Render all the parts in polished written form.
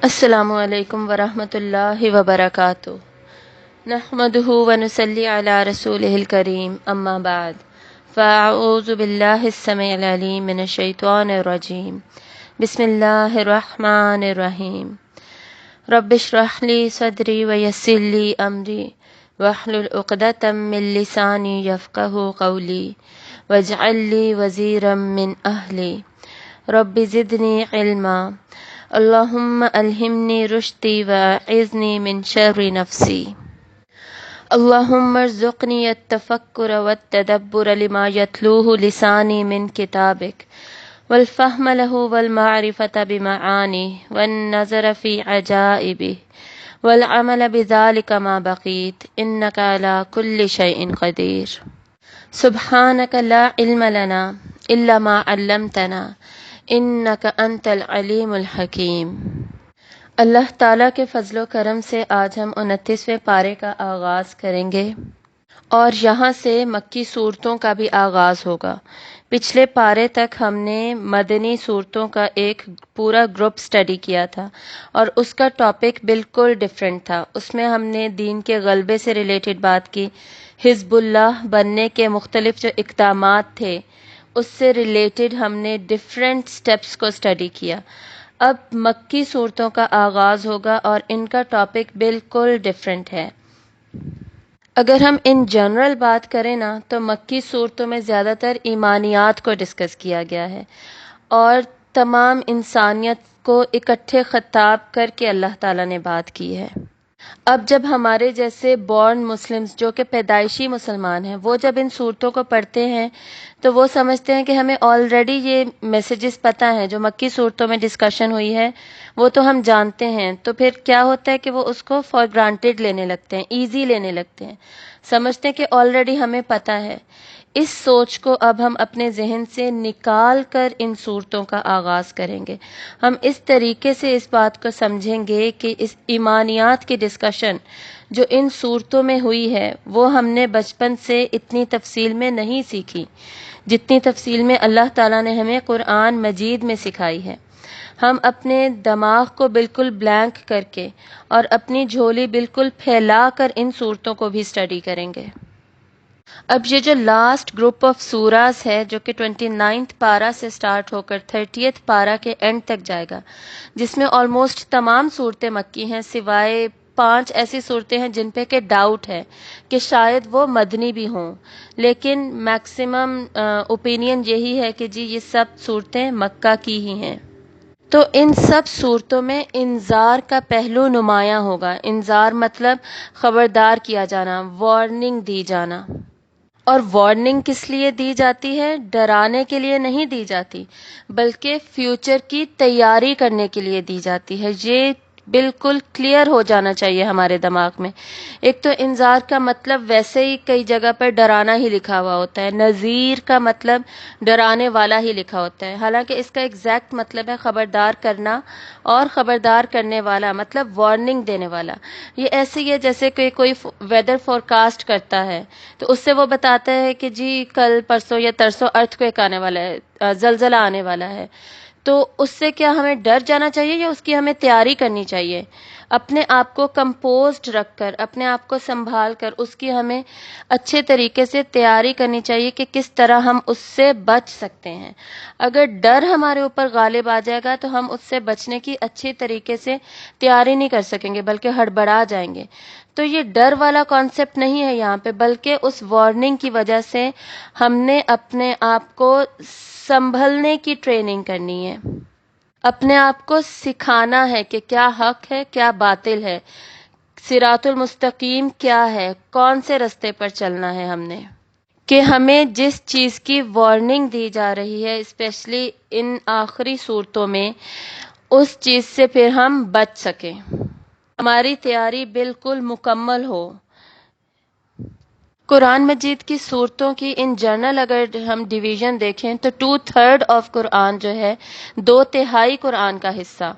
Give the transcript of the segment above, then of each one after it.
السلام علیکم ورحمۃ اللہ وبرکاتہ۔ نحمدہ ونصلی علی رسولہ الکریم، اما بعد فاعوذ باللہ السمیع العلیم من الشیطان الرجیم، بسم اللہ الرحمن الرحیم۔ رب اشرح لی صدری ویسر لی امری واحلل عقدۃ من لسانی یفقہوا قولی واجعل لی وزیرا من اہلی رب زدنی علما اللہم الہمنی رشدی واعذنی من شر نفسی۔ اللہم ارزقنی التفکر والتدبر لما یتلوہ لسانی من کتابک والفہم لہ والمعرفة بمعانیہ والنظر فی عجائبہ والعمل بذلک ما بقیت انک علی کل شیء قدیر۔ سبحانک لا علم لنا الا ما علمتنا انک انت العلیم الحکیم۔ اللہ تعالیٰ کے فضل و کرم سے آج ہم 29ویں پارے کا آغاز کریں گے اور یہاں سے مکی صورتوں کا بھی آغاز ہوگا۔ پچھلے پارے تک ہم نے مدنی صورتوں کا ایک پورا گروپ سٹڈی کیا تھا اور اس کا ٹاپک بالکل ڈیفرنٹ تھا۔ اس میں ہم نے دین کے غلبے سے ریلیٹڈ بات کی، حزب اللہ بننے کے مختلف جو اقدامات تھے اس سے ریلیٹڈ ہم نے ڈیفرنٹ سٹیپس کو سٹڈی کیا۔ اب مکی صورتوں کا آغاز ہوگا اور ان کا ٹاپک بالکل ڈیفرنٹ ہے۔ اگر ہم ان جنرل بات کریں نا تو مکی صورتوں میں زیادہ تر ایمانیات کو ڈسکس کیا گیا ہے اور تمام انسانیت کو اکٹھے خطاب کر کے اللہ تعالیٰ نے بات کی ہے۔ اب جب ہمارے جیسے بورن مسلمز جو کہ پیدائشی مسلمان ہیں وہ جب ان صورتوں کو پڑھتے ہیں تو وہ سمجھتے ہیں کہ ہمیں آلریڈی یہ میسیجز پتہ ہیں، جو مکی صورتوں میں ڈسکشن ہوئی ہے وہ تو ہم جانتے ہیں، تو پھر کیا ہوتا ہے کہ وہ اس کو فار گرانٹیڈ لینے لگتے ہیں، ایزی لینے لگتے ہیں، سمجھتے ہیں کہ آلریڈی ہمیں پتہ ہے۔ اس سوچ کو اب ہم اپنے ذہن سے نکال کر ان صورتوں کا آغاز کریں گے۔ ہم اس طریقے سے اس بات کو سمجھیں گے کہ اس ایمانیات کی ڈسکشن جو ان صورتوں میں ہوئی ہے وہ ہم نے بچپن سے اتنی تفصیل میں نہیں سیکھی جتنی تفصیل میں اللہ تعالیٰ نے ہمیں قرآن مجید میں سکھائی ہے۔ ہم اپنے دماغ کو بالکل بلینک کر کے اور اپنی جھولی بالکل پھیلا کر ان صورتوں کو بھی سٹڈی کریں گے۔ اب یہ جو لاسٹ گروپ آف سوراز ہے جو کہ 29 پارہ سے سٹارٹ ہو کر 30 پارہ کے اینڈ تک جائے گا، جس میں آلموسٹ تمام صورتیں مکی ہیں سوائے 5 ایسی صورتیں ہیں جن پہ کہ ڈاؤٹ ہے کہ شاید وہ مدنی بھی ہوں، لیکن میکسیمم اوپینین یہی ہے کہ جی یہ سب صورتیں مکہ کی ہی ہیں۔ تو ان سب صورتوں میں انذار کا پہلو نمایاں ہوگا۔ انذار مطلب خبردار کیا جانا، وارننگ دی جانا۔ اور وارننگ کس لیے دی جاتی ہے؟ ڈرانے کے لیے نہیں دی جاتی بلکہ فیوچر کی تیاری کرنے کے لیے دی جاتی ہے۔ یہ بالکل کلیئر ہو جانا چاہیے ہمارے دماغ میں۔ ایک تو انذار کا مطلب ویسے ہی کئی جگہ پر ڈرانا ہی لکھا ہوا ہوتا ہے، نذیر کا مطلب ڈرانے والا ہی لکھا ہوتا ہے، حالانکہ اس کا ایگزیکٹ مطلب ہے خبردار کرنا، اور خبردار کرنے والا مطلب وارننگ دینے والا۔ یہ ایسے ہی ہے جیسے کہ کوئی ویدر فور کاسٹ کرتا ہے تو اس سے وہ بتاتا ہے کہ جی کل پرسوں یا ترسوں ارتھ کویک آنے والا ہے، زلزلہ آنے والا ہے، تو اس سے کیا ہمیں ڈر جانا چاہیے یا اس کی ہمیں تیاری کرنی چاہیے؟ اپنے آپ کو کمپوزڈ رکھ کر، اپنے آپ کو سنبھال کر اس کی ہمیں اچھے طریقے سے تیاری کرنی چاہیے کہ کس طرح ہم اس سے بچ سکتے ہیں۔ اگر ڈر ہمارے اوپر غالب آ جائے گا تو ہم اس سے بچنے کی اچھی طریقے سے تیاری نہیں کر سکیں گے بلکہ ہڑبڑا جائیں گے۔ تو یہ ڈر والا کانسیپٹ نہیں ہے یہاں پہ، بلکہ اس وارننگ کی وجہ سے ہم نے اپنے آپ کو سنبھلنے کی ٹریننگ کرنی ہے، اپنے آپ کو سکھانا ہے کہ کیا حق ہے کیا باطل ہے، صراط المستقیم کیا ہے، کون سے رستے پر چلنا ہے ہم نے، کہ ہمیں جس چیز کی وارننگ دی جا رہی ہے اسپیشلی ان آخری صورتوں میں اس چیز سے پھر ہم بچ سکیں، ہماری تیاری بالکل مکمل ہو۔ قرآن مجید کی صورتوں کی ان جنرل اگر ہم ڈویژن دیکھیں تو 2/3 آف قرآن جو ہے، 2/3 قرآن کا حصہ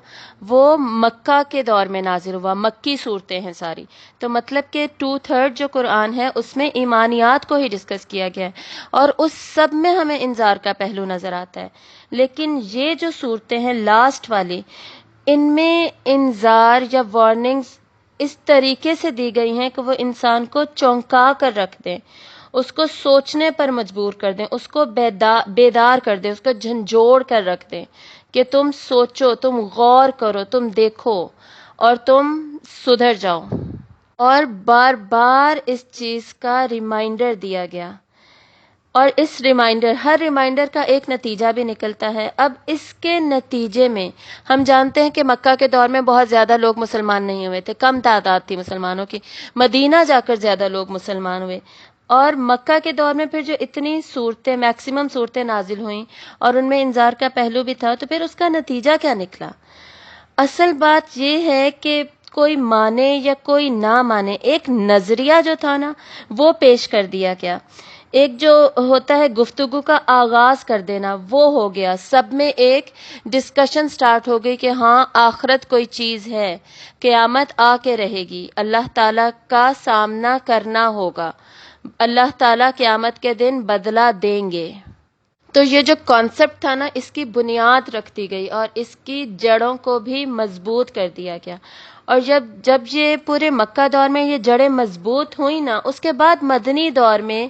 وہ مکہ کے دور میں نازل ہوا، مکی صورتیں ہیں ساری، تو مطلب کہ 2/3 جو قرآن ہے اس میں ایمانیات کو ہی ڈسکس کیا گیا ہے اور اس سب میں ہمیں انذار کا پہلو نظر آتا ہے۔ لیکن یہ جو صورتیں ہیں لاسٹ والی، ان میں انذار یا وارننگز اس طریقے سے دی گئی ہیں کہ وہ انسان کو چونکا کر رکھ دیں، اس کو سوچنے پر مجبور کر دیں، اس کو بیدار کر دیں، اس کو جھنجھوڑ کر رکھ دیں کہ تم سوچو، تم غور کرو، تم دیکھو اور تم سدھر جاؤ۔ اور بار بار اس چیز کا ریمائنڈر دیا گیا، اور اس ہر ریمائنڈر کا ایک نتیجہ بھی نکلتا ہے۔ اب اس کے نتیجے میں ہم جانتے ہیں کہ مکہ کے دور میں بہت زیادہ لوگ مسلمان نہیں ہوئے تھے، کم تعداد تھی مسلمانوں کی، مدینہ جا کر زیادہ لوگ مسلمان ہوئے، اور مکہ کے دور میں پھر جو اتنی صورتیں، میکسیمم صورتیں نازل ہوئیں اور ان میں انذار کا پہلو بھی تھا، تو پھر اس کا نتیجہ کیا نکلا؟ اصل بات یہ ہے کہ کوئی مانے یا کوئی نہ مانے، ایک نظریہ جو تھا نا وہ پیش کر دیا گیا، ایک جو ہوتا ہے گفتگو کا آغاز کر دینا وہ ہو گیا، سب میں ایک ڈسکشن سٹارٹ ہو گئی کہ ہاں آخرت کوئی چیز ہے، قیامت آ کے رہے گی، اللہ تعالیٰ کا سامنا کرنا ہوگا، اللہ تعالیٰ قیامت کے دن بدلہ دیں گے۔ تو یہ جو کانسیپٹ تھا نا، اس کی بنیاد رکھ دی گئی اور اس کی جڑوں کو بھی مضبوط کر دیا گیا، اور جب یہ پورے مکہ دور میں یہ جڑیں مضبوط ہوئیں نا، اس کے بعد مدنی دور میں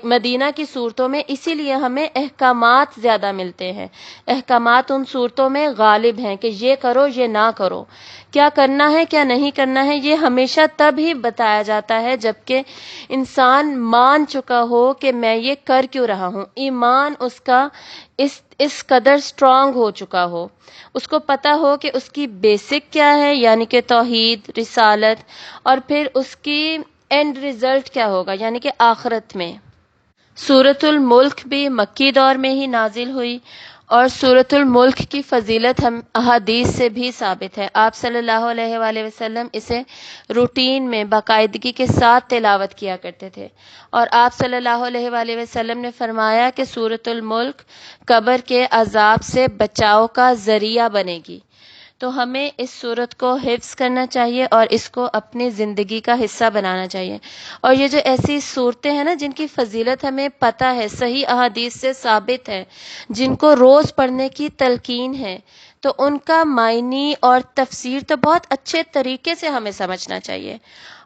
مدینہ کی صورتوں میں اسی لیے ہمیں احکامات زیادہ ملتے ہیں، احکامات ان صورتوں میں غالب ہیں کہ یہ کرو یہ نہ کرو، کیا کرنا ہے کیا نہیں کرنا ہے، یہ ہمیشہ تب ہی بتایا جاتا ہے جبکہ انسان مان چکا ہو کہ میں یہ کر کیوں رہا ہوں، ایمان اس کا اس قدر سٹرونگ ہو چکا ہو، اس کو پتا ہو کہ اس کی بیسک کیا ہے، یعنی کہ توحید، رسالت، اور پھر اس کی اینڈ ریزلٹ کیا ہوگا، یعنی کہ آخرت میں۔ سورۃ الملک بھی مکی دور میں ہی نازل ہوئی، اور سورۃ الملک کی فضیلت ہم احادیث سے بھی ثابت ہے، آپ صلی اللہ علیہ وآلہ وسلم اسے روٹین میں باقاعدگی کے ساتھ تلاوت کیا کرتے تھے، اور آپ صلی اللہ علیہ وآلہ وسلم نے فرمایا کہ سورۃ الملک قبر کے عذاب سے بچاؤ کا ذریعہ بنے گی۔ تو ہمیں اس سورت کو حفظ کرنا چاہیے اور اس کو اپنی زندگی کا حصہ بنانا چاہیے، اور یہ جو ایسی صورتیں ہیں نا جن کی فضیلت ہمیں پتہ ہے، صحیح احادیث سے ثابت ہے، جن کو روز پڑھنے کی تلقین ہے، تو ان کا معنی اور تفسیر تو بہت اچھے طریقے سے ہمیں سمجھنا چاہیے۔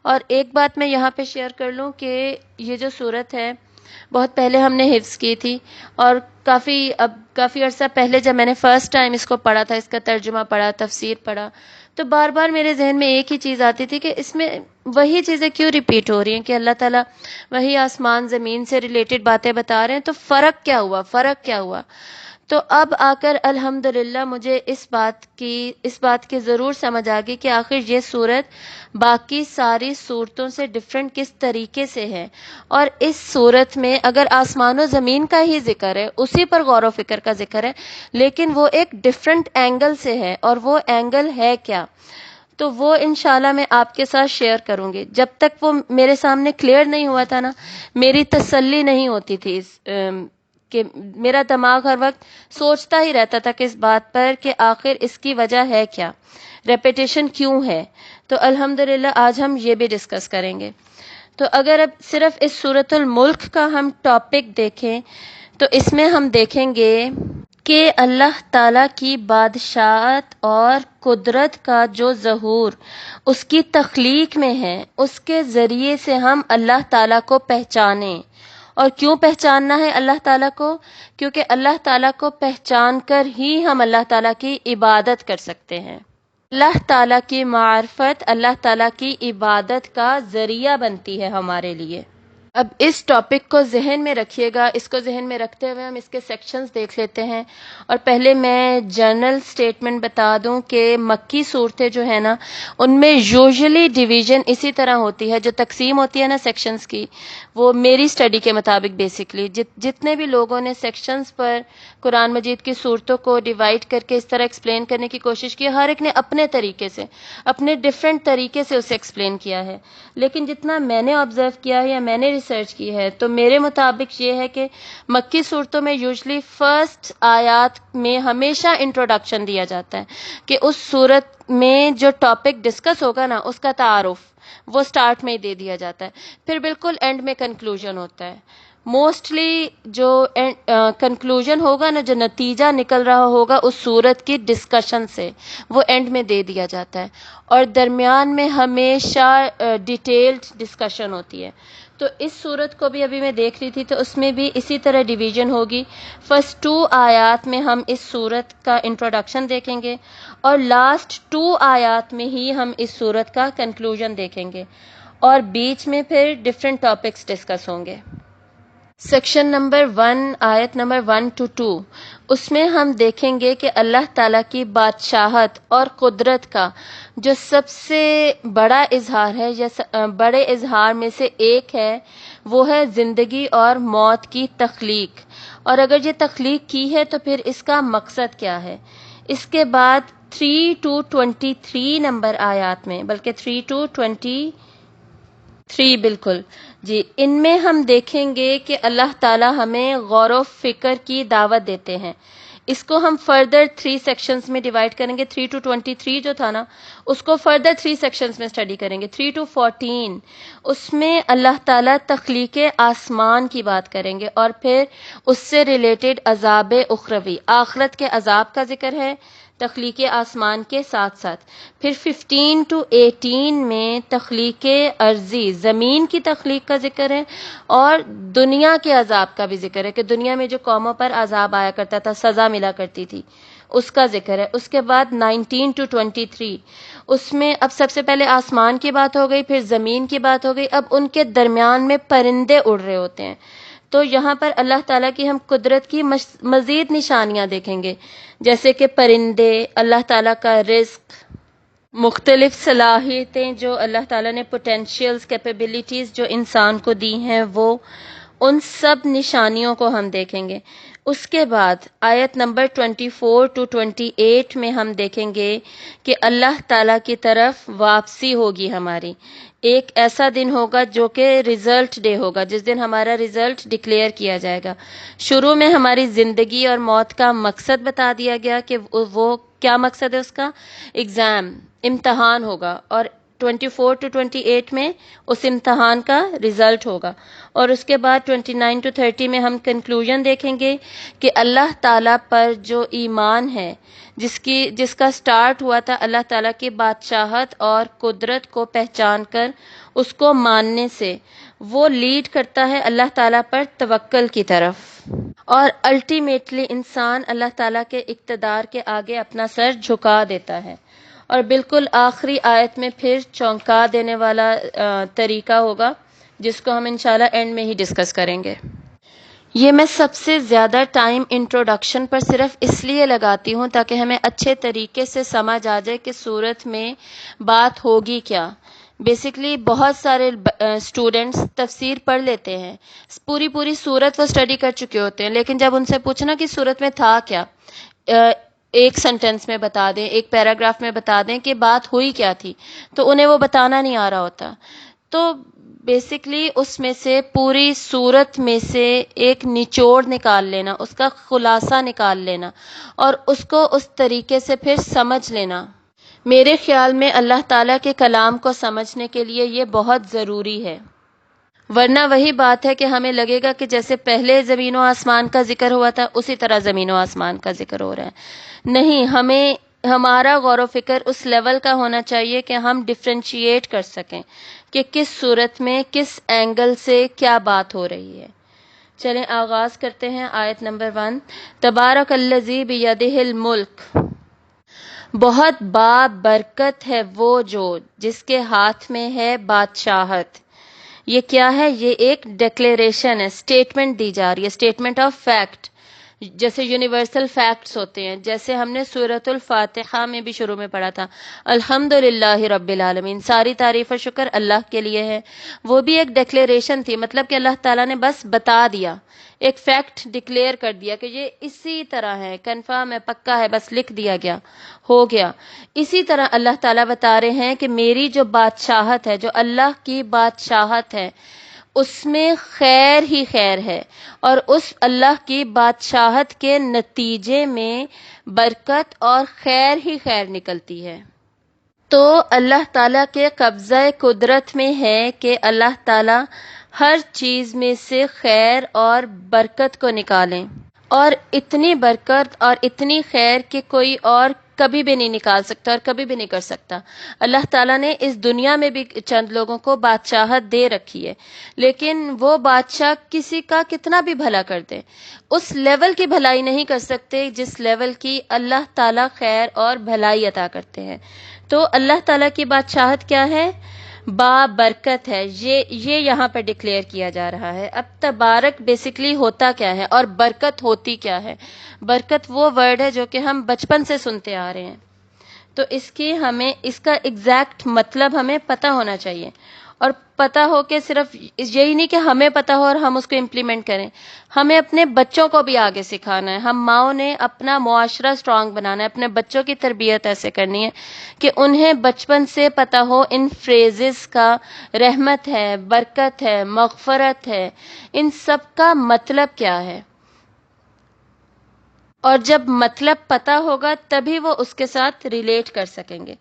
اور ایک بات میں یہاں پہ شیئر کر لوں کہ یہ جو صورت ہے بہت پہلے ہم نے حفظ کی تھی، اور کافی عرصہ پہلے جب میں نے فرسٹ ٹائم اس کو پڑھا تھا، اس کا ترجمہ پڑھا، تفسیر پڑھا، تو بار بار میرے ذہن میں ایک ہی چیز آتی تھی کہ اس میں وہی چیزیں کیوں ریپیٹ ہو رہی ہیں، کہ اللہ تعالیٰ وہی آسمان زمین سے ریلیٹڈ باتیں بتا رہے ہیں، تو فرق کیا ہوا؟ تو اب آ کر الحمدللہ مجھے اس بات کی ضرور سمجھ آ گئی کہ آخر یہ صورت باقی ساری صورتوں سے ڈیفرنٹ کس طریقے سے ہے، اور اس صورت میں اگر آسمان و زمین کا ہی ذکر ہے، اسی پر غور و فکر کا ذکر ہے، لیکن وہ ایک ڈیفرنٹ اینگل سے ہے، اور وہ اینگل ہے کیا؟ تو وہ انشاءاللہ میں آپ کے ساتھ شیئر کروں گی۔ جب تک وہ میرے سامنے کلیئر نہیں ہوا تھا نا، میری تسلی نہیں ہوتی تھی کہ میرا دماغ ہر وقت سوچتا ہی رہتا تھا کہ اس بات پر کہ آخر اس کی وجہ ہے کیا، ریپیٹیشن کیوں ہے۔ تو الحمدللہ آج ہم یہ بھی ڈسکس کریں گے۔ تو اگر اب صرف اس سورۃ الملک کا ہم ٹاپک دیکھیں تو اس میں ہم دیکھیں گے کہ اللہ تعالیٰ کی بادشاہت اور قدرت کا جو ظہور اس کی تخلیق میں ہے، اس کے ذریعے سے ہم اللہ تعالیٰ کو پہچانیں۔ اور کیوں پہچاننا ہے اللہ تعالیٰ کو؟ کیونکہ اللہ تعالیٰ کو پہچان کر ہی ہم اللہ تعالیٰ کی عبادت کر سکتے ہیں۔ اللہ تعالیٰ کی معرفت اللہ تعالیٰ کی عبادت کا ذریعہ بنتی ہے ہمارے لیے۔ اب اس ٹاپک کو ذہن میں رکھیے گا، اس کو ذہن میں رکھتے ہوئے ہم اس کے سیکشنز دیکھ لیتے ہیں۔ اور پہلے میں جنرل سٹیٹمنٹ بتا دوں کہ مکی صورتیں جو ہیں نا، ان میں یوزلی ڈویژن اسی طرح ہوتی ہے، جو تقسیم ہوتی ہے نا سیکشنز کی، وہ میری اسٹڈی کے مطابق بیسکلی جتنے بھی لوگوں نے سیکشنز پر قرآن مجید کی صورتوں کو ڈیوائڈ کر کے اس طرح ایکسپلین کرنے کی کوشش کی، ہر ایک نے اپنے طریقے سے، اپنے ڈیفرنٹ طریقے سے اسے ایکسپلین کیا ہے، لیکن جتنا میں نے آبزرو کیا ہے یا میں نے ریسرچ کی ہے، تو میرے مطابق یہ ہے کہ مکی صورتوں میں یوزلی فرسٹ آیات میں ہمیشہ انٹروڈکشن دیا جاتا ہے کہ اس صورت میں جو ٹاپک ڈسکس ہوگا نا، اس کا تعارف وہ سٹارٹ میں ہی دے دیا جاتا ہے، پھر بالکل اینڈ میں کنکلوژن ہوتا ہے۔ موسٹلی جو کنکلوژن ہوگا نا، جو نتیجہ نکل رہا ہوگا اس صورت کی ڈسکشن سے، وہ اینڈ میں دے دیا جاتا ہے، اور درمیان میں ہمیشہ ڈیٹیلڈ ڈسکشن ہوتی ہے۔ تو اس صورت کو بھی ابھی میں دیکھ رہی تھی، تو اس میں بھی اسی طرح ڈیویژن ہوگی۔ فرسٹ 2 آیات میں ہم اس صورت کا انٹروڈکشن دیکھیں گے، اور لاسٹ 2 آیات میں ہی ہم اس صورت کا کنکلوژن دیکھیں گے، اور بیچ میں پھر ڈفرینٹ ٹاپکس ڈسکس ہوں گے۔ سیکشن نمبر 1 آیت نمبر 1 to 2، اس میں ہم دیکھیں گے کہ اللہ تعالیٰ کی بادشاہت اور قدرت کا جو سب سے بڑا اظہار ہے، یا بڑے اظہار میں سے ایک ہے، وہ ہے زندگی اور موت کی تخلیق، اور اگر یہ تخلیق کی ہے تو پھر اس کا مقصد کیا ہے۔ اس کے بعد 3 to 23 نمبر آیات میں، بلکہ 3 to 23 بالکل جی، ان میں ہم دیکھیں گے کہ اللہ تعالی ہمیں غور و فکر کی دعوت دیتے ہیں۔ اس کو ہم فردر 3 سیکشنز میں ڈیوائڈ کریں گے۔ 3 to 23 جو تھا نا، اس کو فردر 3 سیکشنز میں اسٹڈی کریں گے۔ 3 to 14 اس میں اللہ تعالیٰ تخلیق آسمان کی بات کریں گے، اور پھر اس سے ریلیٹڈ عذاب اخروی، آخرت کے عذاب کا ذکر ہے تخلیق آسمان کے ساتھ ساتھ۔ پھر 15 to 18 میں تخلیق ارضی، زمین کی تخلیق کا ذکر ہے، اور دنیا کے عذاب کا بھی ذکر ہے کہ دنیا میں جو قوموں پر عذاب آیا کرتا تھا، سزا ملا کرتی تھی، اس کا ذکر ہے۔ اس کے بعد 19 to 23 اس میں اب سب سے پہلے آسمان کی بات ہو گئی، پھر زمین کی بات ہو گئی، اب ان کے درمیان میں پرندے اڑ رہے ہوتے ہیں۔ تو یہاں پر اللہ تعالیٰ کی ہم قدرت کی مزید نشانیاں دیکھیں گے، جیسے کہ پرندے، اللہ تعالیٰ کا رزق، مختلف صلاحیتیں جو اللہ تعالیٰ نے پوٹینشیلز، کیپیبلٹیز جو انسان کو دی ہیں، وہ ان سب نشانیوں کو ہم دیکھیں گے۔ اس کے بعد آیت نمبر 24 to 28 میں ہم دیکھیں گے کہ اللہ تعالیٰ کی طرف واپسی ہوگی ہماری۔ ایک ایسا دن ہوگا جو کہ ریزلٹ ڈے ہوگا، جس دن ہمارا ریزلٹ ڈکلیئر کیا جائے گا۔ شروع میں ہماری زندگی اور موت کا مقصد بتا دیا گیا کہ وہ کیا مقصد ہے، اس کا ایگزام، امتحان ہوگا، اور 24 to 28 میں اس امتحان کا ریزلٹ ہوگا، اور اس کے بعد 29 to 30 میں ہم کنکلوژن دیکھیں گے کہ اللہ تعالیٰ پر جو ایمان ہے، جس کا سٹارٹ ہوا تھا اللہ تعالیٰ کی بادشاہت اور قدرت کو پہچان کر اس کو ماننے سے، وہ لیڈ کرتا ہے اللہ تعالیٰ پر توکل کی طرف، اور الٹیمیٹلی انسان اللہ تعالیٰ کے اقتدار کے آگے اپنا سر جھکا دیتا ہے۔ اور بالکل آخری آیت میں پھر چونکا دینے والا طریقہ ہوگا، جس کو ہم انشاءاللہ اینڈ میں ہی ڈسکس کریں گے۔ یہ میں سب سے زیادہ ٹائم انٹروڈکشن پر صرف اس لیے لگاتی ہوں تاکہ ہمیں اچھے طریقے سے سمجھ آ جائے کہ سورت میں بات ہوگی کیا۔ بیسیکلی بہت سارے اسٹوڈنٹس تفسیر پڑھ لیتے ہیں، پوری سورت وہ اسٹڈی کر چکے ہوتے ہیں، لیکن جب ان سے پوچھنا کہ سورت میں تھا کیا، ایک سینٹنس میں بتا دیں، ایک پیراگراف میں بتا دیں کہ بات ہوئی کیا تھی، تو انہیں وہ بتانا نہیں آ رہا ہوتا۔ تو بیسیکلی اس میں سے پوری سورت میں سے ایک نچوڑ نکال لینا، اس کا خلاصہ نکال لینا، اور اس کو اس طریقے سے پھر سمجھ لینا، میرے خیال میں اللہ تعالیٰ کے کلام کو سمجھنے کے لیے یہ بہت ضروری ہے۔ ورنہ وہی بات ہے کہ ہمیں لگے گا کہ جیسے پہلے زمین و آسمان کا ذکر ہوا تھا اسی طرح زمین و آسمان کا ذکر ہو رہا ہے۔ نہیں، ہمارا غور و فکر اس لیول کا ہونا چاہیے کہ ہم ڈفرینشیٹ کر سکیں کہ کس صورت میں کس اینگل سے کیا بات ہو رہی ہے۔ چلیں آغاز کرتے ہیں آیت نمبر 1۔ تبارک الذی بیدہ الملک، بہت بابرکت ہے وہ جو جس کے ہاتھ میں ہے بادشاہت۔ یہ کیا ہے؟ یہ ایک ڈیکلیریشن ہے، اسٹیٹمنٹ دی جا رہی ہے، اسٹیٹمنٹ آف فیکٹ، جیسے یونیورسل فیکٹس ہوتے ہیں، جیسے ہم نے سورۃ الفاتحہ میں بھی شروع میں پڑھا تھا، الحمدللہ رب العالمین، ساری تعریف و شکر اللہ کے لیے ہے۔ وہ بھی ایک ڈیکلیریشن تھی، مطلب کہ اللہ تعالیٰ نے بس بتا دیا، ایک فیکٹ ڈکلیئر کر دیا کہ یہ اسی طرح ہے، کنفرم ہے، پکا ہے، بس لکھ دیا گیا، ہو گیا۔ اسی طرح اللہ تعالیٰ بتا رہے ہیں کہ میری جو بادشاہت ہے، جو اللہ کی بادشاہت ہے، اس میں خیر ہی خیر ہے، اور اس اللہ کی بادشاہت کے نتیجے میں برکت اور خیر ہی خیر نکلتی ہے۔ تو اللہ تعالیٰ کے قبضہ قدرت میں ہے کہ اللہ تعالیٰ ہر چیز میں سے خیر اور برکت کو نکالیں، اور اتنی برکت اور اتنی خیر کہ کوئی اور کبھی بھی نہیں نکال سکتا اور کبھی بھی نہیں کر سکتا۔ اللہ تعالیٰ نے اس دنیا میں بھی چند لوگوں کو بادشاہت دے رکھی ہے، لیکن وہ بادشاہ کسی کا کتنا بھی بھلا کر دے، اس لیول کی بھلائی نہیں کر سکتے جس لیول کی اللہ تعالیٰ خیر اور بھلائی عطا کرتے ہیں۔ تو اللہ تعالیٰ کی بادشاہت کیا ہے؟ با برکت ہے۔ یہ یہاں پہ ڈکلیئر کیا جا رہا ہے۔ اب تبارک بیسیکلی ہوتا کیا ہے اور برکت ہوتی کیا ہے؟ برکت وہ ورڈ ہے جو کہ ہم بچپن سے سنتے آ رہے ہیں، تو اس کا ایگزیکٹ مطلب ہمیں پتہ ہونا چاہیے، اور پتہ ہو کہ صرف یہی نہیں کہ ہمیں پتہ ہو اور ہم اس کو امپلیمنٹ کریں، ہمیں اپنے بچوں کو بھی آگے سکھانا ہے۔ ہم ماؤں نے اپنا معاشرہ سٹرونگ بنانا ہے، اپنے بچوں کی تربیت ایسے کرنی ہے کہ انہیں بچپن سے پتہ ہو ان فریزز کا، رحمت ہے، برکت ہے، مغفرت ہے، ان سب کا مطلب کیا ہے، اور جب مطلب پتہ ہوگا تبھی وہ اس کے ساتھ ریلیٹ کر سکیں گے۔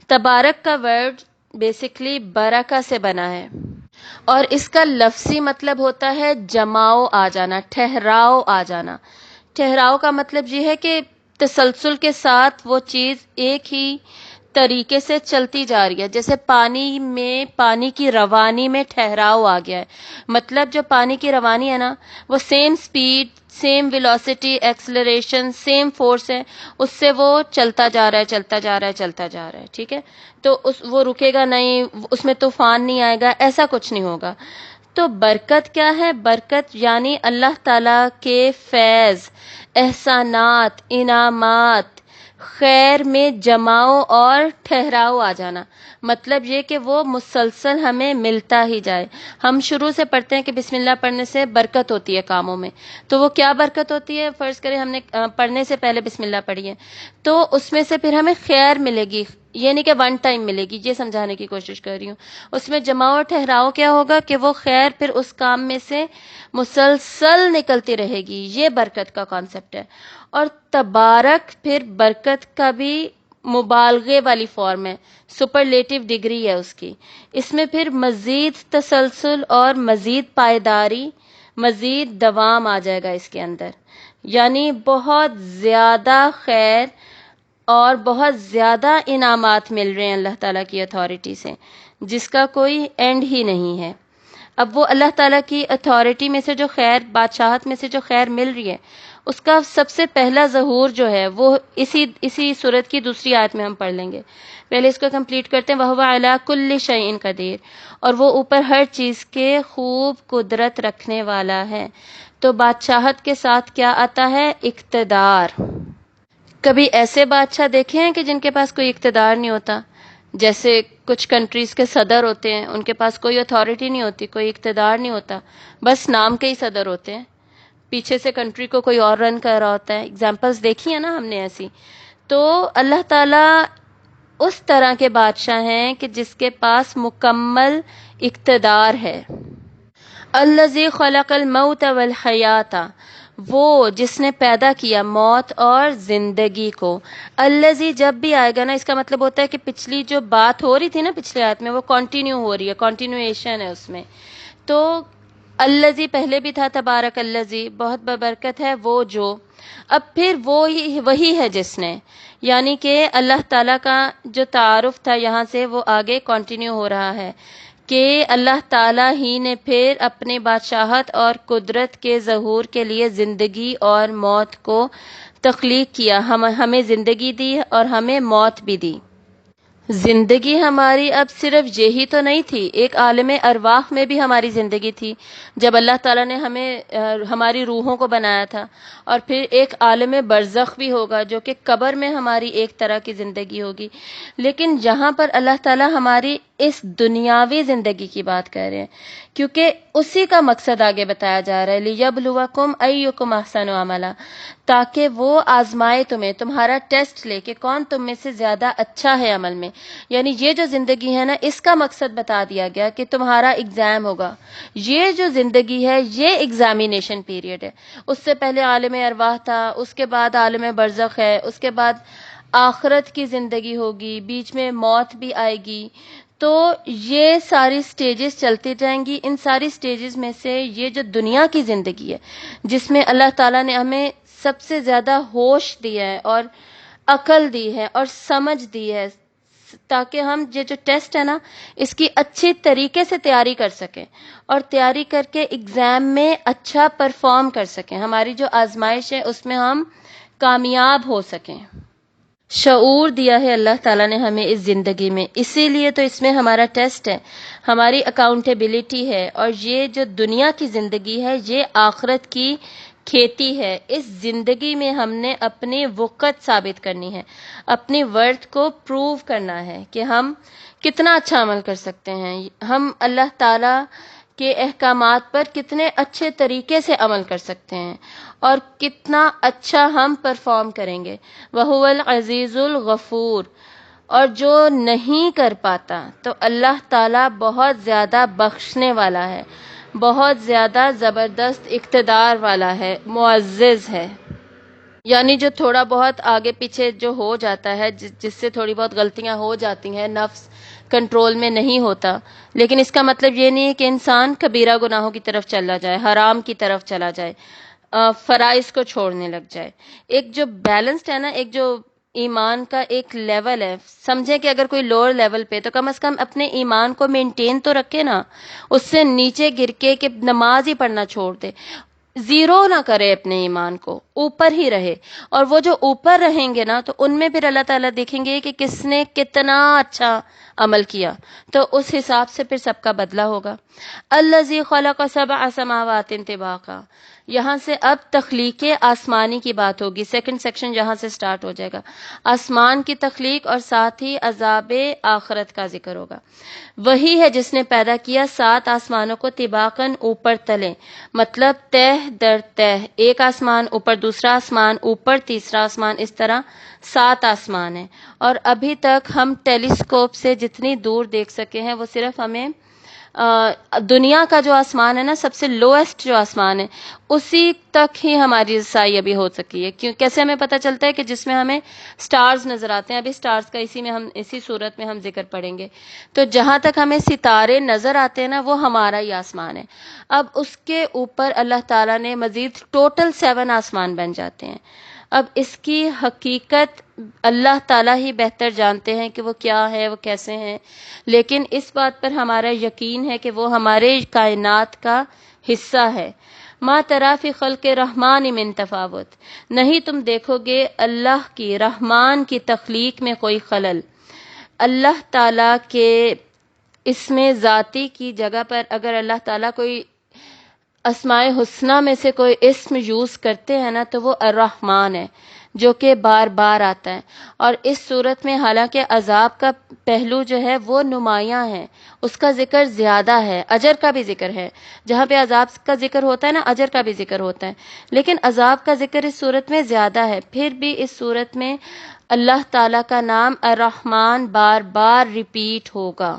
تبارک کا ورڈ بیسیکلی برکہ سے بنا ہے، اور اس کا لفظی مطلب ہوتا ہے جماؤ آ جانا، ٹھہراؤ آ جانا۔ ٹھہراؤ کا مطلب یہ ہے کہ تسلسل کے ساتھ وہ چیز ایک ہی طریقے سے چلتی جا رہی ہے، جیسے پانی کی روانی میں ٹھہراؤ آ گیا ہے۔ مطلب جو پانی کی روانی ہے نا، وہ same speed, same velocity, acceleration, same force ہے، اس سے وہ چلتا جا رہا ہے، چلتا جا رہا ہے، چلتا جا رہا ہے، ٹھیک ہے؟ تو وہ رکے گا نہیں، اس میں طوفان نہیں آئے گا، ایسا کچھ نہیں ہوگا۔ تو برکت کیا ہے؟ برکت یعنی اللہ تعالیٰ کے فیض، احسانات، انعامات، خیر میں جماؤ اور ٹھہراؤ آ جانا۔ مطلب یہ کہ وہ مسلسل ہمیں ملتا ہی جائے۔ ہم شروع سے پڑھتے ہیں کہ بسم اللہ پڑھنے سے برکت ہوتی ہے کاموں میں، تو وہ کیا برکت ہوتی ہے؟ فرض کریں ہم نے پڑھنے سے پہلے بسم اللہ پڑھی ہے، تو اس میں سے پھر ہمیں خیر ملے گی، یہ نہیں کہ ون ٹائم ملے گی، یہ سمجھانے کی کوشش کر رہی ہوں۔ اس میں جماؤ اور ٹھہراؤ کیا ہوگا کہ وہ خیر پھر اس کام میں سے مسلسل نکلتی رہے گی، یہ برکت کا کانسیپٹ ہے۔ اور تبارک پھر برکت کا بھی مبالغے والی فارم ہے، سپرلیٹو ڈگری ہے اس کی۔ اس میں پھر مزید تسلسل اور مزید پائیداری، مزید دوام آ جائے گا اس کے اندر، یعنی بہت زیادہ خیر اور بہت زیادہ انعامات مل رہے ہیں اللہ تعالیٰ کی اتھارٹی سے، جس کا کوئی اینڈ ہی نہیں ہے۔ اب وہ اللہ تعالیٰ کی اتھارٹی میں سے جو خیر، بادشاہت میں سے جو خیر مل رہی ہے، اس کا سب سے پہلا ظہور جو ہے وہ اسی صورت کی دوسری آیت میں ہم پڑھ لیں گے۔ پہلے اس کو کمپلیٹ کرتے ہیں۔ وَهُوَ عَلَىٰ كُلِّ شَيْءٍ قَدِيرٌ، اور وہ اوپر ہر چیز کے خوب قدرت رکھنے والا ہے۔ تو بادشاہت کے ساتھ کیا آتا ہے؟ اقتدار۔ کبھی ایسے بادشاہ دیکھے ہیں کہ جن کے پاس کوئی اقتدار نہیں ہوتا؟ جیسے کچھ کنٹریز کے صدر ہوتے ہیں، ان کے پاس کوئی اتھارٹی نہیں ہوتی، کوئی اقتدار نہیں ہوتا، بس نام کے ہی صدر ہوتے ہیں، پیچھے سے کنٹری کو کوئی اور رن کر رہا ہوتا ہے۔ ایگزامپلس دیکھی ہیں نا ہم نے ایسی۔ تو اللہ تعالیٰ اس طرح کے بادشاہ ہیں کہ جس کے پاس مکمل اقتدار ہے۔ الذی خلق الموت والحیات، وہ جس نے پیدا کیا موت اور زندگی کو۔ الذی جب بھی آئے گا نا، اس کا مطلب ہوتا ہے کہ پچھلی جو بات ہو رہی تھی نا پچھلے آیت میں، وہ کنٹینیو ہو رہی ہے، کنٹینویشن ہے اس میں۔ تو الذی پہلے بھی تھا، تبارک الذی بہت ببرکت ہے وہ جو، اب پھر وہی ہے جس نے، یعنی کہ اللہ تعالیٰ کا جو تعارف تھا یہاں سے وہ آگے کنٹینیو ہو رہا ہے کہ اللہ تعالیٰ ہی نے پھر اپنے بادشاہت اور قدرت کے ظہور کے لیے زندگی اور موت کو تخلیق کیا، ہمیں زندگی دی اور ہمیں موت بھی دی۔ زندگی ہماری اب صرف یہی تو نہیں تھی، ایک عالم ارواح میں بھی ہماری زندگی تھی جب اللہ تعالیٰ نے ہماری روحوں کو بنایا تھا، اور پھر ایک عالم برزخ بھی ہوگا جو کہ قبر میں ہماری ایک طرح کی زندگی ہوگی۔ لیکن یہاں پر اللہ تعالیٰ ہماری اس دنیاوی زندگی کی بات کر رہے ہیں، کیونکہ اسی کا مقصد آگے بتایا جا رہا ہے، لِيَبْلُوَكُمْ أَيُّكُمْ أَحْسَنُ عَمَلًا، تاکہ وہ آزمائے تمہیں، تمہارا ٹیسٹ لے کہ کون تم میں سے زیادہ اچھا ہے عمل میں۔ یعنی یہ جو زندگی ہے نا، اس کا مقصد بتا دیا گیا کہ تمہارا ایگزام ہوگا، یہ جو زندگی ہے یہ ایگزامینیشن پیریڈ ہے۔ اس سے پہلے عالم ارواح تھا، اس کے بعد عالم برزخ ہے، اس کے بعد آخرت کی زندگی ہوگی، بیچ میں موت بھی آئے گی۔ تو یہ ساری سٹیجز چلتی جائیں گی. ان ساری سٹیجز میں سے یہ جو دنیا کی زندگی ہے جس میں اللہ تعالیٰ نے ہمیں سب سے زیادہ ہوش دیا ہے اور عقل دی ہے اور سمجھ دی ہے تاکہ ہم یہ جو ٹیسٹ ہے نا اس کی اچھی طریقے سے تیاری کر سکیں اور تیاری کر کے ایگزام میں اچھا پرفارم کر سکیں, ہماری جو آزمائش ہے اس میں ہم کامیاب ہو سکیں. شعور دیا ہے اللہ تعالیٰ نے ہمیں اس زندگی میں, اسی لیے تو اس میں ہمارا ٹیسٹ ہے, ہماری اکاؤنٹیبلٹی ہے. اور یہ جو دنیا کی زندگی ہے یہ آخرت کی کھیتی ہے. اس زندگی میں ہم نے اپنی وقت ثابت کرنی ہے, اپنی ورتھ کو پروو کرنا ہے کہ ہم کتنا اچھا عمل کر سکتے ہیں, ہم اللہ تعالیٰ کے احکامات پر کتنے اچھے طریقے سے عمل کر سکتے ہیں اور کتنا اچھا ہم پرفارم کریں گے. وَهُوَ الْعَزِيزُ الْغَفُورُ. اور جو نہیں کر پاتا تو اللہ تعالیٰ بہت زیادہ بخشنے والا ہے, بہت زیادہ زبردست اقتدار والا ہے, معزز ہے. یعنی جو تھوڑا بہت آگے پیچھے جو ہو جاتا ہے, جس سے تھوڑی بہت غلطیاں ہو جاتی ہیں, نفس کنٹرول میں نہیں ہوتا, لیکن اس کا مطلب یہ نہیں ہے کہ انسان کبیرہ گناہوں کی طرف چلا جائے, حرام کی طرف چلا جائے, فرائض کو چھوڑنے لگ جائے. ایک جو بیلنسڈ ہے نا, ایک جو ایمان کا ایک لیول ہے, سمجھے کہ اگر کوئی لوور لیول پہ تو کم از کم اپنے ایمان کو مینٹین تو رکھے نا, اس سے نیچے گر کے کہ نماز ہی پڑھنا چھوڑ دے, زیرو نہ کرے اپنے ایمان کو, اوپر ہی رہے. اور وہ جو اوپر رہیں گے نا تو ان میں پھر اللہ تعالیٰ دیکھیں گے کہ کس نے کتنا اچھا عمل کیا, تو اس حساب سے پھر سب کا بدلہ ہوگا. الذی خلق سبع سماوات طباقا. یہاں سے اب تخلیق آسمانی کی بات ہوگی, سیکنڈ سیکشن یہاں سے سٹارٹ ہو جائے گا. آسمان کی تخلیق اور ساتھ ہی عذاب آخرت کا ذکر ہوگا. وہی ہے جس نے پیدا کیا 7 آسمانوں کو طباقاً اوپر تلے, مطلب تہ در تہ, ایک آسمان اوپر دوسرا آسمان اوپر تیسرا آسمان, اس طرح 7 آسمان ہیں. اور ابھی تک ہم ٹیلیسکوپ سے جتنی دور دیکھ سکے ہیں وہ صرف ہمیں دنیا کا جو آسمان ہے نا, سب سے لوئسٹ جو آسمان ہے, اسی تک ہی ہماری رسائی ابھی ہو سکی ہے. کیسے ہمیں پتہ چلتا ہے کہ جس میں ہمیں سٹارز نظر آتے ہیں, ابھی سٹارز کا اسی صورت میں ہم ذکر پڑھیں گے. تو جہاں تک ہمیں ستارے نظر آتے ہیں نا وہ ہمارا ہی آسمان ہے. اب اس کے اوپر اللہ تعالیٰ نے مزید ٹوٹل 7 آسمان بن جاتے ہیں. اب اس کی حقیقت اللہ تعالیٰ ہی بہتر جانتے ہیں کہ وہ کیا ہے, وہ کیسے ہیں, لیکن اس بات پر ہمارا یقین ہے کہ وہ ہمارے کائنات کا حصہ ہے. ما تری فی خلق رحمان من تفاوت. نہیں تم دیکھو گے اللہ کی, رحمان کی تخلیق میں کوئی خلل. اللہ تعالیٰ کے اس میں ذاتی کی جگہ پر اگر اللہ تعالیٰ کوئی اسماء حسنہ میں سے کوئی اسم یوز کرتے ہیں نا تو وہ الرحمن ہے, جو کہ بار بار آتا ہے. اور اس صورت میں حالانکہ عذاب کا پہلو جو ہے وہ نمایاں ہے, اس کا ذکر زیادہ ہے, اجر کا بھی ذکر ہے. جہاں پہ عذاب کا ذکر ہوتا ہے نا اجر کا بھی ذکر ہوتا ہے, لیکن عذاب کا ذکر اس صورت میں زیادہ ہے. پھر بھی اس صورت میں اللہ تعالیٰ کا نام الرحمن بار بار ریپیٹ ہوگا.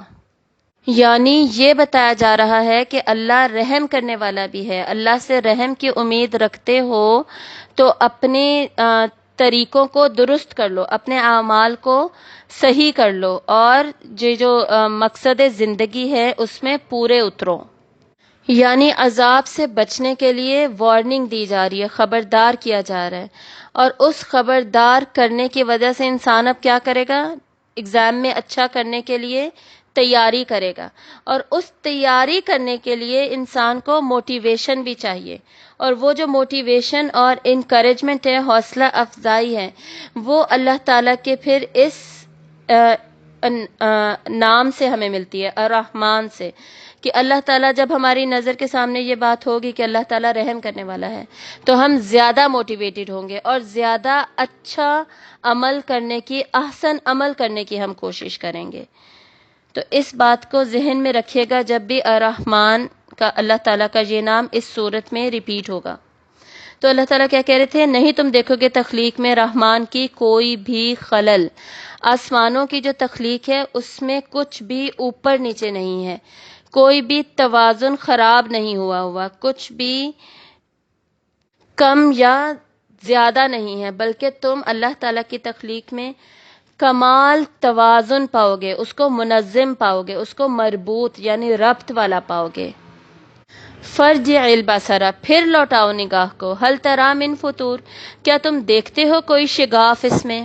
یعنی یہ بتایا جا رہا ہے کہ اللہ رحم کرنے والا بھی ہے. اللہ سے رحم کی امید رکھتے ہو تو اپنے طریقوں کو درست کر لو, اپنے اعمال کو صحیح کر لو, اور جو مقصد زندگی ہے اس میں پورے اترو. یعنی عذاب سے بچنے کے لیے وارننگ دی جا رہی ہے, خبردار کیا جا رہا ہے. اور اس خبردار کرنے کی وجہ سے انسان اب کیا کرے گا, ایگزام میں اچھا کرنے کے لیے تیاری کرے گا. اور اس تیاری کرنے کے لیے انسان کو موٹیویشن بھی چاہیے, اور وہ جو موٹیویشن اور انکریجمنٹ ہے, حوصلہ افزائی ہے, وہ اللہ تعالیٰ کے پھر اس نام سے ہمیں ملتی ہے, الرحمن سے. کہ اللہ تعالیٰ جب ہماری نظر کے سامنے یہ بات ہوگی کہ اللہ تعالیٰ رحم کرنے والا ہے تو ہم زیادہ موٹیویٹڈ ہوں گے اور زیادہ اچھا عمل کرنے کی, احسن عمل کرنے کی ہم کوشش کریں گے. تو اس بات کو ذہن میں رکھیے گا جب بھی الرحمن کا, اللہ تعالیٰ کا یہ نام اس صورت میں ریپیٹ ہوگا. تو اللہ تعالیٰ کیا کہہ رہے تھے, نہیں تم دیکھو گے تخلیق میں رحمان کی کوئی بھی خلل. آسمانوں کی جو تخلیق ہے اس میں کچھ بھی اوپر نیچے نہیں ہے, کوئی بھی توازن خراب نہیں ہوا, کچھ بھی کم یا زیادہ نہیں ہے, بلکہ تم اللہ تعالیٰ کی تخلیق میں کمال توازن پاؤ گے، اس کو منظم پاؤ گے، اس کو مربوط یعنی ربط والا پاؤ گے۔ فرجع البصر، پھر لوٹاؤ نگاہ کو، هل تری من فطور، کیا تم دیکھتے ہو کوئی شگاف اس میں؟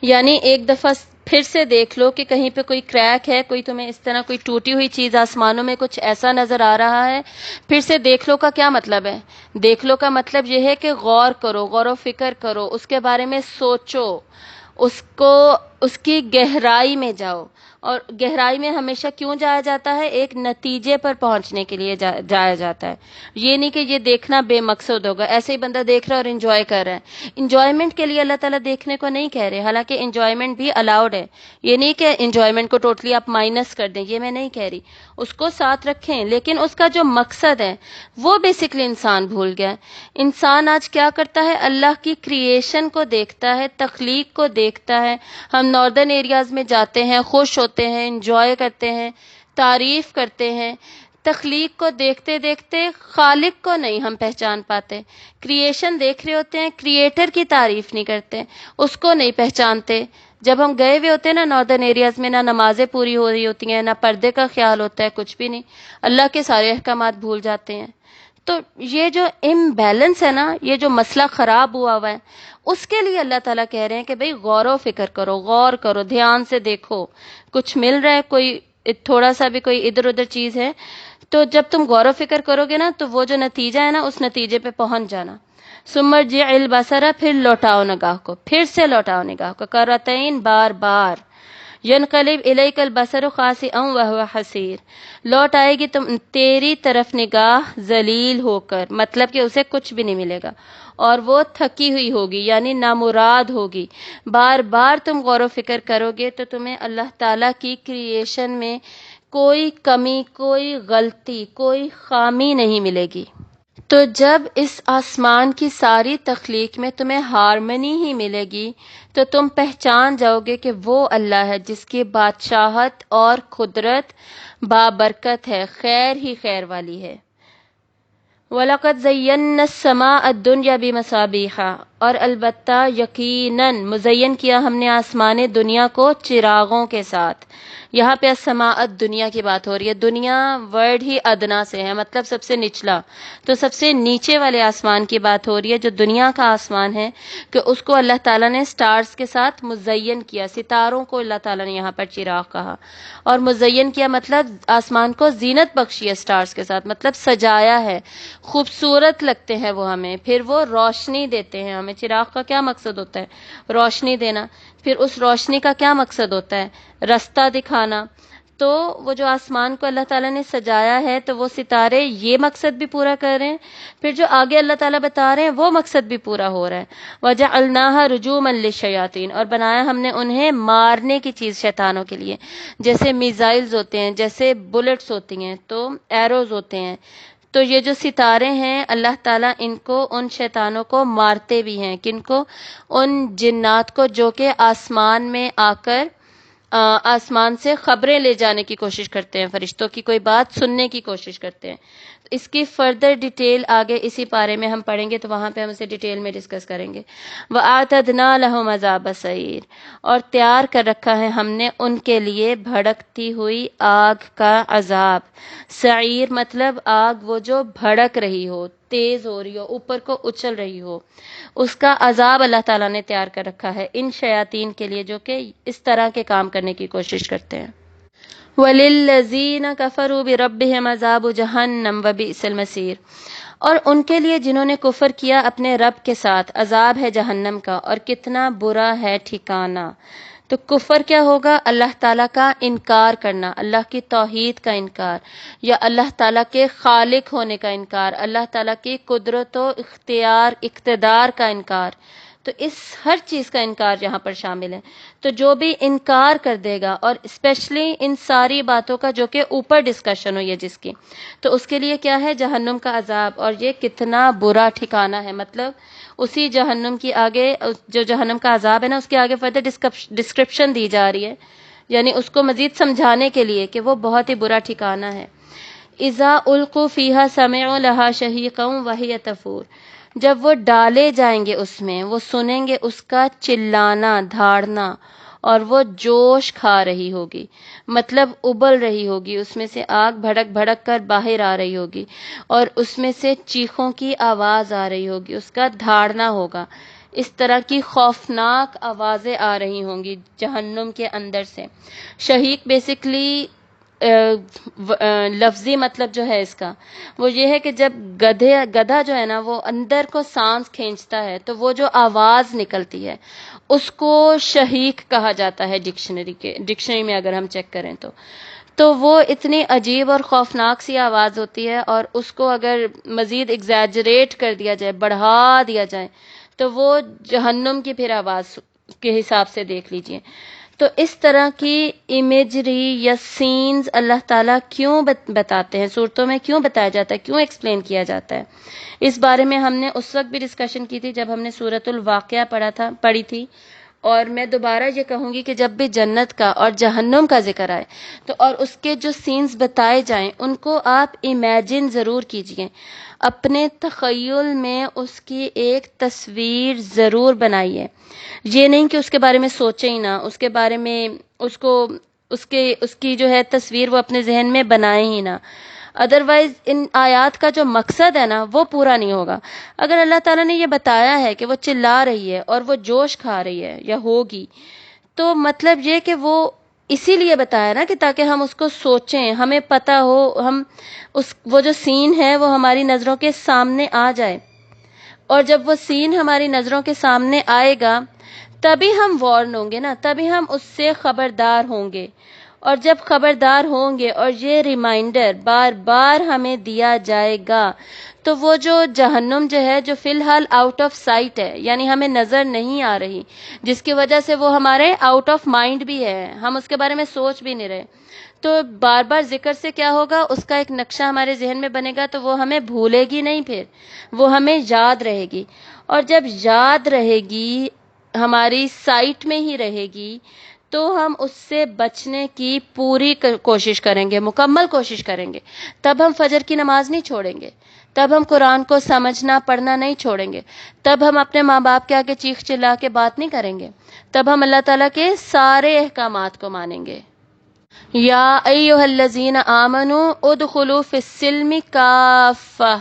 یعنی ایک دفعہ پھر سے دیکھ لو کہ کہیں پہ کوئی کریک ہے، کوئی تمہیں اس طرح کوئی ٹوٹی ہوئی چیز آسمانوں میں کچھ ایسا نظر آ رہا ہے۔ پھر سے دیکھ لو کا کیا مطلب ہے؟ دیکھ لو کا مطلب یہ ہے کہ غور کرو، غور و فکر کرو، اس کے بارے میں سوچو، اس کی گہرائی میں جاؤ۔ اور گہرائی میں ہمیشہ کیوں جایا جاتا ہے؟ ایک نتیجے پر پہنچنے کے لیے جایا جاتا ہے۔ یہ نہیں کہ یہ دیکھنا بے مقصد ہوگا، ایسے ہی بندہ دیکھ رہا ہے اور انجوائے کر رہا ہے۔ انجوائمنٹ کے لیے اللہ تعالیٰ دیکھنے کو نہیں کہہ رہے، حالانکہ انجوائمنٹ بھی الاؤڈ ہے۔ یہ نہیں کہ انجوائمنٹ کو ٹوٹلی آپ مائنس کر دیں، یہ میں نہیں کہہ رہی، اس کو ساتھ رکھیں، لیکن اس کا جو مقصد ہے وہ بیسکلی انسان بھول گیا ہے۔ انسان آج کیا کرتا ہے؟ اللہ کی کریشن کو دیکھتا ہے، تخلیق کو دیکھتا ہے۔ ہم ناردرن ایریاز میں جاتے ہیں، خوش ہوتے ہیں، انجوائے کرتے ہیں، تعریف کرتے ہیں۔ تخلیق کو دیکھتے دیکھتے خالق کو نہیں ہم پہچان پاتے۔ کریشن دیکھ رہے ہوتے ہیں، کریٹر کی تعریف نہیں کرتے، اس کو نہیں پہچانتے۔ جب ہم گئے ہوئے ہوتے ہیں نا ناردرن ایریاز میں، نہ نمازیں پوری ہو رہی ہوتی ہیں، نہ پردے کا خیال ہوتا ہے، کچھ بھی نہیں، اللہ کے سارے احکامات بھول جاتے ہیں۔ تو یہ جو امبیلنس ہے نا، یہ جو مسئلہ خراب ہوا ہے، اس کے لیے اللہ تعالیٰ کہہ رہے ہیں کہ بھئی غور و فکر کرو، غور کرو، دھیان سے دیکھو، کچھ مل رہا ہے، کوئی تھوڑا سا بھی کوئی ادھر ادھر چیز ہے، تو جب تم غور و فکر کرو گے نا تو وہ جو نتیجہ ہے نا اس نتیجے پہ پہنچ جانا۔ ثم ارجع البصر، پھر لوٹاؤ نگاہ کو، پھر سے لوٹاؤ نگاہ کو، کرتین، بار بار، ینقلب الیک البصر خاسئا وهو حسیر، لوٹ آئے گی تیری طرف نگاہ ذلیل ہو کر، مطلب کہ اسے کچھ بھی نہیں ملے گا، اور وہ تھکی ہوئی ہوگی یعنی نامراد ہوگی۔ بار بار تم غور و فکر کرو گے تو تمہیں اللہ تعالیٰ کی کریشن میں کوئی کمی، کوئی غلطی، کوئی خامی نہیں ملے گی۔ تو جب اس آسمان کی ساری تخلیق میں تمہیں ہارمنی ہی ملے گی تو تم پہچان جاؤ گے کہ وہ اللہ ہے جس کی بادشاہت اور قدرت بابرکت ہے، خیر ہی خیر والی ہے۔ وَلَقَدْ زَيَّنَّا السَّمَاءَ الدُّنْيَا بِمَصَابِيحَ، اور البتہ یقیناً مزین کیا ہم نے آسمان دنیا کو چراغوں کے ساتھ۔ یہاں پہ السماء الدنیا کی بات ہو رہی ہے۔ دنیا ورڈ ہی ادنا سے ہے، مطلب سب سے نچلا، تو سب سے نیچے والے آسمان کی بات ہو رہی ہے جو دنیا کا آسمان ہے، کہ اس کو اللہ تعالیٰ نے سٹارز کے ساتھ مزین کیا۔ ستاروں کو اللہ تعالیٰ نے یہاں پر چراغ کہا، اور مزین کیا مطلب آسمان کو زینت بخشی ہے سٹارز کے ساتھ، مطلب سجایا ہے، خوبصورت لگتے ہیں وہ ہمیں، پھر وہ روشنی دیتے ہیں ہمیں۔ چراغ کا کیا مقصد ہوتا ہے؟ روشنی دینا۔ پھر اس روشنی کا کیا مقصد ہوتا ہے؟ رستہ دکھانا۔ تو وہ جو آسمان کو اللہ تعالیٰ نے سجایا ہے تو وہ ستارے یہ مقصد بھی پورا کر رہے ہیں، پھر جو آگے اللہ تعالیٰ بتا رہے ہیں وہ مقصد بھی پورا ہو رہا ہے۔ وَجَعَلْنَاهَا رُجُومًا لِلشَّيَاطِينِ، اور بنایا ہم نے انہیں مارنے کی چیز شیطانوں کے لیے، جیسے میزائلز ہوتے ہیں، جیسے بلٹس ہوتی ہیں، تو ایروز ہوتے ہیں۔ تو یہ جو ستارے ہیں اللہ تعالیٰ ان کو، ان شیطانوں کو مارتے بھی ہیں۔ کن کو؟ ان جنات کو جو کہ آسمان میں آ کر آسمان سے خبریں لے جانے کی کوشش کرتے ہیں، فرشتوں کی کوئی بات سننے کی کوشش کرتے ہیں۔ اس کی فردر ڈیٹیل آگے اسی پارے میں ہم پڑھیں گے تو وہاں پہ ہم اسے ڈیٹیل میں ڈسکس کریں گے۔ وَأَعْتَدْنَا لَهُمْ عَذَابَ السَّعِيرِ، اور تیار کر رکھا ہے ہم نے ان کے لیے بھڑکتی ہوئی آگ کا عذاب۔ سعیر مطلب آگ وہ جو بھڑک رہی ہو، تیز ہو رہی ہو، اوپر کو اچھل رہی ہو، اس کا عذاب اللہ تعالیٰ نے تیار کر رکھا ہے ان شیاطین کے لیے جو کہ اس طرح کے کام کرنے کی کوشش کرتے ہیں۔ وَلِلَّذِينَ كَفَرُوا بِرَبِّهِمْ عَذَابُ جَهَنَّمَ وَبِئْسَ الْمَصِيرُ، اور ان کے لیے جنہوں نے کفر کیا اپنے رب کے ساتھ عذاب ہے جہنم کا، اور کتنا برا ہے ٹھکانہ۔ تو کفر کیا ہوگا؟ اللہ تعالیٰ کا انکار کرنا، اللہ کی توحید کا انکار، یا اللہ تعالیٰ کے خالق ہونے کا انکار، اللہ تعالیٰ کی قدرت و اختیار اقتدار کا انکار۔ تو اس ہر چیز کا انکار یہاں پر شامل ہے۔ تو جو بھی انکار کر دے گا، اور اسپیشلی ان ساری باتوں کا جو کہ اوپر ڈسکشن ہوئی ہے جس کی، تو اس کے لیے کیا ہے؟ جہنم کا عذاب، اور یہ کتنا برا ٹھکانہ ہے۔ مطلب اسی جہنم کی آگے، جو جہنم کا عذاب ہے نا، اس کے آگے فردر ڈسکرپشن دی جا رہی ہے، یعنی اس کو مزید سمجھانے کے لیے کہ وہ بہت ہی برا ٹھکانہ ہے۔ اذا القوا فیہا سمعوا لہا شہیقا وہی تفور، جب وہ ڈالے جائیں گے اس میں، وہ سنیں گے اس کا چلانا، دھاڑنا، اور وہ جوش کھا رہی ہوگی، مطلب ابل رہی ہوگی، اس میں سے آگ بھڑک بھڑک کر باہر آ رہی ہوگی، اور اس میں سے چیخوں کی آواز آ رہی ہوگی، اس کا دھاڑنا ہوگا، اس طرح کی خوفناک آوازیں آ رہی ہوں گی جہنم کے اندر سے۔ شہیق بیسکلی لفظی مطلب جو ہے اس کا وہ یہ ہے کہ جب گدھا جو ہے نا وہ اندر کو سانس کھینچتا ہے تو وہ جو آواز نکلتی ہے اس کو شہیق کہا جاتا ہے ڈکشنری میں اگر ہم چیک کریں تو وہ اتنی عجیب اور خوفناک سی آواز ہوتی ہے، اور اس کو اگر مزید ایگزیجریٹ کر دیا جائے، بڑھا دیا جائے، تو وہ جہنم کی پھر آواز کے حساب سے دیکھ لیجئے۔ تو اس طرح کی امیجری یا سینز اللہ تعالیٰ کیوں بتاتے ہیں، صورتوں میں کیوں بتایا جاتا ہے، کیوں ایکسپلین کیا جاتا ہے، اس بارے میں ہم نے اس وقت بھی ڈسکشن کی تھی جب ہم نے سورۃ الواقعہ پڑھی تھی، اور میں دوبارہ یہ کہوں گی کہ جب بھی جنت کا اور جہنم کا ذکر آئے تو اور اس کے جو سینز بتائے جائیں ان کو آپ امیجن ضرور کیجئے، اپنے تخیل میں اس کی ایک تصویر ضرور بنائیے، یہ نہیں کہ اس کے بارے میں سوچیں ہی نہ، اس کے بارے میں اس کی جو ہے تصویر وہ اپنے ذہن میں بنائیں ہی نہ، ادروائز ان آیات کا جو مقصد ہے نا وہ پورا نہیں ہوگا۔ اگر اللہ تعالیٰ نے یہ بتایا ہے کہ وہ چلا رہی ہے اور وہ جوش کھا رہی ہے یا ہوگی، تو مطلب یہ کہ وہ اسی لیے بتایا نا کہ تاکہ ہم اس کو سوچیں، ہمیں پتہ ہو، وہ جو سین ہے وہ ہماری نظروں کے سامنے آ جائے، اور جب وہ سین ہماری نظروں کے سامنے آئے گا تبھی ہم وارن ہوں گے نا، تبھی ہم اس سے خبردار ہوں گے، اور جب خبردار ہوں گے اور یہ ریمائنڈر بار بار ہمیں دیا جائے گا تو وہ جو جہنم جو ہے جو فی الحال آؤٹ آف سائٹ ہے، یعنی ہمیں نظر نہیں آ رہی، جس کی وجہ سے وہ ہمارے آؤٹ آف مائنڈ بھی ہے، ہم اس کے بارے میں سوچ بھی نہیں رہے، تو بار بار ذکر سے کیا ہوگا، اس کا ایک نقشہ ہمارے ذہن میں بنے گا تو وہ ہمیں بھولے گی نہیں، پھر وہ ہمیں یاد رہے گی، اور جب یاد رہے گی، ہماری سائٹ میں ہی رہے گی، تو ہم اس سے بچنے کی پوری کوشش کریں گے، مکمل کوشش کریں گے، تب ہم فجر کی نماز نہیں چھوڑیں گے، تب ہم قرآن کو سمجھنا پڑھنا نہیں چھوڑیں گے، تب ہم اپنے ماں باپ کے آگے چیخ چلا کے بات نہیں کریں گے، تب ہم اللہ تعالیٰ کے سارے احکامات کو مانیں گے۔ یا ایھا الذین آمنوا ادخلوا فی السلم کافہ،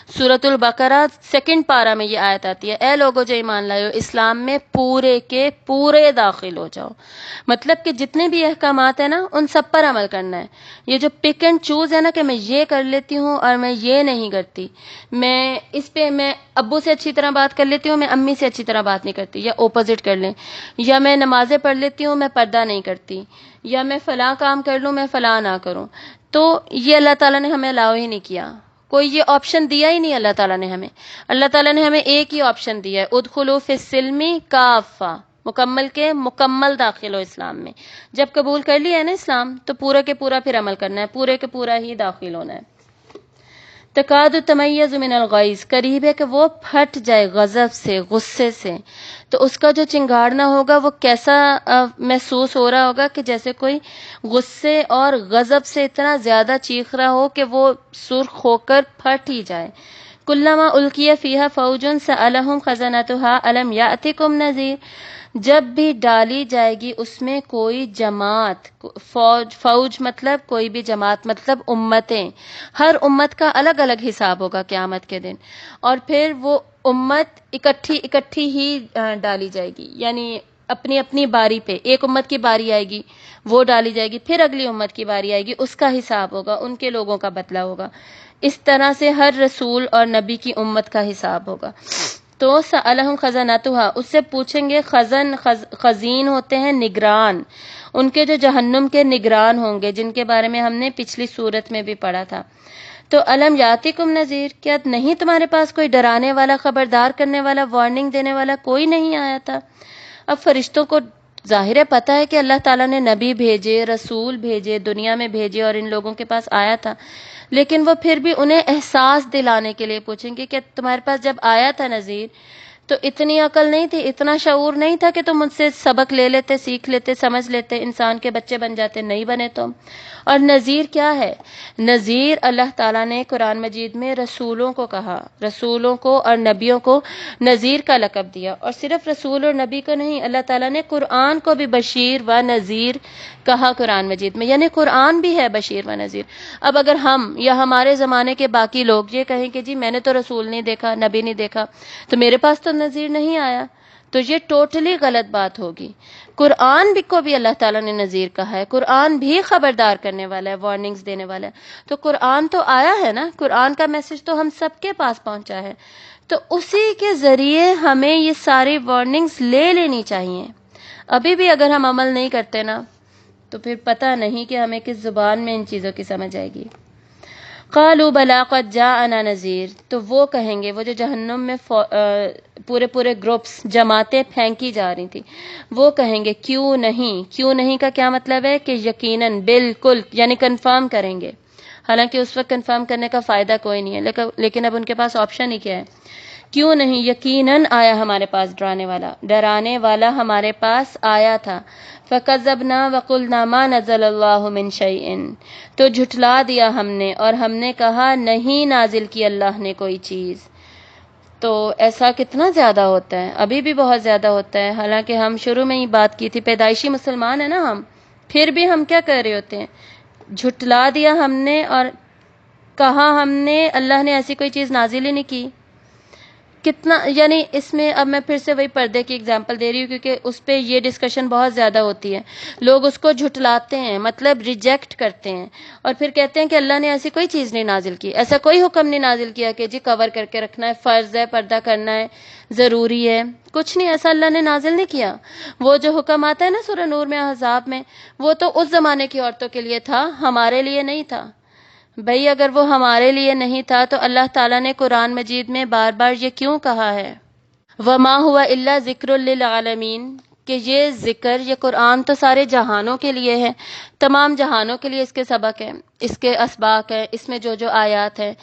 سورۃ البقرہ 2 پارہ میں یہ آیت آتی ہے، اے لوگو جو ایمان لائے ہو، اسلام میں پورے کے پورے داخل ہو جاؤ، مطلب کہ جتنے بھی احکامات ہیں نا ان سب پر عمل کرنا ہے، یہ جو پک اینڈ چوز ہے نا کہ میں یہ کر لیتی ہوں اور میں یہ نہیں کرتی، میں اس پہ میں ابو سے اچھی طرح بات کر لیتی ہوں، میں امی سے اچھی طرح بات نہیں کرتی، یا اپوزٹ کر لیں، یا میں نمازیں پڑھ لیتی ہوں، میں پردہ نہیں کرتی، یا میں فلاں کام کر لوں، میں فلاں نہ کروں، تو یہ اللہ تعالیٰ نے ہمیں الاؤ ہی نہیں کیا، کوئی یہ آپشن دیا ہی نہیں اللہ تعالیٰ نے ہمیں، اللہ تعالیٰ نے ہمیں ایک ہی آپشن دیا ہے، ادخلوا فی السلم کافہ، مکمل کے مکمل داخل ہو اسلام میں، جب قبول کر لیا ہے نا اسلام تو پورا کے پورا پھر عمل کرنا ہے، پورے کے پورا ہی داخل ہونا ہے۔ تکاد تمیز من الغیظ، قریب ہے کہ وہ پھٹ جائے غضب سے، غصے سے، تو اس کا جو چنگاڑنا ہوگا وہ کیسا محسوس ہو رہا ہوگا کہ جیسے کوئی غصے اور غضب سے اتنا زیادہ چیخ رہا ہو کہ وہ سرخ ہو کر پھٹ ہی جائے۔ کلما القی فیہا فوج سألہم خزنتها الم یأتکم نذیر، جب بھی ڈالی جائے گی اس میں کوئی جماعت، فوج مطلب کوئی بھی جماعت مطلب امتیں، ہر امت کا الگ الگ حساب ہوگا قیامت کے دن، اور پھر وہ امت اکٹھی ہی ڈالی جائے گی، یعنی اپنی اپنی باری پہ، ایک امت کی باری آئے گی وہ ڈالی جائے گی، پھر اگلی امت کی باری آئے گی، اس کا حساب ہوگا، ان کے لوگوں کا بدلہ ہوگا، اس طرح سے ہر رسول اور نبی کی امت کا حساب ہوگا۔ تو سألہم خزنتها، اس سے پوچھیں گے، خزین ہوتے ہیں نگران، ان کے جو جہنم کے نگران ہوں گے، جن کے بارے میں ہم نے پچھلی سورت میں بھی پڑھا تھا، تو الم یاتکم نذیر، کیا نہیں تمہارے پاس کوئی ڈرانے والا، خبردار کرنے والا، وارننگ دینے والا کوئی نہیں آیا تھا؟ اب فرشتوں کو ظاہر ہے پتہ ہے کہ اللہ تعالیٰ نے نبی بھیجے، رسول بھیجے، دنیا میں بھیجے اور ان لوگوں کے پاس آیا تھا، لیکن وہ پھر بھی انہیں احساس دلانے کے لیے پوچھیں گے کہ تمہارے پاس جب آیا تھا نذیر تو اتنی عقل نہیں تھی، اتنا شعور نہیں تھا کہ تم مجھ سے سبق لے لیتے، سیکھ لیتے، سمجھ لیتے، انسان کے بچے بن جاتے، نہیں بنے تم۔ اور نذیر کیا ہے؟ نذیر اللہ تعالیٰ نے قرآن مجید میں رسولوں کو کہا، رسولوں کو اور نبیوں کو نذیر کا لقب دیا، اور صرف رسول اور نبی کو نہیں، اللہ تعالیٰ نے قرآن کو بھی بشیر و نذیر کہا قرآن مجید میں، یعنی قرآن بھی ہے بشیر و نذیر۔ اب اگر ہم یا ہمارے زمانے کے باقی لوگ یہ کہیں کہ جی میں نے تو رسول نہیں دیکھا، نبی نہیں دیکھا، تو میرے پاس تو نذیر نہیں آیا، تو یہ ٹوٹلی غلط بات ہوگی۔ قرآن بھی کو بھی اللہ تعالیٰ نے نذیر کہا ہے، قرآن بھی خبردار کرنے والا ہے، وارننگز دینے والا ہے، تو قرآن تو آیا ہے نا، قرآن کا میسج تو ہم سب کے پاس پہنچا ہے، تو اسی کے ذریعے ہمیں یہ ساری وارننگز لے لینی چاہیے۔ ابھی بھی اگر ہم عمل نہیں کرتے نا تو پھر پتہ نہیں کہ ہمیں کس زبان میں ان چیزوں کی سمجھ آئے گی۔ قالوا بلا قد جاءنا نذیر، تو وہ کہیں گے، وہ جو جہنم میں پورے گروپس، جماعتیں پھینکی جا رہی تھی، وہ کہیں گے کیوں نہیں۔ کیوں نہیں کا کیا مطلب ہے؟ کہ یقیناً، بالکل، یعنی کنفرم کریں گے، حالانکہ اس وقت کنفرم کرنے کا فائدہ کوئی نہیں ہے، لیکن اب ان کے پاس آپشن ہی کیا ہے؟ کیوں نہیں، یقیناً آیا ہمارے پاس ڈرانے والا ہمارے پاس آیا تھا۔ فَكَذَّبْنَا وَقُلْنَا مَا نَزَّلَ اللَّهُ مِن شَيْءٍ، تو جھٹلا دیا ہم نے اور ہم نے کہا نہیں نازل کی اللہ نے کوئی چیز۔ تو ایسا کتنا زیادہ ہوتا ہے، ابھی بھی بہت زیادہ ہوتا ہے، حالانکہ ہم شروع میں ہی بات کی تھی، پیدائشی مسلمان ہیں نا ہم، پھر بھی ہم کیا کر رہے ہوتے ہیں؟ جھٹلا دیا ہم نے اور کہا ہم نے اللہ نے ایسی کوئی چیز نازل ہی نہیں کی۔ کتنا، یعنی اس میں اب میں پھر سے وہی پردے کی اگزامپل دے رہی ہوں کیونکہ اس پہ یہ ڈسکشن بہت زیادہ ہوتی ہے، لوگ اس کو جھٹلاتے ہیں، مطلب ریجیکٹ کرتے ہیں، اور پھر کہتے ہیں کہ اللہ نے ایسی کوئی چیز نہیں نازل کی، ایسا کوئی حکم نہیں نازل کیا کہ جی کور کر کے رکھنا ہے، فرض ہے، پردہ کرنا ہے، ضروری ہے، کچھ نہیں ایسا اللہ نے نازل نہیں کیا۔ وہ جو حکم آتا ہے نا سورہ نور میں، احزاب میں، وہ تو اس زمانے کی عورتوں کے لیے تھا، ہمارے لیے نہیں تھا۔ بھئی اگر وہ ہمارے لیے نہیں تھا تو اللہ تعالیٰ نے قرآن مجید میں بار بار یہ کیوں کہا ہے؟ وَمَا هُوَ إِلَّا ذِكْرٌ لِّلْعَالَمِينَ، کہ یہ ذکر، یہ قرآن تو سارے جہانوں کے لیے ہے، تمام جہانوں کے لیے اس کے سبق ہیں، اس کے اسباق ہیں، اس میں جو جو آیات ہیں۔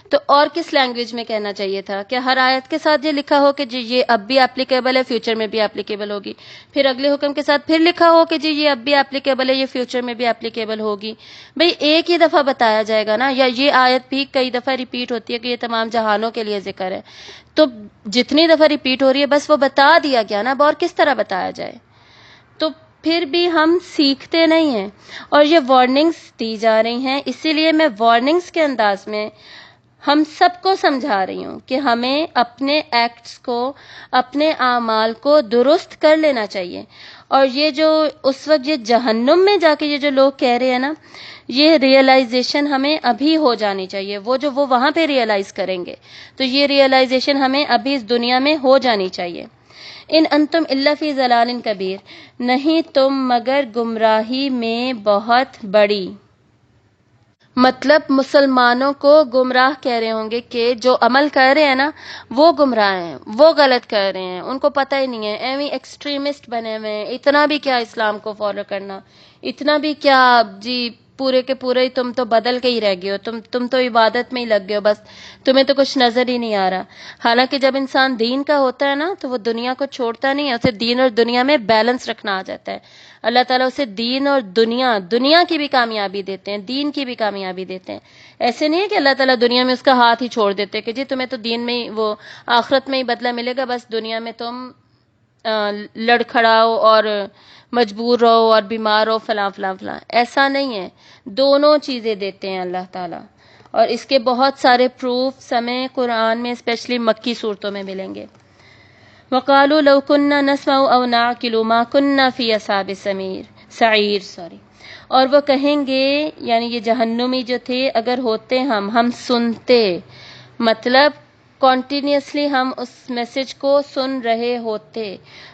تو اور کس لینگویج میں کہنا چاہیے تھا کہ ہر آیت کے ساتھ یہ لکھا ہو کہ جی یہ اب بھی اپلیکیبل ہے، فیوچر میں بھی اپلیکیبل ہوگی، پھر اگلے حکم کے ساتھ پھر لکھا ہو کہ جی یہ اب بھی اپلیکیبل ہے، یہ فیوچر میں بھی اپلیکیبل ہوگی۔ بھئی ایک ہی دفعہ بتایا جائے گا نا، یا یہ آیت بھی کئی دفعہ ریپیٹ ہوتی ہے کہ یہ تمام جہانوں کے لیے ذکر ہے، تو جتنی دفعہ ریپیٹ ہو رہی ہے بس وہ بتا دیا گیا نا، اب اور کس طرح بتایا جائے؟ تو پھر بھی ہم سیکھتے نہیں ہیں، اور یہ وارننگز دی جا رہی ہیں، اسی لیے میں وارننگز کے انداز میں ہم سب کو سمجھا رہی ہوں کہ ہمیں اپنے ایکٹس کو، اپنے اعمال کو درست کر لینا چاہیے۔ اور یہ جو اس وقت یہ جہنم میں جا کے یہ جو لوگ کہہ رہے ہیں نا، یہ ریئلائزیشن ہمیں ابھی ہو جانی چاہیے، وہ وہاں پہ ریئلائز کریں گے، تو یہ ریئلائزیشن ہمیں ابھی اس دنیا میں ہو جانی چاہیے۔ ان انتم الا فی ضلال کبیر، نہیں تم مگر گمراہی میں بہت بڑی۔ مطلب مسلمانوں کو گمراہ کہہ رہے ہوں گے کہ جو عمل کر رہے ہیں نا وہ گمراہ ہیں، وہ غلط کر رہے ہیں، ان کو پتہ ہی نہیں ہے، ایویں ایکسٹریمسٹ بنے ہوئے ہیں، اتنا بھی کیا اسلام کو فالو کرنا، اتنا بھی کیا جی پورے کے پورے ہی تم تو بدل کے ہی رہ گئے ہو، تم تو عبادت میں ہی لگ گئے ہو، بس تمہیں تو کچھ نظر ہی نہیں آ رہا۔ حالانکہ جب انسان دین کا ہوتا ہے نا تو وہ دنیا کو چھوڑتا نہیں ہے، اسے دین اور دنیا میں بیلنس رکھنا آ جاتا ہے۔ اللہ تعالیٰ اسے دین اور دنیا کی بھی کامیابی دیتے ہیں، دین کی بھی کامیابی دیتے ہیں۔ ایسے نہیں ہے کہ اللہ تعالیٰ دنیا میں اس کا ہاتھ ہی چھوڑ دیتے کہ جی تمہیں تو دین میں ہی، وہ آخرت میں ہی بدلہ ملے گا، بس دنیا میں تم لڑکھڑاؤ اور مجبور رہو اور بیمار ہو، فلاں فلاں فلاں، ایسا نہیں ہے، دونوں چیزیں دیتے ہیں اللہ تعالیٰ، اور اس کے بہت سارے پروفس ہمیں قرآن میں اسپیشلی مکی صورتوں میں ملیں گے۔ وَقَالُوا لَوْ كُنَّا نَسْمَعُ أَوْ نَعْقِلُ مَا كُنَّا فِي أَصْحَابِ سعیر، اور وہ کہیں گے، یعنی یہ جہنمی جو تھے، اگر ہوتے ہم سنتے، مطلب کنٹینیوسلی ہم اس میسج کو سن رہے ہوتے۔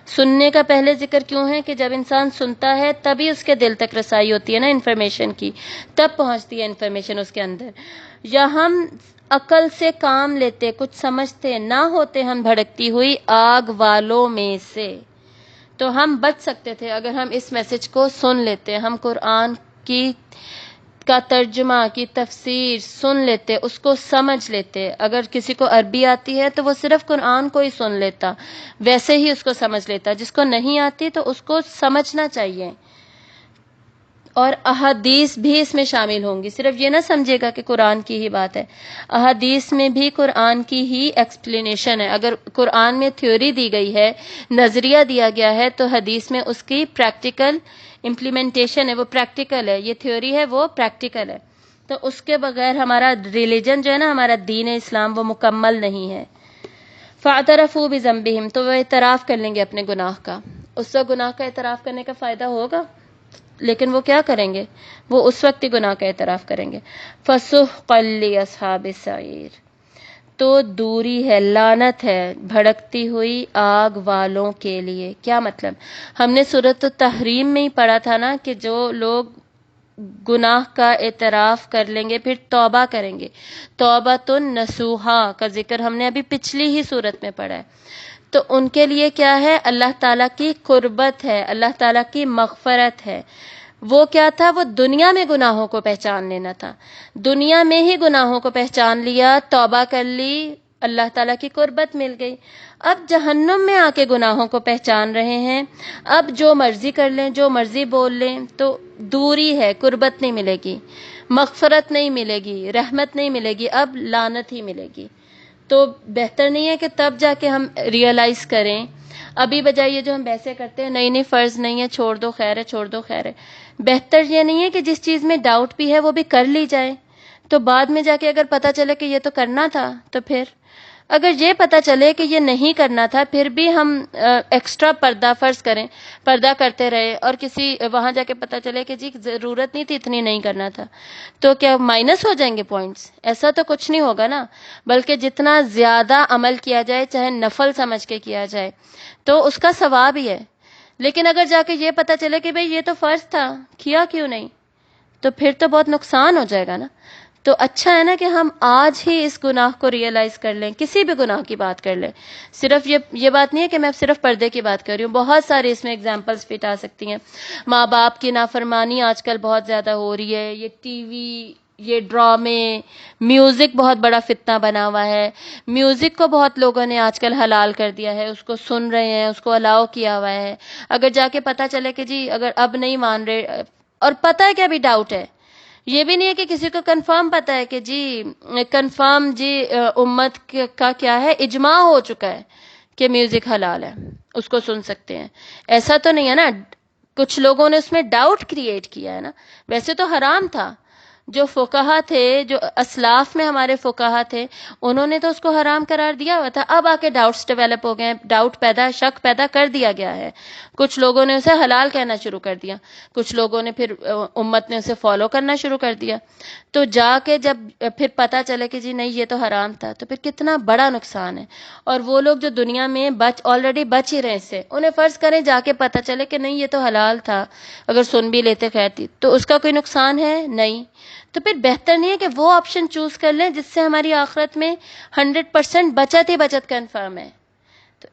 سننے کا پہلے ذکر کیوں ہے کہ جب انسان سنتا ہے تبھی اس کے دل تک رسائی ہوتی ہے نا انفارمیشن کی، تب پہنچتی ہے انفارمیشن اس کے اندر، یا ہم عقل سے کام لیتے، کچھ سمجھتے، نہ ہوتے ہم بھڑکتی ہوئی آگ والوں میں سے، تو ہم بچ سکتے تھے اگر ہم اس میسج کو سن لیتے، ہم قرآن کی کا ترجمہ کی تفسیر سن لیتے، اس کو سمجھ لیتے. اگر کسی کو عربی آتی ہے تو وہ صرف قرآن کو ہی سن لیتا، ویسے ہی اس کو سمجھ لیتا. جس کو نہیں آتی تو اس کو سمجھنا چاہیے. اور احادیث بھی اس میں شامل ہوں گی. صرف یہ نہ سمجھے گا کہ قرآن کی ہی بات ہے، احادیث میں بھی قرآن کی ہی ایکسپلینیشن ہے. اگر قرآن میں تھیوری دی گئی ہے، نظریہ دیا گیا ہے، تو حدیث میں اس کی پریکٹیکل امپلیمنٹیشن ہے، وہ پریکٹیکل ہے. یہ تھیوری ہے، وہ پریکٹیکل ہے. تو اس کے بغیر ہمارا ریلیجن جو ہے نا، ہمارا دین اسلام، وہ مکمل نہیں ہے. فاعترفوا بذنبہم، تو وہ اعتراف کر لیں گے اپنے گناہ کا. اس کا گناہ کا اعتراف کرنے کا فائدہ ہوگا، لیکن وہ کیا کریں گے؟ وہ اس وقت ہی گناہ کا اعتراف کریں گے. فسحقا لاصحاب السعیر، تو دوری ہے، لعنت ہے بھڑکتی ہوئی آگ والوں کے لیے. کیا مطلب؟ ہم نے سورۃ التحریم میں ہی پڑھا تھا نا کہ جو لوگ گناہ کا اعتراف کر لیں گے، پھر توبہ کریں گے، توبۃ نصوحا کا ذکر ہم نے ابھی پچھلی ہی سورت میں پڑھا ہے. تو ان کے لیے کیا ہے؟ اللہ تعالیٰ کی قربت ہے، اللہ تعالیٰ کی مغفرت ہے. وہ کیا تھا؟ وہ دنیا میں گناہوں کو پہچان لینا تھا. دنیا میں ہی گناہوں کو پہچان لیا، توبہ کر لی، اللہ تعالیٰ کی قربت مل گئی. اب جہنم میں آ کے گناہوں کو پہچان رہے ہیں، اب جو مرضی کر لیں، جو مرضی بول لیں، تو دوری ہے، قربت نہیں ملے گی، مغفرت نہیں ملے گی، رحمت نہیں ملے گی، اب لعنت ہی ملے گی. تو بہتر نہیں ہے کہ تب جا کے ہم ریئلائز کریں؟ ابھی بجائے جو ہم بحثیں کرتے ہیں، نہیں فرض نہیں ہے، چھوڑ دو خیر ہے، چھوڑ دو خیر ہے. بہتر یہ نہیں ہے کہ جس چیز میں ڈاؤٹ بھی ہے وہ بھی کر لی جائے، تو بعد میں جا کے اگر پتہ چلے کہ یہ تو کرنا تھا، تو پھر اگر یہ پتہ چلے کہ یہ نہیں کرنا تھا، پھر بھی ہم ایکسٹرا پردہ فرض کریں، پردہ کرتے رہے، اور کسی وہاں جا کے پتہ چلے کہ جی ضرورت نہیں تھی، اتنی نہیں کرنا تھا، تو کیا مائنس ہو جائیں گے پوائنٹس؟ ایسا تو کچھ نہیں ہوگا نا. بلکہ جتنا زیادہ عمل کیا جائے، چاہے نفل سمجھ کے کیا جائے، تو اس کا ثواب ہی ہے. لیکن اگر جا کے یہ پتہ چلے کہ بھئی یہ تو فرض تھا، کیا کیوں نہیں، تو پھر تو بہت نقصان ہو جائے گا نا. تو اچھا ہے نا کہ ہم آج ہی اس گناہ کو ریئلائز کر لیں، کسی بھی گناہ کی بات کر لیں. صرف یہ بات نہیں ہے کہ میں صرف پردے کی بات کر رہی ہوں، بہت سارے اس میں ایگزامپلس فٹ آ سکتی ہیں. ماں باپ کی نافرمانی آج کل بہت زیادہ ہو رہی ہے، یہ ٹی وی، یہ ڈرامے، میوزک بہت بڑا فتنہ بنا ہوا ہے. میوزک کو بہت لوگوں نے آج کل حلال کر دیا ہے، اس کو سن رہے ہیں، اس کو الاؤ کیا ہوا ہے. اگر جا کے پتہ چلے کہ جی اگر اب نہیں مان رہے، اور پتہ ہے کہ ابھی ڈاؤٹ ہے، یہ بھی نہیں ہے کہ کسی کو کنفرم پتہ ہے کہ جی کنفرم جی امت کا کیا ہے، اجماع ہو چکا ہے کہ میوزک حلال ہے، اس کو سن سکتے ہیں. ایسا تو نہیں ہے نا، کچھ لوگوں نے اس میں ڈاؤٹ کریٹ کیا ہے نا. ویسے تو حرام تھا، جو فقہا تھے، جو اسلاف میں ہمارے فقہا تھے، انہوں نے تو اس کو حرام قرار دیا ہوا تھا. اب آ کے ڈاؤٹس ڈیولپ ہو گئے ہیں، ڈاؤٹ پیدا، شک پیدا کر دیا گیا ہے. کچھ لوگوں نے اسے حلال کہنا شروع کر دیا، کچھ لوگوں نے پھر امت نے اسے فالو کرنا شروع کر دیا. تو جا کے جب پھر پتہ چلے کہ جی نہیں یہ تو حرام تھا، تو پھر کتنا بڑا نقصان ہے. اور وہ لوگ جو دنیا میں آلریڈی بچ ہی رہے سے، انہیں فرض کریں جا کے پتہ چلے کہ نہیں یہ تو حلال تھا، اگر سن بھی لیتے خیر تھی، تو اس کا کوئی نقصان ہے نہیں. تو پھر بہتر نہیں ہے کہ وہ آپشن چوز کر لیں جس سے ہماری آخرت میں 100% بچت ہی بچت کنفرم ہے. تو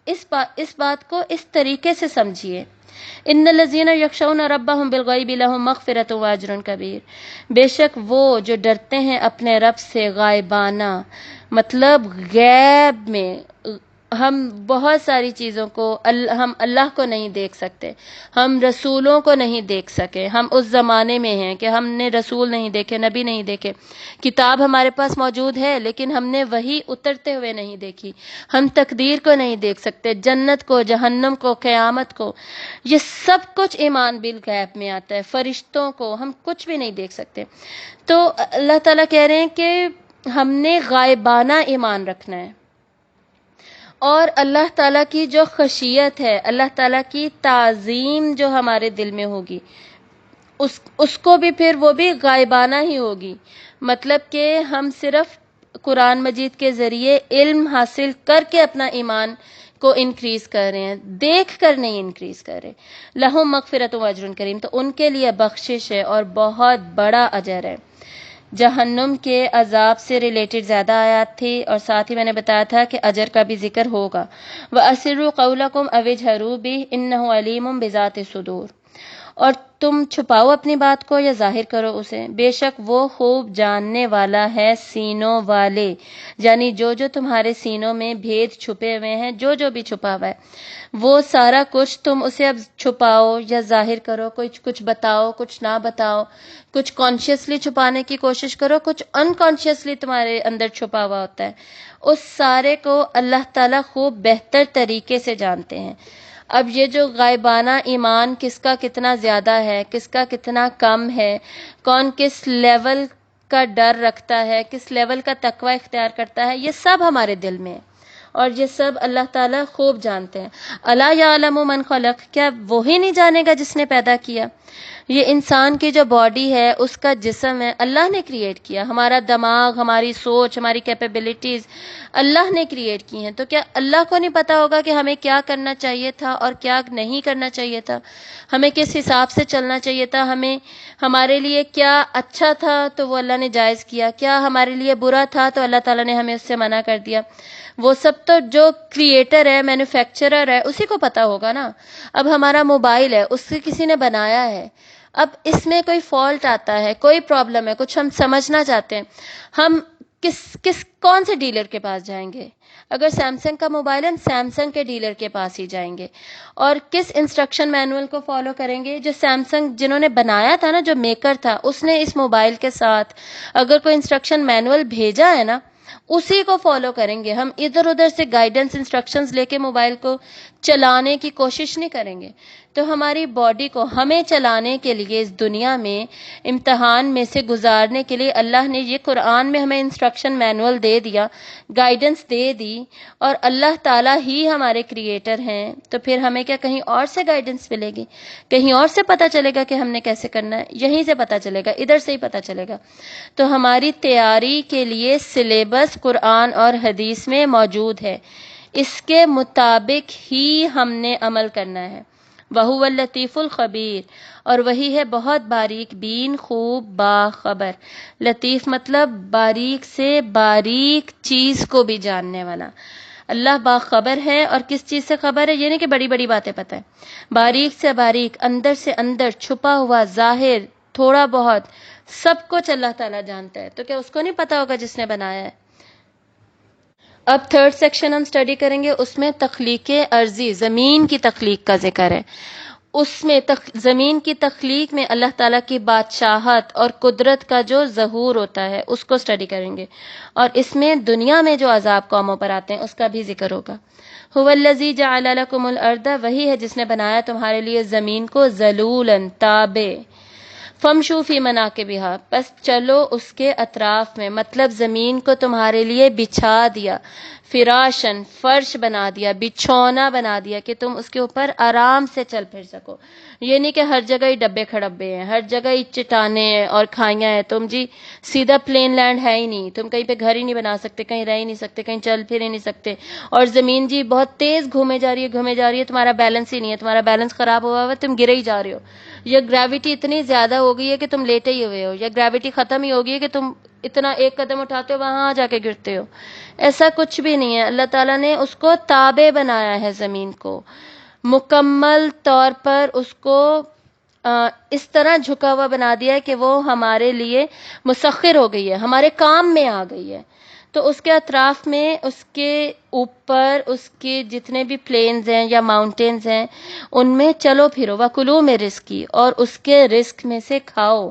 اس بات کو اس طریقے سے سمجھیے. ان الذین یخشون ربهم بالغیب لهم مغفرۃ واجر کبیر، بے شک وہ جو ڈرتے ہیں اپنے رب سے غائبانہ، مطلب غیب میں. ہم بہت ساری چیزوں کو ہم اللہ کو نہیں دیکھ سکتے، ہم رسولوں کو نہیں دیکھ سکے. ہم اس زمانے میں ہیں کہ ہم نے رسول نہیں دیکھے، نبی نہیں دیکھے. کتاب ہمارے پاس موجود ہے، لیکن ہم نے وہی اترتے ہوئے نہیں دیکھی. ہم تقدیر کو نہیں دیکھ سکتے، جنت کو، جہنم کو، قیامت کو. یہ سب کچھ ایمان بالغیب میں آتا ہے. فرشتوں کو ہم کچھ بھی نہیں دیکھ سکتے. تو اللہ تعالیٰ کہہ رہے ہیں کہ ہم نے غائبانہ ایمان رکھنا ہے. اور اللہ تعالیٰ کی جو خشیت ہے، اللہ تعالیٰ کی تعظیم جو ہمارے دل میں ہوگی، اس کو بھی پھر وہ بھی غائبانہ ہی ہوگی. مطلب کہ ہم صرف قرآن مجید کے ذریعے علم حاصل کر کے اپنا ایمان کو انکریز کر رہے ہیں، دیکھ کر نہیں انکریز کر رہے. لہم مغفرۃ و اجر کریم، تو ان کے لیے بخشش ہے اور بہت بڑا اجر ہے. جہنم کے عذاب سے ریلیٹڈ زیادہ آیات تھی، اور ساتھ ہی میں نے بتایا تھا کہ اجر کا بھی ذکر ہوگا. وَأَسِرُّوا قَوْلَكُمْ أَوِ اجْهَرُوا بِهِ إِنَّهُ عَلِيمٌ بِذَاتِ الصُّدُورِ، اور تم چھپاؤ اپنی بات کو یا ظاہر کرو اسے، بے شک وہ خوب جاننے والا ہے سینوں والے، یعنی جو جو تمہارے سینوں میں بھید چھپے ہوئے ہیں، جو جو بھی چھپا ہوا ہے وہ سارا کچھ تم اسے اب چھپاؤ یا ظاہر کرو، کچھ بتاؤ، کچھ نہ بتاؤ، کچھ کانشیسلی چھپانے کی کوشش کرو، کچھ انکانشیسلی تمہارے اندر چھپا ہوا ہوتا ہے، اس سارے کو اللہ تعالیٰ خوب بہتر طریقے سے جانتے ہیں۔ اب یہ جو غائبانہ ایمان کس کا کتنا زیادہ ہے، کس کا کتنا کم ہے، کون کس لیول کا ڈر رکھتا ہے، کس لیول کا تقوی اختیار کرتا ہے، یہ سب ہمارے دل میں ہے اور یہ سب اللہ تعالیٰ خوب جانتے ہیں۔ الا یعلم من خلق، کیا وہی نہیں جانے گا جس نے پیدا کیا؟ یہ انسان کی جو باڈی ہے، اس کا جسم ہے، اللہ نے کریٹ کیا، ہمارا دماغ، ہماری سوچ، ہماری کیپیبلٹیز اللہ نے کریٹ کی ہیں، تو کیا اللہ کو نہیں پتا ہوگا کہ ہمیں کیا کرنا چاہیے تھا اور کیا نہیں کرنا چاہیے تھا، ہمیں کس حساب سے چلنا چاہیے تھا، ہمارے لیے کیا اچھا تھا تو وہ اللہ نے جائز کیا، کیا ہمارے لیے برا تھا تو اللہ تعالیٰ نے ہمیں اس سے منع کر دیا؟ وہ سب تو جو کریٹر ہے، مینوفیکچرر ہے، اسی کو پتا ہوگا نا۔ اب ہمارا موبائل ہے، اس سے کسی نے بنایا ہے، اب اس میں کوئی فالٹ آتا ہے، کوئی پرابلم ہے، کچھ ہم سمجھنا چاہتے ہیں، ہم کون سے ڈیلر کے پاس جائیں گے؟ اگر سیمسنگ کا موبائل ہے، سیمسنگ کے ڈیلر کے پاس ہی جائیں گے، اور کس انسٹرکشن مینول کو فالو کریں گے؟ جو سیمسنگ جنہوں نے بنایا تھا نا، جو میکر تھا، اس نے اس موبائل کے ساتھ اگر کوئی انسٹرکشن مینول بھیجا ہے نا، اسی کو فالو کریں گے۔ ہم ادھر ادھر سے گائیڈنس انسٹرکشنز لے کے موبائل کو چلانے کی کوشش نہیں کریں گے۔ تو ہماری باڈی کو ہمیں چلانے کے لیے، اس دنیا میں امتحان میں سے گزارنے کے لیے اللہ نے یہ قرآن میں ہمیں انسٹرکشن مینول دے دیا، گائیڈنس دے دی، اور اللہ تعالیٰ ہی ہمارے کریٹر ہیں، تو پھر ہمیں کیا کہیں اور سے گائیڈنس ملے گی؟ کہیں اور سے پتہ چلے گا کہ ہم نے کیسے کرنا ہے؟ یہیں سے پتہ چلے گا، ادھر سے ہی پتہ چلے گا۔ تو ہماری تیاری کے لیے سلیبس قرآن اور حدیث میں موجود ہے، اس کے مطابق ہی ہم نے عمل کرنا ہے۔ وَهُوَ اللَّطِيفُ الْخَبِيرُ، اور وہی ہے بہت باریک بین، خوب باخبر۔ لطیف مطلب باریک سے باریک چیز کو بھی جاننے والا۔ اللہ باخبر ہے، اور کس چیز سے خبر ہے؟ یہ نہیں کہ بڑی بڑی باتیں پتہ ہے، باریک سے باریک، اندر سے اندر چھپا ہوا، ظاہر، تھوڑا بہت، سب کچھ اللہ تعالیٰ جانتا ہے۔ تو کیا اس کو نہیں پتا ہوگا جس نے بنایا ہے؟ اب تھرڈ سیکشن ہم اسٹڈی کریں گے، اس میں تخلیق ارضی، زمین کی تخلیق کا ذکر ہے۔ اس میں زمین کی تخلیق میں اللہ تعالیٰ کی بادشاہت اور قدرت کا جو ظہور ہوتا ہے، اس کو اسٹڈی کریں گے، اور اس میں دنیا میں جو عذاب قوموں پر آتے ہیں اس کا بھی ذکر ہوگا۔ هو الذی جعل لکم الارض، وہی ہے جس نے بنایا تمہارے لیے زمین کو ذلولا، تابع، فمشو فی مناکبہا، پس چلو اس کے اطراف میں، مطلب زمین کو تمہارے لیے بچھا دیا، فراشن، فرش بنا دیا، بچھونا بنا دیا کہ تم اس کے اوپر آرام سے چل پھر سکو۔ یہ نہیں کہ ہر جگہ ہی ڈبے کھڑبے ہیں، ہر جگہ ہی چٹانیں ہیں اور کھائیاں ہیں، تم جی سیدھا پلین لینڈ ہے ہی نہیں، تم کہیں پہ گھر ہی نہیں بنا سکتے، کہیں رہ ہی نہیں سکتے، کہیں چل پھر ہی نہیں سکتے، اور زمین جی بہت تیز گھومے جا رہی ہے، تمہارا بیلنس ہی نہیں ہے، تمہارا بیلنس خراب ہوا ہوا، تم گرے ہی جا رہے ہو، یا گریوٹی اتنی زیادہ ہو گئی ہے کہ تم لیٹے ہی ہوئے ہو، یا گریوٹی ختم ہی ہوگی ہے کہ تم اتنا ایک قدم اٹھاتے ہو وہاں جا کے گرتے ہو۔ ایسا کچھ بھی نہیں ہے، اللہ تعالیٰ نے اس کو تابع بنایا ہے، زمین کو مکمل طور پر اس کو اس طرح جھکا ہوا بنا دیا ہے کہ وہ ہمارے لیے مسخر ہو گئی ہے، ہمارے کام میں آ گئی ہے۔ تو اس کے اطراف میں، اس کے اوپر، اس کے جتنے بھی پلینز ہیں یا ماؤنٹینز ہیں، ان میں چلو پھرو، وَكُلُوا مِن رِزْقِهِ، اور اس کے رزق میں سے کھاؤ۔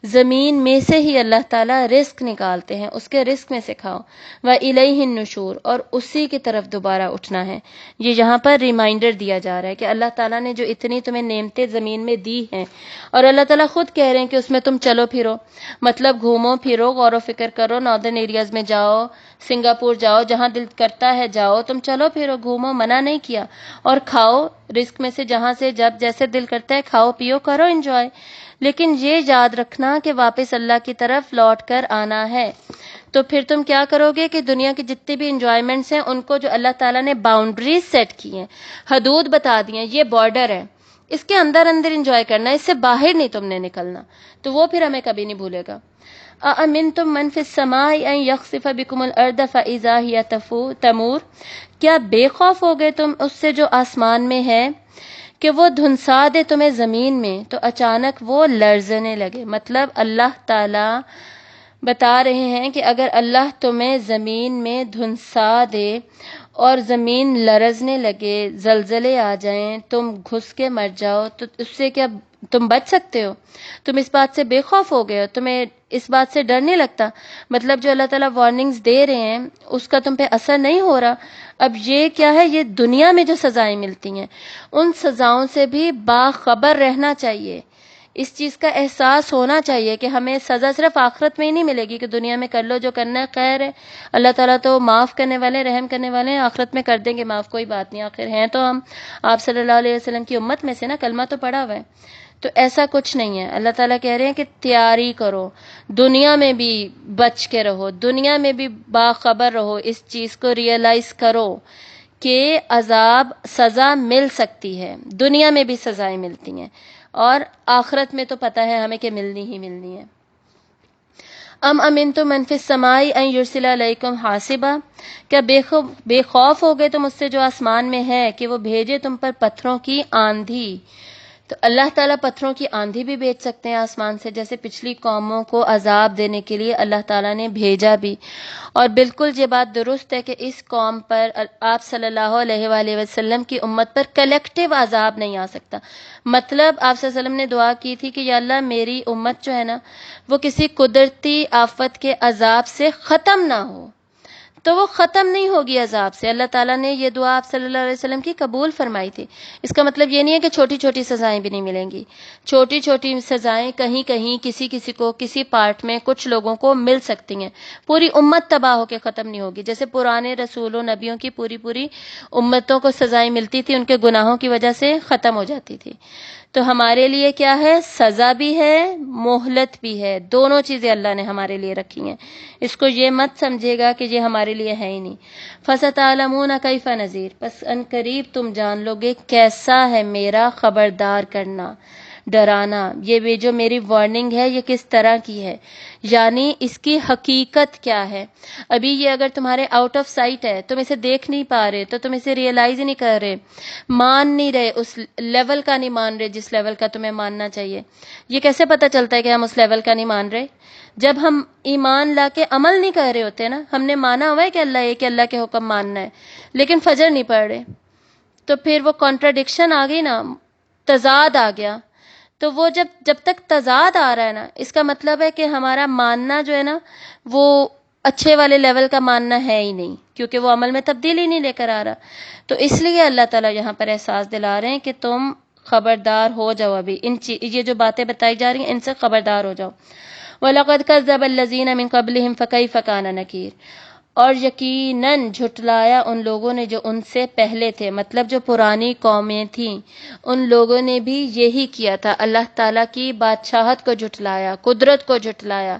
زمین میں سے ہی اللہ تعالیٰ رزق نکالتے ہیں، اس کے رزق میں سے کھاؤ۔ وَإِلَيْهِ النُّشُورُ، اور اسی کی طرف دوبارہ اٹھنا ہے۔ یہ یہاں پر ریمائنڈر دیا جا رہا ہے کہ اللہ تعالیٰ نے جو اتنی تمہیں نعمتیں زمین میں دی ہیں، اور اللہ تعالیٰ خود کہہ رہے ہیں کہ اس میں تم چلو پھرو، مطلب گھومو پھرو، غور و فکر کرو، ناردرن ایریاز میں جاؤ، سنگاپور جاؤ، جہاں دل کرتا ہے جاؤ، تم چلو پھرو، گھومو، منع نہیں کیا، اور کھاؤ رزق میں سے، جہاں سے جب جیسے دل کرتا ہے کھاؤ پیو، کرو انجوائے، لیکن یہ یاد رکھنا کہ واپس اللہ کی طرف لوٹ کر آنا ہے۔ تو پھر تم کیا کرو گے کہ دنیا کی جتنی بھی انجوائمنٹس ہیں، ان کو جو اللہ تعالیٰ نے باؤنڈریز سیٹ کی ہیں، حدود بتا دی ہیں، یہ بارڈر ہے، اس کے اندر اندر انجوائے کرنا ہے، اس سے باہر نہیں تم نے نکلنا، تو وہ پھر ہمیں کبھی نہیں بھولے گا۔ أَأَمِنْتُم مَّن فِي السَّمَاءِ أَن يَخْسِفَ بِكُمُ الْأَرْضَ فَإِذَا هِيَ تَمُورُ، کیا بے خوف ہو گئے تم اس سے جو آسمان میں ہے کہ وہ دھنسا دے تمہیں زمین میں تو اچانک وہ لرزنے لگے. مطلب اللہ تعالیٰ بتا رہے ہیں کہ اگر اللہ تمہیں زمین میں دھنسا دے اور زمین لرزنے لگے، زلزلے آ جائیں، تم گھس کے مر جاؤ، تو اس سے کیا تم بچ سکتے ہو؟ تم اس بات سے بے خوف ہو گئے ہو؟ تمہیں اس بات سے ڈر نہیں لگتا؟ مطلب جو اللہ تعالیٰ وارننگز دے رہے ہیں اس کا تم پہ اثر نہیں ہو رہا. اب یہ کیا ہے؟ یہ دنیا میں جو سزائیں ملتی ہیں ان سزاؤں سے بھی باخبر رہنا چاہیے. اس چیز کا احساس ہونا چاہیے کہ ہمیں سزا صرف آخرت میں ہی نہیں ملے گی کہ دنیا میں کر لو جو کرنا ہے، خیر ہے، اللہ تعالیٰ تو معاف کرنے والے، رحم کرنے والے ہیں، آخرت میں کر دیں گے معاف، کوئی بات نہیں، آخر ہیں تو ہم آپ صلی اللہ علیہ وسلم کی امت میں سے نا، کلمہ تو پڑھا ہوا ہے. تو ایسا کچھ نہیں ہے. اللہ تعالیٰ کہہ رہے ہیں کہ تیاری کرو، دنیا میں بھی بچ کے رہو، دنیا میں بھی باخبر رہو، اس چیز کو ریئلائز کرو کہ عذاب، سزا مل سکتی ہے، دنیا میں بھی سزائیں ملتی ہیں اور آخرت میں تو پتہ ہے ہمیں کہ ملنی ہی ملنی ہے. ام امنتم من فی السماء ان یرسل علیکم حاصبا، کیا بے خوف ہو گئے تم اس سے جو آسمان میں ہے کہ وہ بھیجے تم پر پتھروں کی آندھی. تو اللہ تعالیٰ پتھروں کی آندھی بھی بھیج سکتے ہیں آسمان سے، جیسے پچھلی قوموں کو عذاب دینے کے لیے اللہ تعالیٰ نے بھیجا بھی. اور بالکل یہ بات درست ہے کہ اس قوم پر، آپ صلی اللہ علیہ وآلہ وسلم کی امت پر کلیکٹیو عذاب نہیں آ سکتا. مطلب آپ صلی اللہ علیہ وسلم نے دعا کی تھی کہ یا اللہ میری امت جو ہے نا وہ کسی قدرتی آفت کے عذاب سے ختم نہ ہو، تو وہ ختم نہیں ہوگی عذاب سے. اللہ تعالیٰ نے یہ دعا آپ صلی اللہ علیہ وسلم کی قبول فرمائی تھی. اس کا مطلب یہ نہیں ہے کہ چھوٹی چھوٹی سزائیں بھی نہیں ملیں گی. چھوٹی چھوٹی سزائیں کہیں کہیں کسی کسی کو کسی پارٹ میں کچھ لوگوں کو مل سکتی ہیں، پوری امت تباہ ہو کے ختم نہیں ہوگی. جیسے پرانے رسولوں نبیوں کی پوری امتوں کو سزائیں ملتی تھی، ان کے گناہوں کی وجہ سے ختم ہو جاتی تھی. تو ہمارے لیے کیا ہے؟ سزا بھی ہے، مہلت بھی ہے، دونوں چیزیں اللہ نے ہمارے لیے رکھی ہیں. اس کو یہ مت سمجھے گا کہ یہ ہمارے لیے ہے ہی نہیں. فَسَتَعْلَمُونَ كَيْفَ نَذِيرٌ، پس ان قریب تم جان لو گے کیسا ہے میرا خبردار کرنا، ڈرانا. یہ بھی جو میری وارننگ ہے یہ کس طرح کی ہے، یعنی اس کی حقیقت کیا ہے. ابھی یہ اگر تمہارے آؤٹ آف سائٹ ہے، تم اسے دیکھ نہیں پا رہے، تو تم اسے ریئلائز ہی نہیں کر رہے، مان نہیں رہے، اس لیول کا نہیں مان رہے جس لیول کا تمہیں ماننا چاہیے. یہ کیسے پتہ چلتا ہے کہ ہم اس لیول کا نہیں مان رہے؟ جب ہم ایمان لا کے عمل نہیں کر رہے ہوتے نا. ہم نے مانا ہوا ہے کہ اللہ ایک، اللہ کے حکم ماننا ہے، لیکن فجر نہیں پڑھ رہے، تو پھر وہ کانٹراڈکشن آ گئی نا، تضاد آ گیا. تو وہ جب تک تضاد آ رہا ہے نا، اس کا مطلب ہے کہ ہمارا ماننا جو ہے نا وہ اچھے والے لیول کا ماننا ہے ہی نہیں، کیونکہ وہ عمل میں تبدیلی نہیں لے کر آ رہا. تو اس لیے اللہ تعالیٰ یہاں پر احساس دلا رہے ہیں کہ تم خبردار ہو جاؤ. ابھی یہ جو باتیں بتائی جا رہی ہیں ان سے خبردار ہو جاؤ. وَلَقَدْ كَذَّبَ الَّذِينَ مِن قَبْلِهِمْ فَكَيْفَ كَانَ نَكِيرٌ، اور یقیناً جھٹلایا ان لوگوں نے جو ان سے پہلے تھے، مطلب جو پرانی قومیں تھیں ان لوگوں نے بھی یہی کیا تھا. اللہ تعالیٰ کی بادشاہت کو جھٹلایا، قدرت کو جھٹلایا،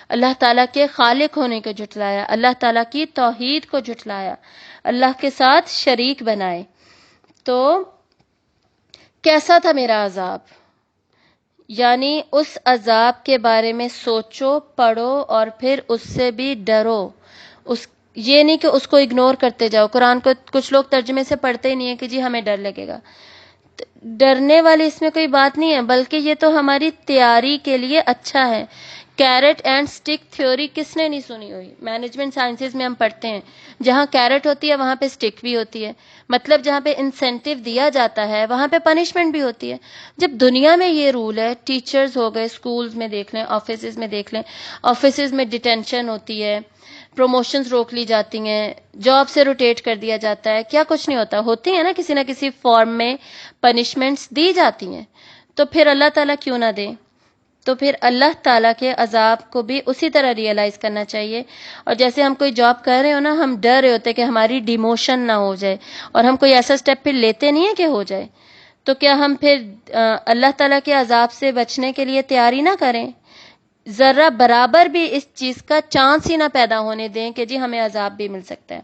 اللہ تعالیٰ کے خالق ہونے کو جھٹلایا، اللہ تعالیٰ کی توحید کو جھٹلایا، اللہ کے ساتھ شریک بنائے. تو کیسا تھا میرا عذاب؟ یعنی اس عذاب کے بارے میں سوچو، پڑھو اور پھر اس سے بھی ڈرو. یہ نہیں کہ اس کو اگنور کرتے جاؤ. قرآن کو کچھ لوگ ترجمے سے پڑھتے ہی نہیں ہیں کہ جی ہمیں ڈر لگے گا. ڈرنے والی اس میں کوئی بات نہیں ہے، بلکہ یہ تو ہماری تیاری کے لیے اچھا ہے. کیرٹ اینڈ سٹک تھیوری کس نے نہیں سنی ہوئی؟ مینجمنٹ سائنسز میں ہم پڑھتے ہیں، جہاں کیرٹ ہوتی ہے وہاں پہ سٹک بھی ہوتی ہے. مطلب جہاں پہ انسینٹیو دیا جاتا ہے وہاں پہ پنشمنٹ بھی ہوتی ہے. جب دنیا میں یہ رول ہے، ٹیچرز ہو گئے، سکولز میں دیکھ لیں، آفیسز میں دیکھ لیں، آفیسز میں ڈیٹینشن ہوتی ہے، پروموشنز روک لی جاتی ہیں، جاب سے روٹیٹ کر دیا جاتا ہے، کیا کچھ نہیں ہوتا؟ ہوتی ہیں نا کسی نہ کسی فارم میں پنشمنٹس دی جاتی ہیں. تو پھر اللہ تعالیٰ کیوں نہ دے؟ تو پھر اللہ تعالیٰ کے عذاب کو بھی اسی طرح ریئلائز کرنا چاہیے. اور جیسے ہم کوئی جاب کر رہے ہو نا، ہم ڈر رہے ہوتے کہ ہماری ڈیموشن نہ ہو جائے، اور ہم کوئی ایسا سٹیپ پھر لیتے نہیں ہیں کہ ہو جائے. تو کیا ہم پھر اللہ تعالیٰ کے عذاب سے بچنے کے لیے تیاری نہ کریں؟ ذرہ برابر بھی اس چیز کا چانس ہی نہ پیدا ہونے دیں کہ جی ہمیں عذاب بھی مل سکتا ہے.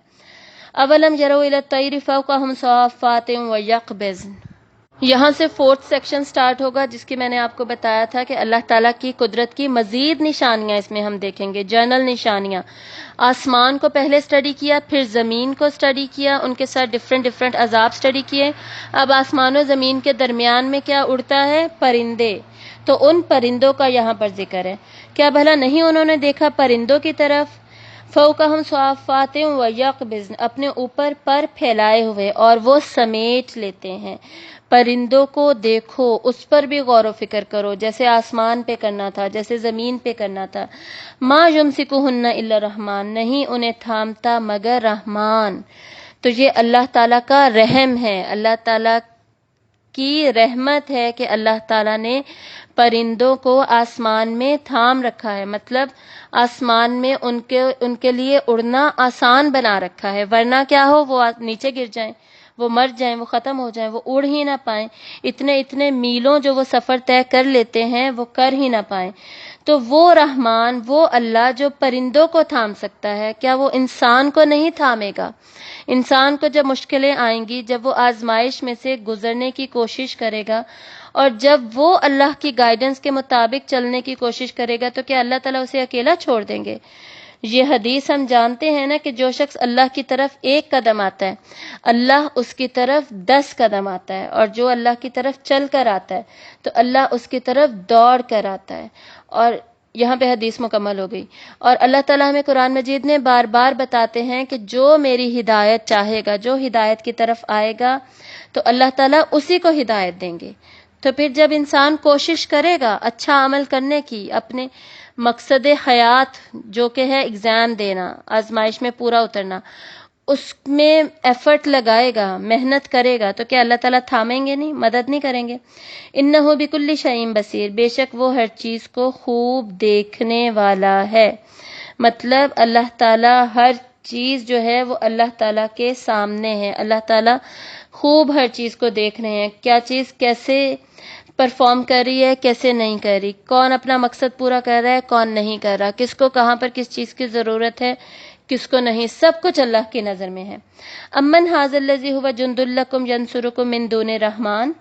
اولم یروا الی الطیر فوقہم صافات ویقبضن، یہاں سے 4تھ سیکشن سٹارٹ ہوگا، جس کی میں نے آپ کو بتایا تھا کہ اللہ تعالیٰ کی قدرت کی مزید نشانیاں اس میں ہم دیکھیں گے، جنرل نشانیاں۔ آسمان کو پہلے سٹڈی کیا، پھر زمین کو سٹڈی کیا، ان کے ساتھ ڈفرینٹ عذاب سٹڈی کیے۔ اب آسمان و زمین کے درمیان میں کیا اڑتا ہے؟ پرندے۔ تو ان پرندوں کا یہاں پر ذکر ہے۔ کیا بھلا نہیں انہوں نے دیکھا پرندوں کی طرف؟ فوقہم صافات ویقبضن، اپنے اوپر پر پھیلائے ہوئے اور وہ سمیٹ لیتے ہیں۔ پرندوں کو دیکھو، اس پر بھی غور و فکر کرو، جیسے آسمان پہ کرنا تھا، جیسے زمین پہ کرنا تھا۔ ما یمسکہن الا الرحمن، نہیں انہیں تھامتا مگر رحمان۔ تو یہ اللہ تعالیٰ کا رحم ہے، اللہ تعالیٰ کی رحمت ہے کہ اللہ تعالیٰ نے پرندوں کو آسمان میں تھام رکھا ہے، مطلب آسمان میں ان کے لیے اڑنا آسان بنا رکھا ہے، ورنہ کیا ہو، وہ نیچے گر جائیں، وہ مر جائیں، وہ ختم ہو جائیں، وہ اڑ ہی نہ پائیں، اتنے میلوں جو وہ سفر طے کر لیتے ہیں وہ کر ہی نہ پائیں۔ تو وہ رحمان، وہ اللہ جو پرندوں کو تھام سکتا ہے، کیا وہ انسان کو نہیں تھامے گا؟ انسان کو جب مشکلیں آئیں گی، جب وہ آزمائش میں سے گزرنے کی کوشش کرے گا، اور جب وہ اللہ کی گائیڈنس کے مطابق چلنے کی کوشش کرے گا، تو کیا اللہ تعالیٰ اسے اکیلا چھوڑ دیں گے؟ یہ حدیث ہم جانتے ہیں نا کہ جو شخص اللہ کی طرف 1 قدم آتا ہے، اللہ اس کی طرف 10 قدم آتا ہے، اور جو اللہ کی طرف چل کر آتا ہے تو اللہ اس کی طرف دوڑ کر آتا ہے۔ اور یہاں پہ حدیث مکمل ہو گئی۔ اور اللہ تعالیٰ ہمیں قرآن مجید میں بار بار بتاتے ہیں کہ جو میری ہدایت چاہے گا، جو ہدایت کی طرف آئے گا، تو اللہ تعالیٰ اسی کو ہدایت دیں گے۔ تو پھر جب انسان کوشش کرے گا اچھا عمل کرنے کی، اپنے مقصد حیات جو کہ ہے ایگزام دینا، آزمائش میں پورا اترنا، اس میں ایفرٹ لگائے گا، محنت کرے گا، تو کیا اللہ تعالیٰ تھامیں گے نہیں، مدد نہیں کریں گے؟ انہ بکل شیء بصیر، بے شک وہ ہر چیز کو خوب دیکھنے والا ہے۔ مطلب اللہ تعالیٰ ہر چیز جو ہے وہ اللہ تعالیٰ کے سامنے ہے، اللہ تعالیٰ خوب ہر چیز کو دیکھ رہے ہیں، کیا چیز کیسے پرفارم کر رہی ہے، کیسے نہیں کر رہی، کون اپنا مقصد پورا کر رہا ہے، کون نہیں کر رہا، کس کو کہاں پر کس چیز کی ضرورت ہے، کس کو نہیں، سب کچھ اللہ کی نظر میں ہے۔ امن ھذا الذی ھو جند لکم ینصرکم من دون الرحمن،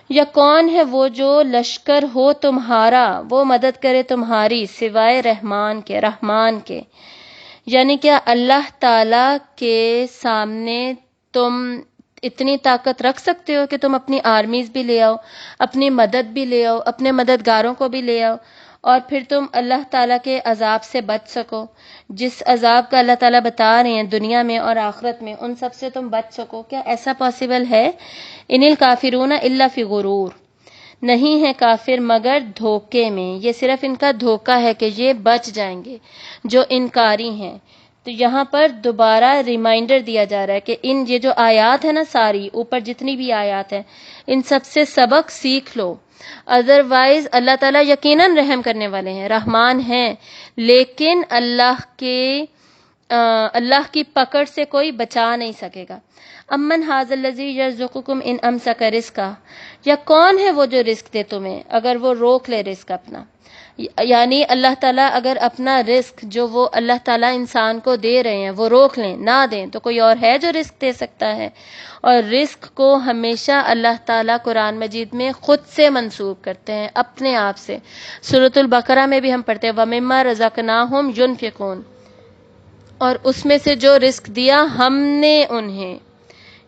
یا کون ہے وہ جو لشکر ہو تمہارا، وہ مدد کرے تمہاری سوائے رحمان کے۔ یعنی کیا اللہ تعالیٰ کے سامنے تم اتنی طاقت رکھ سکتے ہو کہ تم اپنی آرمیز بھی لے آؤ، اپنی مدد بھی لے آؤ، اپنے مددگاروں کو بھی لے آؤ، اور پھر تم اللہ تعالیٰ کے عذاب سے بچ سکو؟ جس عذاب کا اللہ تعالیٰ بتا رہے ہیں دنیا میں اور آخرت میں، ان سب سے تم بچ سکو؟ کیا ایسا پاسبل ہے؟ ان الکافرون الا فی غرور، نہیں ہے کافر مگر دھوکے میں، یہ صرف ان کا دھوکہ ہے کہ یہ بچ جائیں گے جو انکاری ہیں۔ تو یہاں پر دوبارہ ریمائنڈر دیا جا رہا ہے کہ یہ جو آیات ہے نا، ساری اوپر جتنی بھی آیات ہیں، ان سب سے سبق سیکھ لو، ادروائز اللہ تعالیٰ یقیناً رحم کرنے والے ہیں، رحمان ہیں، لیکن اللہ کی پکڑ سے کوئی بچا نہیں سکے گا۔ امن ھذا الذی یرزقکم ان امسک رزقہ، یا کون ہے وہ جو رزق دے تمہیں اگر وہ روک لے رزق اپنا؟ یعنی اللہ تعالیٰ اگر اپنا رزق جو وہ اللہ تعالیٰ انسان کو دے رہے ہیں وہ روک لیں، نہ دیں، تو کوئی اور ہے جو رزق دے سکتا ہے؟ اور رزق کو ہمیشہ اللہ تعالیٰ قرآن مجید میں خود سے منسوب کرتے ہیں، اپنے آپ سے۔ سورۃ البقرہ میں بھی ہم پڑھتے ہیں وَمِمَّا رَزَقْنَاهُمْ يُنْفِقُونَ، اور اس میں سے جو رزق دیا ہم نے انہیں،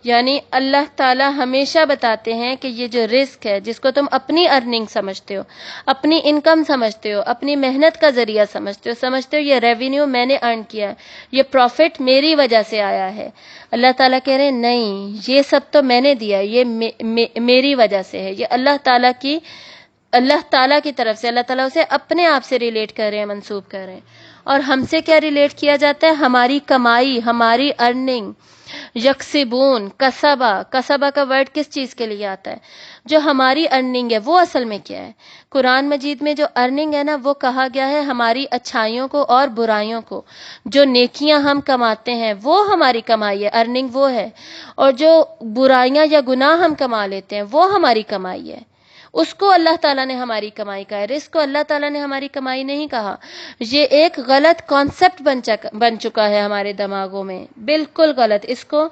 یعنی اللہ تعالیٰ ہمیشہ بتاتے ہیں کہ یہ جو رزق ہے جس کو تم اپنی ارننگ سمجھتے ہو، اپنی انکم سمجھتے ہو، اپنی محنت کا ذریعہ سمجھتے ہو یہ ریونیو میں نے ارن کیا ہے، یہ پروفٹ میری وجہ سے آیا ہے، اللہ تعالیٰ کہہ رہے ہیں نہیں، یہ سب تو میں نے دیا، یہ میری وجہ سے ہے، یہ اللہ تعالیٰ کی طرف سے، اللہ تعالیٰ اسے اپنے آپ سے ریلیٹ کر رہے ہیں، منسوب کر رہے ہیں۔ اور ہم سے کیا ریلیٹ کیا جاتا ہے؟ ہماری کمائی، ہماری ارننگ۔ یکسبون، کسبہ کا ورڈ کس چیز کے لیے آتا ہے؟ جو ہماری ارننگ ہے وہ اصل میں کیا ہے؟ قرآن مجید میں جو ارننگ ہے نا، وہ کہا گیا ہے ہماری اچھائیوں کو اور برائیوں کو، جو نیکیاں ہم کماتے ہیں وہ ہماری کمائی ہے، ارننگ وہ ہے، اور جو برائیاں یا گناہ ہم کما لیتے ہیں وہ ہماری کمائی ہے، اس کو اللہ تعالیٰ نے ہماری کمائی کہا ہے، رزق کو اللہ تعالیٰ نے ہماری کمائی نہیں کہا۔ یہ ایک غلط کانسیپٹ بن چکا ہے ہمارے دماغوں میں، بالکل غلط۔ اس کو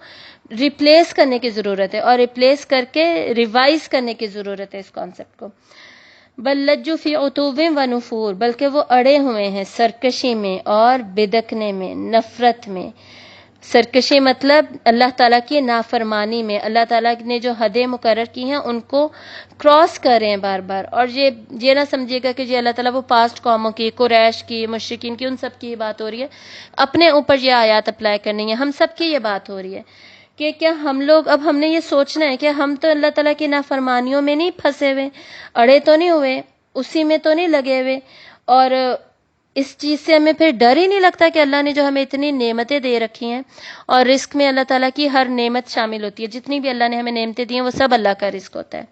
ریپلیس کرنے کی ضرورت ہے، اور ریپلیس کر کے ریوائز کرنے کی ضرورت ہے اس کانسیپٹ کو۔ بل لجوا فی عتوب و نفور، بلکہ وہ اڑے ہوئے ہیں سرکشی میں اور بدکنے میں، نفرت میں۔ سرکشی مطلب اللہ تعالیٰ کی نافرمانی میں، اللہ تعالیٰ نے جو حدیں مقرر کی ہیں ان کو کراس کر رہے ہیں بار بار۔ اور یہ نہ سمجھیے گا کہ یہ اللہ تعالیٰ وہ پاسٹ قوموں کی، قریش کی، مشرکین کی، ان سب کی بات ہو رہی ہے، اپنے اوپر یہ آیات اپلائی کرنی ہے، ہم سب کی یہ بات ہو رہی ہے کہ کیا ہم لوگ، اب ہم نے یہ سوچنا ہے کہ ہم تو اللہ تعالیٰ کی نافرمانیوں میں نہیں پھنسے ہوئے، اڑے تو نہیں ہوئے، اسی میں تو نہیں لگے ہوئے، اور اس چیز سے ہمیں پھر ڈر ہی نہیں لگتا کہ اللہ نے جو ہمیں اتنی نعمتیں دے رکھی ہیں، اور رزق میں اللہ تعالیٰ کی ہر نعمت شامل ہوتی ہے، جتنی بھی اللہ نے ہمیں نعمتیں دی ہیں وہ سب اللہ کا رزق ہوتا ہے۔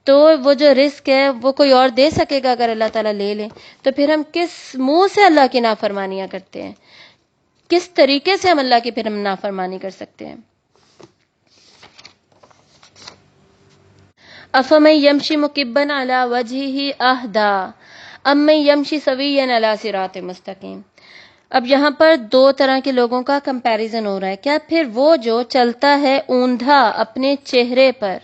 تو وہ جو رزق ہے وہ کوئی اور دے سکے گا اگر اللہ تعالیٰ لے لیں، تو پھر ہم کس منہ سے اللہ کی نافرمانیاں کرتے ہیں، کس طریقے سے ہم اللہ کی پھر ہم نافرمانی کر سکتے ہیں۔ افمن یمشی مکبا علی وجہہ اہدی امن یمشی سویا علی صراط مستقیم۔ اب یہاں پر دو طرح کے لوگوں کا کمپیریزن ہو رہا ہے۔ کیا پھر وہ جو چلتا ہے اوندھا اپنے چہرے پر،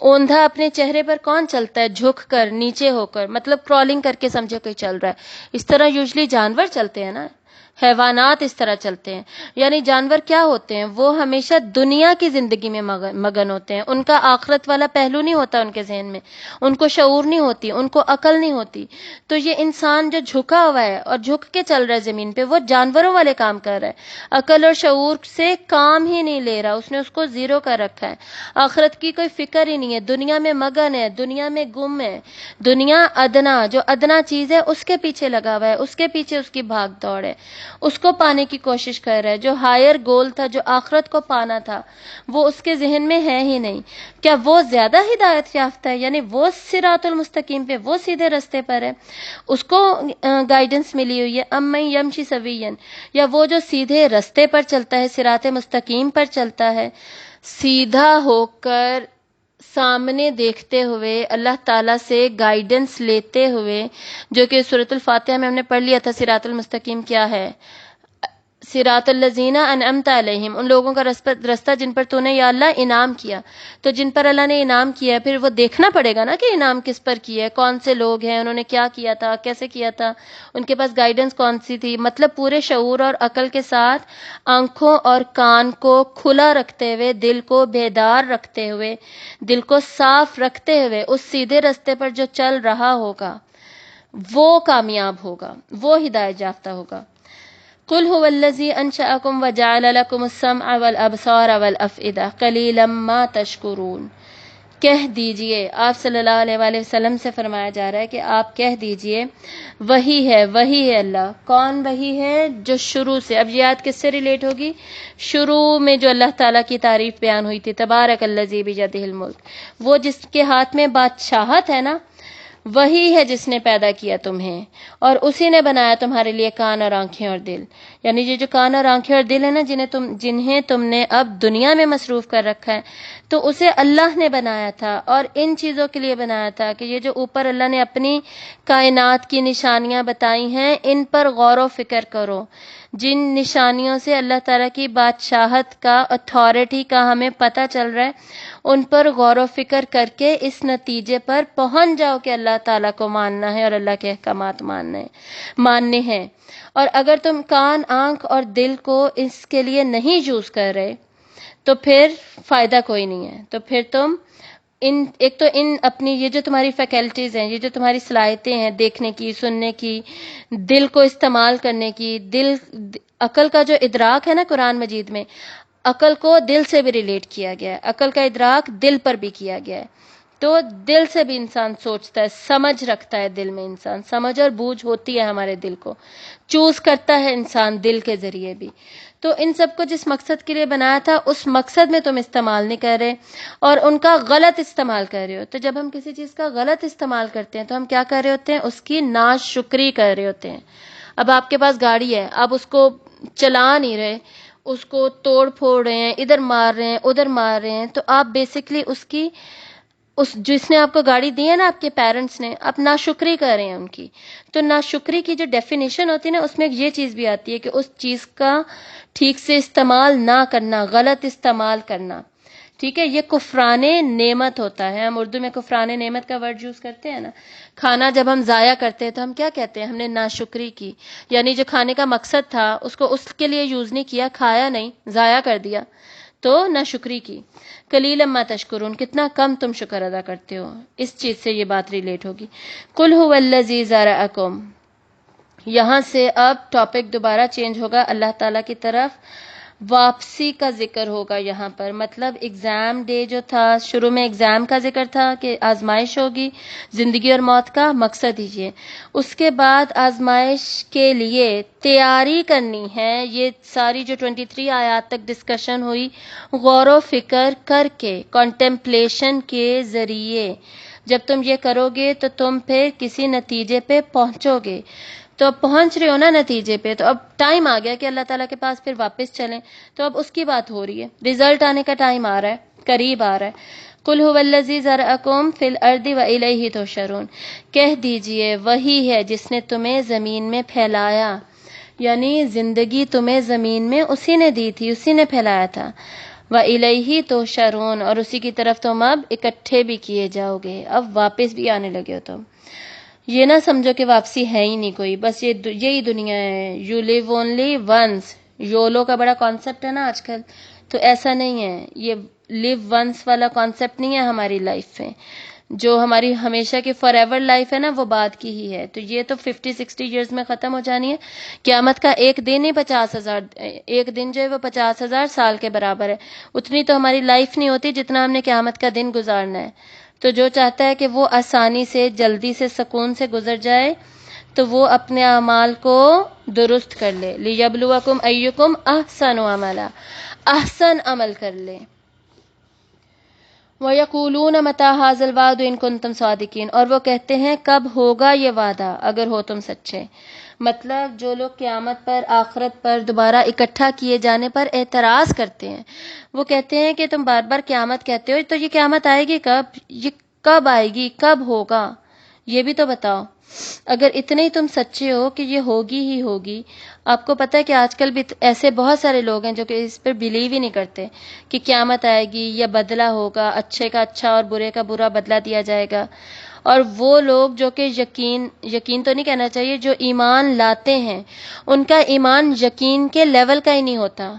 اوندھا اپنے چہرے پر کون چلتا ہے؟ جھک کر، نیچے ہو کر، مطلب کرالنگ کر کے سمجھے کوئی چل رہا ہے۔ اس طرح یوزلی جانور چلتے ہیں نا، حیوانات اس طرح چلتے ہیں۔ یعنی جانور کیا ہوتے ہیں؟ وہ ہمیشہ دنیا کی زندگی میں مگن ہوتے ہیں، ان کا آخرت والا پہلو نہیں ہوتا ان کے ذہن میں، ان کو شعور نہیں ہوتی، ان کو عقل نہیں ہوتی۔ تو یہ انسان جو جھکا ہوا ہے اور جھک کے چل رہا ہے زمین پہ، وہ جانوروں والے کام کر رہا ہے، عقل اور شعور سے کام ہی نہیں لے رہا، اس نے اس کو زیرو کر رکھا ہے، آخرت کی کوئی فکر ہی نہیں ہے، دنیا میں مگن ہے، دنیا میں گم ہے، دنیا ادنا، جو ادنا چیز ہے اس کے پیچھے لگا ہوا ہے، اس کے پیچھے اس کی بھاگ دوڑ ہے، اس کو پانے کی کوشش کر رہا ہے۔ جو ہائر گول تھا، جو آخرت کو پانا تھا، وہ اس کے ذہن میں ہے ہی نہیں۔ کیا وہ زیادہ ہدایت یافتہ ہے؟ یعنی وہ صراط المستقیم پہ، وہ سیدھے رستے پر ہے، اس کو گائیڈنس ملی ہوئی ہے۔ امن یمشی سویا، یا وہ جو سیدھے رستے پر چلتا ہے، صراط مستقیم پر چلتا ہے، سیدھا ہو کر سامنے دیکھتے ہوئے، اللہ تعالیٰ سے گائیڈنس لیتے ہوئے، جو کہ سورۃ الفاتحہ میں ہم نے پڑھ لیا تھا۔ صراط المستقیم کیا ہے؟ صراط الذین انعمت علیہم، ان لوگوں کا رستہ جن پر تو نے یا اللہ انعام کیا۔ تو جن پر اللہ نے انعام کیا، پھر وہ دیکھنا پڑے گا نا کہ انعام کس پر کیا ہے، کون سے لوگ ہیں، انہوں نے کیا کیا تھا، کیسے کیا تھا، ان کے پاس گائیڈنس کون سی تھی۔ مطلب پورے شعور اور عقل کے ساتھ آنکھوں اور کان کو کھلا رکھتے ہوئے، دل کو بیدار رکھتے ہوئے، دل کو صاف رکھتے ہوئے اس سیدھے رستے پر جو چل رہا ہوگا وہ کامیاب ہوگا، وہ ہدایت یافتہ ہوگا۔ قل هو الذی انشأکم وجعل لکم السمع والابصار والافئدہ قلیلا ما تشکرون۔ کہہ دیجئے، آپ صلی اللہ علیہ وآلہ وسلم سے فرمایا جا رہا ہے کہ آپ کہہ دیجئے، وہی ہے اللہ۔ کون وہی ہے؟ جو شروع سے، اب یہ آیت کس سے ریلیٹ ہوگی؟ شروع میں جو اللہ تعالیٰ کی تعریف بیان ہوئی تھی، تبارک الذی بیدہ الملک، وہ جس کے ہاتھ میں بادشاہت ہے نا، وہی ہے جس نے پیدا کیا تمہیں، اور اسی نے بنایا تمہارے لیے کان اور آنکھیں اور دل۔ یعنی یہ جو کان اور آنکھیں اور دل ہے نا، جنہیں تم نے اب دنیا میں مصروف کر رکھا ہے، تو اسے اللہ نے بنایا تھا، اور ان چیزوں کے لیے بنایا تھا کہ یہ جو اوپر اللہ نے اپنی کائنات کی نشانیاں بتائی ہیں، ان پر غور و فکر کرو۔ جن نشانیوں سے اللہ تعالیٰ کی بادشاہت کا، اتھارٹی کا ہمیں پتہ چل رہا ہے، ان پر غور و فکر کر کے اس نتیجے پر پہنچ جاؤ کہ اللہ تعالیٰ کو ماننا ہے اور اللہ کے احکامات ماننے ہیں۔ اور اگر تم کان، آنکھ اور دل کو اس کے لیے نہیں یوز کر رہے تو پھر فائدہ کوئی نہیں ہے۔ تو پھر تم ایک تو اپنی یہ جو تمہاری فیکلٹیز ہیں، یہ جو تمہاری صلاحیتیں ہیں، دیکھنے کی، سننے کی، دل کو استعمال کرنے کی، عقل کا جو ادراک ہے نا قرآن مجید میں، عقل کو دل سے بھی ریلیٹ کیا گیا ہے، عقل کا ادراک دل پر بھی کیا گیا ہے۔ تو دل سے بھی انسان سوچتا ہے، سمجھ رکھتا ہے، دل میں انسان سمجھ اور بوجھ ہوتی ہے، ہمارے دل کو چوز کرتا ہے انسان دل کے ذریعے بھی۔ تو ان سب کو جس مقصد کے لیے بنایا تھا، اس مقصد میں تم استعمال نہیں کر رہے اور ان کا غلط استعمال کر رہے ہو۔ تو جب ہم کسی چیز کا غلط استعمال کرتے ہیں تو ہم کیا کر رہے ہوتے ہیں؟ اس کی ناشکری کر رہے ہوتے ہیں۔ اب آپ کے پاس گاڑی ہے، آپ اس کو چلا نہیں رہے، اس کو توڑ پھوڑ رہے ہیں، ادھر مار رہے ہیں، ادھر مار رہے ہیں، تو آپ بیسکلی اس کی جس نے آپ کو گاڑی دی ہے نا، آپ کے پیرنٹس نے، آپ ناشکری کر رہے ہیں ان کی. تو ناشکری کی جو ڈیفینیشن ہوتی ہے نا، اس میں یہ چیز بھی آتی ہے کہ اس چیز کا ٹھیک سے استعمال نہ کرنا، غلط استعمال کرنا. ٹھیک ہے، یہ کفران نعمت ہوتا ہے. ہم اردو میں کفران نعمت کا ورڈ یوز کرتے ہیں نا. کھانا جب ہم ضائع کرتے ہیں تو ہم کیا کہتے ہیں؟ ہم نے ناشکری کی. یعنی جو کھانے کا مقصد تھا اس کو اس کے لیے یوز نہیں کیا، کھایا نہیں، ضائع کر دیا، تو ناشکری کی. قلیلا ما تشکرون، کتنا کم تم شکر ادا کرتے ہو. اس چیز سے یہ بات ریلیٹ ہوگی. قل هو الذی ذرأکم، یہاں سے اب ٹاپک دوبارہ چینج ہوگا اللہ تعالیٰ کی طرف. واپسی کا ذکر ہوگا یہاں پر. مطلب ایگزام ڈے جو تھا، شروع میں ایگزام کا ذکر تھا کہ آزمائش ہوگی، زندگی اور موت کا مقصد ہی یہ. اس کے بعد آزمائش کے لیے تیاری کرنی ہے. یہ ساری جو 23 آیات تک ڈسکشن ہوئی، غور و فکر کر کے، کانٹمپلیشن کے ذریعے جب تم یہ کرو گے تو تم پھر کسی نتیجے پہ پہنچو گے. تو اب پہنچ رہے ہو نا نتیجے پہ، تو اب ٹائم آ گیا کہ اللہ تعالیٰ کے پاس پھر واپس چلیں. تو اب اس کی بات ہو رہی ہے، رزلٹ آنے کا ٹائم آ رہا ہے، قریب آ رہا ہے. قل هو الذی ذرأکم فی الارض والیہ تحشرون، کہہ دیجئے وہی ہے جس نے تمہیں زمین میں پھیلایا. یعنی زندگی تمہیں زمین میں اسی نے دی تھی، اسی نے پھیلایا تھا. وَإِلَيْهِ تُحْشَرُونَ، اور اسی کی طرف تم اب اکٹھے بھی کیے جاؤ گے، اب واپس بھی آنے لگے ہو تم. یہ نہ سمجھو کہ واپسی ہے ہی نہیں کوئی، بس یہی دنیا ہے. You live only once. YOLO کا بڑا کانسیپٹ ہے نا آج کل، تو ایسا نہیں ہے. یہ لیو ونس والا کانسیپٹ نہیں ہے ہماری لائف میں. جو ہماری ہمیشہ کی فار ایور لائف ہے نا، وہ بعد کی ہی ہے. تو یہ تو 50-60 ایئرز میں ختم ہو جانی ہے. قیامت کا ایک دن ہی 50,000، ایک دن جو ہے وہ 50,000 سال کے برابر ہے. اتنی تو ہماری لائف نہیں ہوتی جتنا ہم نے قیامت کا دن گزارنا ہے. تو جو چاہتا ہے کہ وہ آسانی سے، جلدی سے، سکون سے گزر جائے، تو وہ اپنے اعمال کو درست کر لے. لیبلوکم ایکم احسن عملا، احسن عمل کر لے. وَيَقُولُونَ مَتَىٰ هَٰذَا الْوَعْدُ إِن كُنتُمْ صَادِقِينَ، اور وہ کہتے ہیں کب ہوگا یہ وعدہ اگر ہو تم سچے. مطلب جو لوگ قیامت پر، آخرت پر، دوبارہ اکٹھا کیے جانے پر اعتراض کرتے ہیں، وہ کہتے ہیں کہ تم بار بار قیامت کہتے ہو، تو یہ قیامت آئے گی کب؟ یہ کب آئے گی؟ کب ہوگا؟ یہ بھی تو بتاؤ. اگر اتنے ہی تم سچے ہو کہ یہ ہوگی ہی ہوگی. آپ کو پتہ ہے کہ آج کل بھی ایسے بہت سارے لوگ ہیں جو کہ اس پر بلیو ہی نہیں کرتے کہ قیامت آئے گی یا بدلہ ہوگا، اچھے کا اچھا اور برے کا برا بدلہ دیا جائے گا. اور وہ لوگ جو کہ یقین تو نہیں کہنا چاہیے، جو ایمان لاتے ہیں، ان کا ایمان یقین کے لیول کا ہی نہیں ہوتا.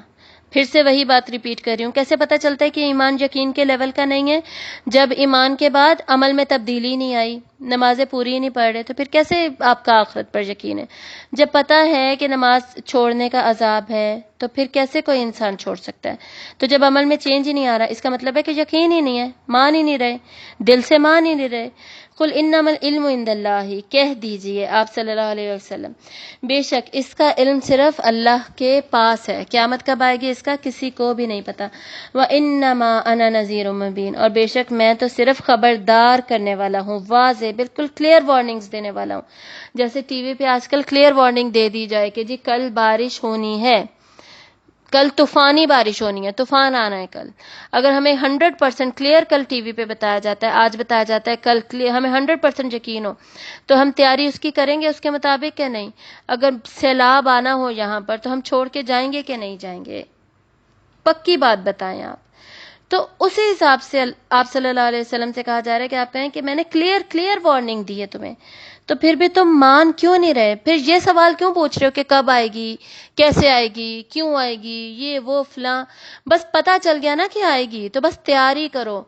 پھر سے وہی بات ریپیٹ کر رہی ہوں. کیسے پتہ چلتا ہے کہ ایمان یقین کے لیول کا نہیں ہے؟ جب ایمان کے بعد عمل میں تبدیلی نہیں آئی، نمازیں پوری نہیں پڑھ رہے، تو پھر کیسے آپ کا آخرت پر یقین ہے؟ جب پتہ ہے کہ نماز چھوڑنے کا عذاب ہے، تو پھر کیسے کوئی انسان چھوڑ سکتا ہے؟ تو جب عمل میں چینج ہی نہیں آ رہا، اس کا مطلب ہے کہ یقین ہی نہیں ہے، مان ہی نہیں رہے، دل سے مان ہی نہیں رہے. قل انما العلم عند اللہ، کہہ دیجئے آپ صلی اللہ علیہ وسلم، بے شک اس کا علم صرف اللہ کے پاس ہے. قیامت کب آئے گی اس کا کسی کو بھی نہیں پتا. وَإِنَّمَا أَنَا نَذِيرٌ مُّبِينٌ، اور بے شک میں تو صرف خبردار کرنے والا ہوں، واضح بالکل کلیئر وارننگز دینے والا ہوں. جیسے ٹی وی پہ آج کل کلیئر وارننگ دے دی جائے کہ جی کل بارش ہونی ہے، کل طوفانی بارش ہونی ہے، طوفان آنا ہے کل. اگر ہمیں 100% کلیئر کل ٹی وی پہ بتایا جاتا ہے، آج بتایا جاتا ہے، کل کلیئر، ہمیں 100% یقین ہو، تو ہم تیاری اس کی کریں گے اس کے مطابق کہ نہیں؟ اگر سیلاب آنا ہو یہاں پر تو ہم چھوڑ کے جائیں گے کہ نہیں جائیں گے؟ پکی بات بتائیں آپ. تو اسی حساب سے آپ صلی اللہ علیہ وسلم سے کہا جا رہا ہے کہ آپ کہیں کہ میں نے کلیئر وارننگ دی ہے تمہیں، تو پھر بھی تم مان کیوں نہیں رہے؟ پھر یہ سوال کیوں پوچھ رہے ہو کہ کب آئے گی، کیسے آئے گی، کیوں آئے گی، یہ وہ فلاں؟ بس پتہ چل گیا نا کہ آئے گی، تو بس تیاری کرو.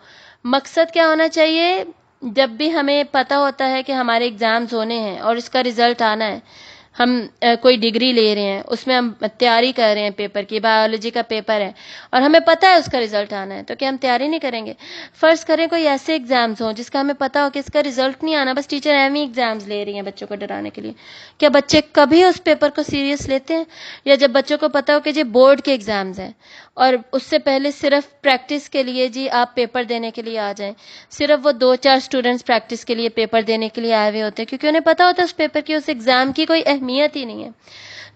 مقصد کیا ہونا چاہیے؟ جب بھی ہمیں پتہ ہوتا ہے کہ ہمارے ایگزامز ہونے ہیں اور اس کا رزلٹ آنا ہے، ہم کوئی ڈگری لے رہے ہیں، اس میں ہم تیاری کر رہے ہیں، پیپر کی، بایولوجی کا پیپر ہے اور ہمیں پتہ ہے اس کا رزلٹ آنا ہے، تو کیا ہم تیاری نہیں کریں گے؟ فرض کریں کوئی ایسے ایگزامز ہوں جس کا ہمیں پتہ ہو کہ اس کا رزلٹ نہیں آنا، بس ٹیچر ایویں ایگزامز لے رہی ہیں بچوں کو ڈرانے کے لیے. کیا بچے کبھی اس پیپر کو سیریس لیتے ہیں؟ یا جب بچوں کو پتہ ہو کہ جی بورڈ کے ایگزامز ہیں اور اس سے پہلے صرف پریکٹس کے لیے جی آپ پیپر دینے کے لیے آ جائیں، صرف وہ 2-4 اسٹوڈنٹس پریکٹس کے لیے پیپر دینے کے لیے آئے ہوئے ہوتے ہیں، کیونکہ انہیں پتہ ہوتا ہے اس پیپر کی، اس ایگزام کی کوئی اہمیت ہی نہیں ہے.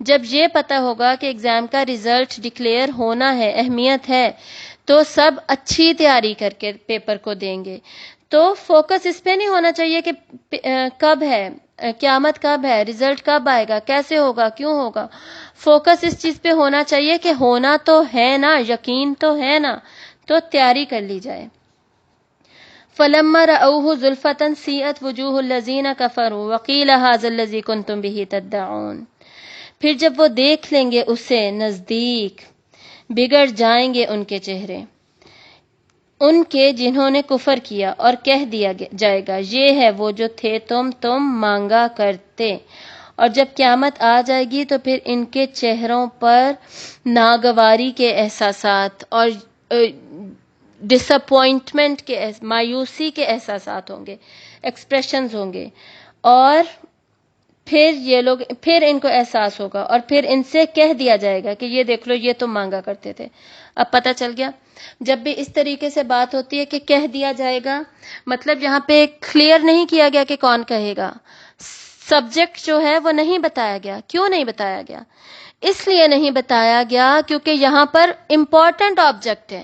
جب یہ پتہ ہوگا کہ ایگزام کا رزلٹ ڈکلیئر ہونا ہے، اہمیت ہے، تو سب اچھی تیاری کر کے پیپر کو دیں گے. تو فوکس اس پہ نہیں ہونا چاہیے کہ کب ہے قیامت، کب ہے، رزلٹ کب آئے گا، کیسے ہوگا، کیوں ہوگا. فوکس اس چیز پہ ہونا چاہیے کہ ہونا تو ہے نا، یقین تو ہے نا، تو تیاری کر لی جائے. فَلَمَّا رَأَوْهُ زُلْفَةً سِیئَتْ وُجُوهُ الَّذِینَ كَفَرُوا وَقِیلَ هَٰذَا الَّذِی کُنتُم بِهِ تَدَّعُونَ. پھر جب وہ دیکھ لیں گے اسے نزدیک، بگڑ جائیں گے ان کے چہرے، ان کے جنہوں نے کفر کیا، اور کہہ دیا جائے گا یہ ہے وہ جو تھے تم مانگا کرتے. اور جب قیامت آ جائے گی تو پھر ان کے چہروں پر ناگواری کے احساسات اور ڈس اپوائنٹمنٹ کے مایوسی کے احساسات ہوں گے، ایکسپریشنز ہوں گے، اور پھر ان کو احساس ہوگا، اور پھر ان سے کہہ دیا جائے گا کہ یہ دیکھ لو یہ تم مانگا کرتے تھے. اب پتہ چل گیا. جب بھی اس طریقے سے بات ہوتی ہے کہ کہہ دیا جائے گا، مطلب یہاں پہ کلیئر نہیں کیا گیا کہ کون کہے گا. سبجیکٹ جو ہے وہ نہیں بتایا گیا. کیوں نہیں بتایا گیا؟ اس لیے نہیں بتایا گیا کیونکہ یہاں پر امپورٹنٹ آبجیکٹ ہے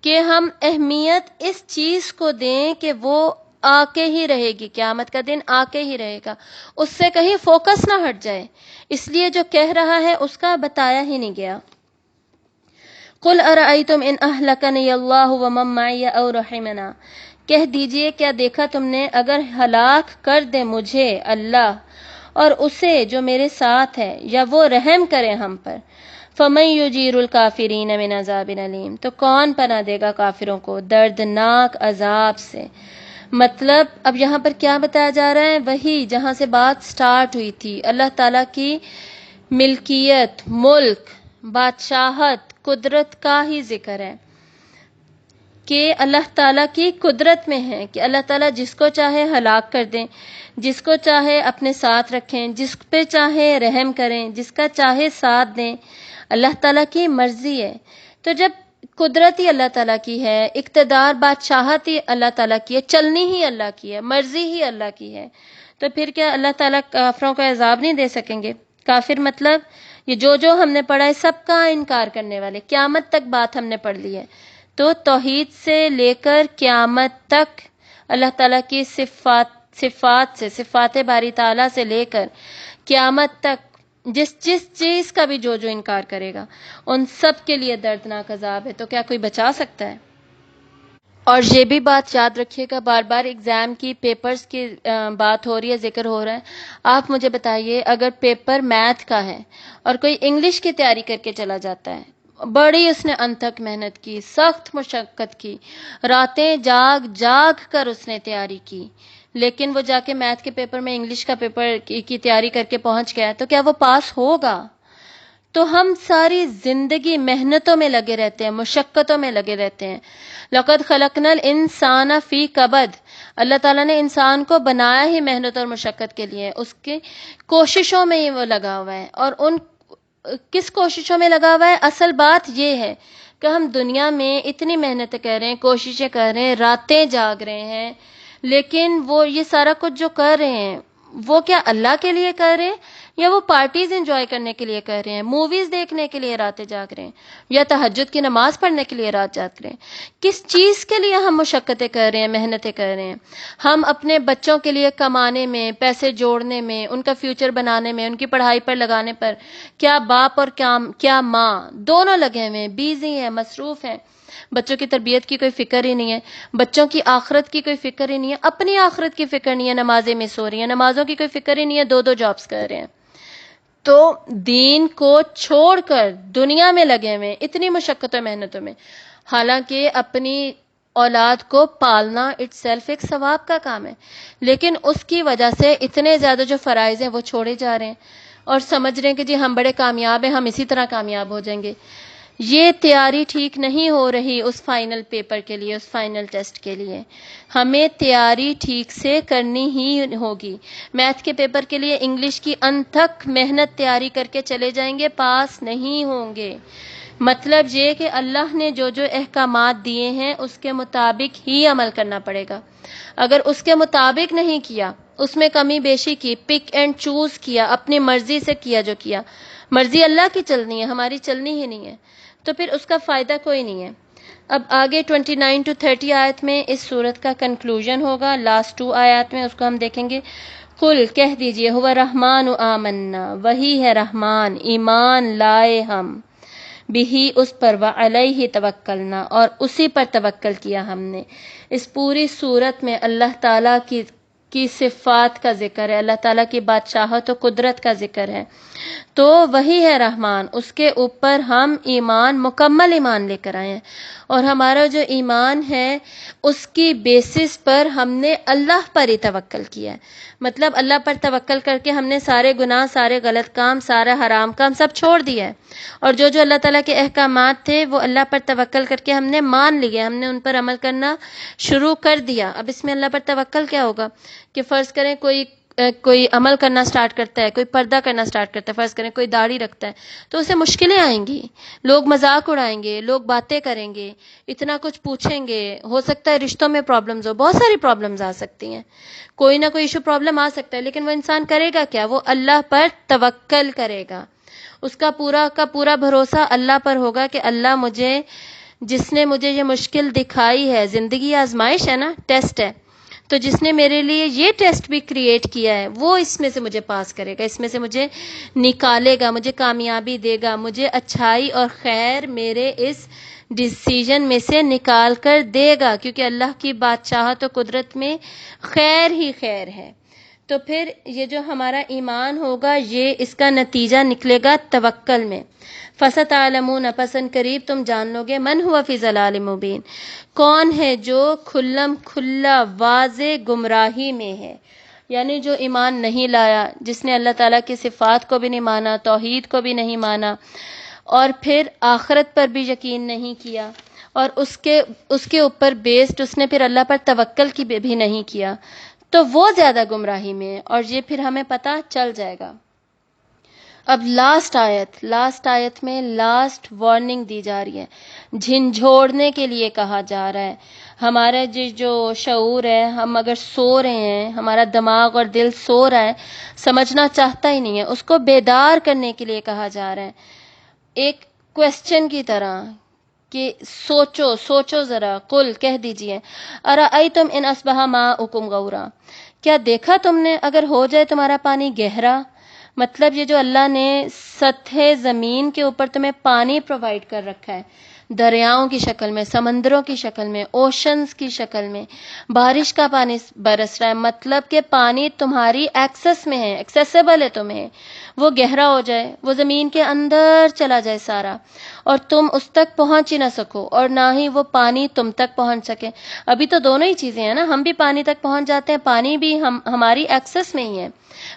کہ ہم اہمیت اس چیز کو دیں کہ وہ آ کے ہی رہے گی، قیامت کا دن آ کے ہی رہے گا، اس سے کہیں فوکس نہ ہٹ جائے. اس لیے جو کہہ رہا ہے اس کا بتایا ہی نہیں گیا. قُلْ أَرَأَيْتُمْ إِنْ أَهْلَكَنِيَ اللَّهُ وَمَن مَّعِيَ أَوْ رَحِمَنَا. کہہ دیجئے کیا دیکھا تم نے اگر ہلاک کر دے مجھے اللہ اور اسے جو میرے ساتھ ہے، یا وہ رحم کرے ہم پر. فَمَن يُجِيرُ الْكَافِرِينَ مِنْ عَذَابٍ أَلِيمٍ. تو کون پناہ دے گا کافروں کو دردناک عذاب سے. مطلب اب یہاں پر کیا بتایا جا رہا ہے؟ وہی جہاں سے بات سٹارٹ ہوئی تھی. اللہ تعالیٰ کی ملکیت، ملک، بادشاہت، قدرت کا ہی ذکر ہے کہ اللہ تعالیٰ کی قدرت میں ہے کہ اللہ تعالیٰ جس کو چاہے ہلاک کر دیں، جس کو چاہے اپنے ساتھ رکھیں، جس پہ چاہے رحم کریں، جس کا چاہے ساتھ دیں. اللہ تعالیٰ کی مرضی ہے. تو جب قدرت ہی اللہ تعالیٰ کی ہے، اقتدار، بادشاہت ہی اللہ تعالیٰ کی ہے، چلنی ہی اللہ کی ہے، مرضی ہی اللہ کی ہے، تو پھر کیا اللہ تعالیٰ کافروں کا عذاب نہیں دے سکیں گے؟ کافر مطلب یہ جو ہم نے پڑھا ہے سب کا انکار کرنے والے. قیامت تک بات ہم نے پڑھ لی ہے. تو توحید سے لے کر قیامت تک اللہ تعالیٰ کی صفات سے، صفات باری تعالیٰ سے لے کر قیامت تک جس چیز کا بھی جو انکار کرے گا ان سب کے لیے دردناک عذاب ہے. تو کیا کوئی بچا سکتا ہے؟ اور یہ بھی بات یاد رکھیے گا، بار بار ایگزام کی پیپرز کی بات ہو رہی ہے، ذکر ہو رہا ہے. آپ مجھے بتائیے اگر پیپر میتھ کا ہے اور کوئی انگلش کی تیاری کر کے چلا جاتا ہے، بڑی اس نے انتھک محنت کی، سخت مشقت کی، راتیں جاگ کر اس نے تیاری کی، لیکن وہ جا کے میتھ کے پیپر میں انگلش کا پیپر کی تیاری کر کے پہنچ گیا، تو کیا وہ پاس ہوگا؟ تو ہم ساری زندگی محنتوں میں لگے رہتے ہیں، مشقتوں میں لگے رہتے ہیں. لَقَدْ خَلَقْنَا الْإِنسَانَ فِي كَبَدٍ. اللہ تعالیٰ نے انسان کو بنایا ہی محنت اور مشقت کے لیے، اس کی کوششوں میں ہی وہ لگا ہوا ہے. اور ان کس کوششوں میں لگا ہوا ہے؟ اصل بات یہ ہے کہ ہم دنیا میں اتنی محنتیں کر رہے ہیں، کوششیں کر رہے ہیں، راتیں جاگ رہے ہیں، لیکن وہ یہ سارا کچھ جو کر رہے ہیں وہ کیا اللہ کے لیے کر رہے ہیں، یا وہ پارٹیز انجوائے کرنے کے لیے کر رہے ہیں، موویز دیکھنے کے لیے راتیں جاگ رہے ہیں، یا تہجد کی نماز پڑھنے کے لیے رات جاگ رہے ہیں؟ کس چیز کے لیے ہم مشقتیں کر رہے ہیں، محنتیں کر رہے ہیں؟ ہم اپنے بچوں کے لیے کمانے میں، پیسے جوڑنے میں، ان کا فیوچر بنانے میں، ان کی پڑھائی پر لگانے پر کیا باپ اور کیا ماں دونوں لگے ہوئے ہیں، بیزی ہیں، مصروف ہیں. بچوں کی تربیت کی کوئی فکر ہی نہیں ہے، بچوں کی آخرت کی کوئی فکر ہی نہیں ہے، اپنی آخرت کی فکر نہیں ہے، نمازیں مس ہو رہی ہیں، نمازوں کی کوئی فکر ہی نہیں ہے، دو جابس کر رہے ہیں. تو دین کو چھوڑ کر دنیا میں لگے ہوئے اتنی مشقتوں محنتوں میں، حالانکہ اپنی اولاد کو پالنا اٹ سیلف ایک ثواب کا کام ہے، لیکن اس کی وجہ سے اتنے زیادہ جو فرائض ہیں وہ چھوڑے جا رہے ہیں اور سمجھ رہے ہیں کہ جی ہم بڑے کامیاب ہیں، ہم اسی طرح کامیاب ہو جائیں گے. یہ تیاری ٹھیک نہیں ہو رہی اس فائنل پیپر کے لیے، اس فائنل ٹیسٹ کے لیے. ہمیں تیاری ٹھیک سے کرنی ہی ہوگی. میتھ کے پیپر کے لیے انگلش کی انتھک محنت تیاری کر کے چلے جائیں گے، پاس نہیں ہوں گے. مطلب یہ کہ اللہ نے جو احکامات دیے ہیں اس کے مطابق ہی عمل کرنا پڑے گا. اگر اس کے مطابق نہیں کیا، اس میں کمی بیشی کی، پک اینڈ چوز کیا، اپنی مرضی سے کیا جو کیا، مرضی اللہ کی چلنی ہے، ہماری چلنی ہی نہیں ہے، تو پھر اس کا فائدہ کوئی نہیں ہے. اب آگے 29 to 30 آیت میں اس صورت کا کنکلوژن ہوگا. لاسٹ 2 آیات میں اس کو ہم دیکھیں گے. قل کہہ دیجئے ہوا رحمان آمنا، وہی ہے رحمان، ایمان لائے ہم، بھی اس پر، وعلیہ توکلنا، اور اسی پر توکل کیا ہم نے. اس پوری صورت میں اللہ تعالیٰ کی صفات کا ذکر ہے، اللہ تعالیٰ کی بادشاہت و قدرت کا ذکر ہے. تو وہی ہے رحمان، اس کے اوپر ہم ایمان، مکمل ایمان لے کر آئے ہیں. اور ہمارا جو ایمان ہے اس کی بیسس پر ہم نے اللہ پر ہی توکل کیا ہے. مطلب اللہ پر توکل کر کے ہم نے سارے گناہ، سارے غلط کام، سارا حرام کام سب چھوڑ دیا ہے. اور جو اللہ تعالیٰ کے احکامات تھے وہ اللہ پر توکل کر کے ہم نے مان لیے، ہم نے ان پر عمل کرنا شروع کر دیا. اب اس میں اللہ پر توکل کیا ہوگا کہ فرض کریں کوئی عمل کرنا سٹارٹ کرتا ہے، کوئی پردہ کرنا سٹارٹ کرتا ہے، فرض کریں کوئی داڑھی رکھتا ہے، تو اسے مشکلیں آئیں گی، لوگ مذاق اڑائیں گے، لوگ باتیں کریں گے، اتنا کچھ پوچھیں گے، ہو سکتا ہے رشتوں میں پرابلمز ہو، بہت ساری پرابلمز آ سکتی ہیں، کوئی نہ کوئی ایشو پرابلم آ سکتا ہے. لیکن وہ انسان کرے گا کیا؟ وہ اللہ پر توکل کرے گا. اس کا پورا بھروسہ اللہ پر ہوگا کہ اللہ جس نے مجھے یہ مشکل دکھائی ہے، زندگی آزمائش ہے نا، ٹیسٹ ہے، تو جس نے میرے لیے یہ ٹیسٹ بھی کریٹ کیا ہے وہ اس میں سے مجھے پاس کرے گا، اس میں سے مجھے نکالے گا، مجھے کامیابی دے گا، مجھے اچھائی اور خیر میرے اس ڈیسیژن میں سے نکال کر دے گا، کیونکہ اللہ کی بادشاہت و قدرت میں خیر ہی خیر ہے. تو پھر یہ جو ہمارا ایمان ہوگا یہ اس کا نتیجہ نکلے گا توکل میں. فَسَتَعْلَمُونَ، پسند قریب تم جان لو گے، من ہوا فی ضلال مبین، کون ہے جو کھلم کھلا واضح گمراہی میں ہے. یعنی جو ایمان نہیں لایا، جس نے اللہ تعالیٰ کی صفات کو بھی نہیں مانا، توحید کو بھی نہیں مانا، اور پھر آخرت پر بھی یقین نہیں کیا، اور اس کے اوپر بیسڈ اس نے پھر اللہ پر توکل کی بھی نہیں کیا، تو وہ زیادہ گمراہی میں ہے. اور یہ پھر ہمیں پتہ چل جائے گا. اب لاسٹ آیت میں لاسٹ وارننگ دی جا رہی ہے، جھنجھوڑنے کے لیے کہا جا رہا ہے. ہمارا جو شعور ہے، ہم اگر سو رہے ہیں، ہمارا دماغ اور دل سو رہا ہے، سمجھنا چاہتا ہی نہیں ہے، اس کو بیدار کرنے کے لیے کہا جا رہا ہے، ایک کویسچن کی طرح کہ سوچو ذرا. قل کہہ دیجئے، ارأیتم ان اصبح ماؤکم غورا، کیا دیکھا تم نے اگر ہو جائے تمہارا پانی گہرا. مطلب یہ جو اللہ نے سطح زمین کے اوپر تمہیں پانی پرووائڈ کر رکھا ہے، دریاؤں کی شکل میں، سمندروں کی شکل میں، اوشنز کی شکل میں، بارش کا پانی برس رہا ہے، مطلب کہ پانی تمہاری ایکسس میں ہے، ایکسیسیبل ہے تمہیں، وہ گہرا ہو جائے، وہ زمین کے اندر چلا جائے سارا، اور تم اس تک پہنچ ہی نہ سکو، اور نہ ہی وہ پانی تم تک پہنچ سکے. ابھی تو دونوں ہی چیزیں ہیں نا، ہم بھی پانی تک پہنچ جاتے ہیں، پانی بھی ہماری ایکسس میں ہی ہے.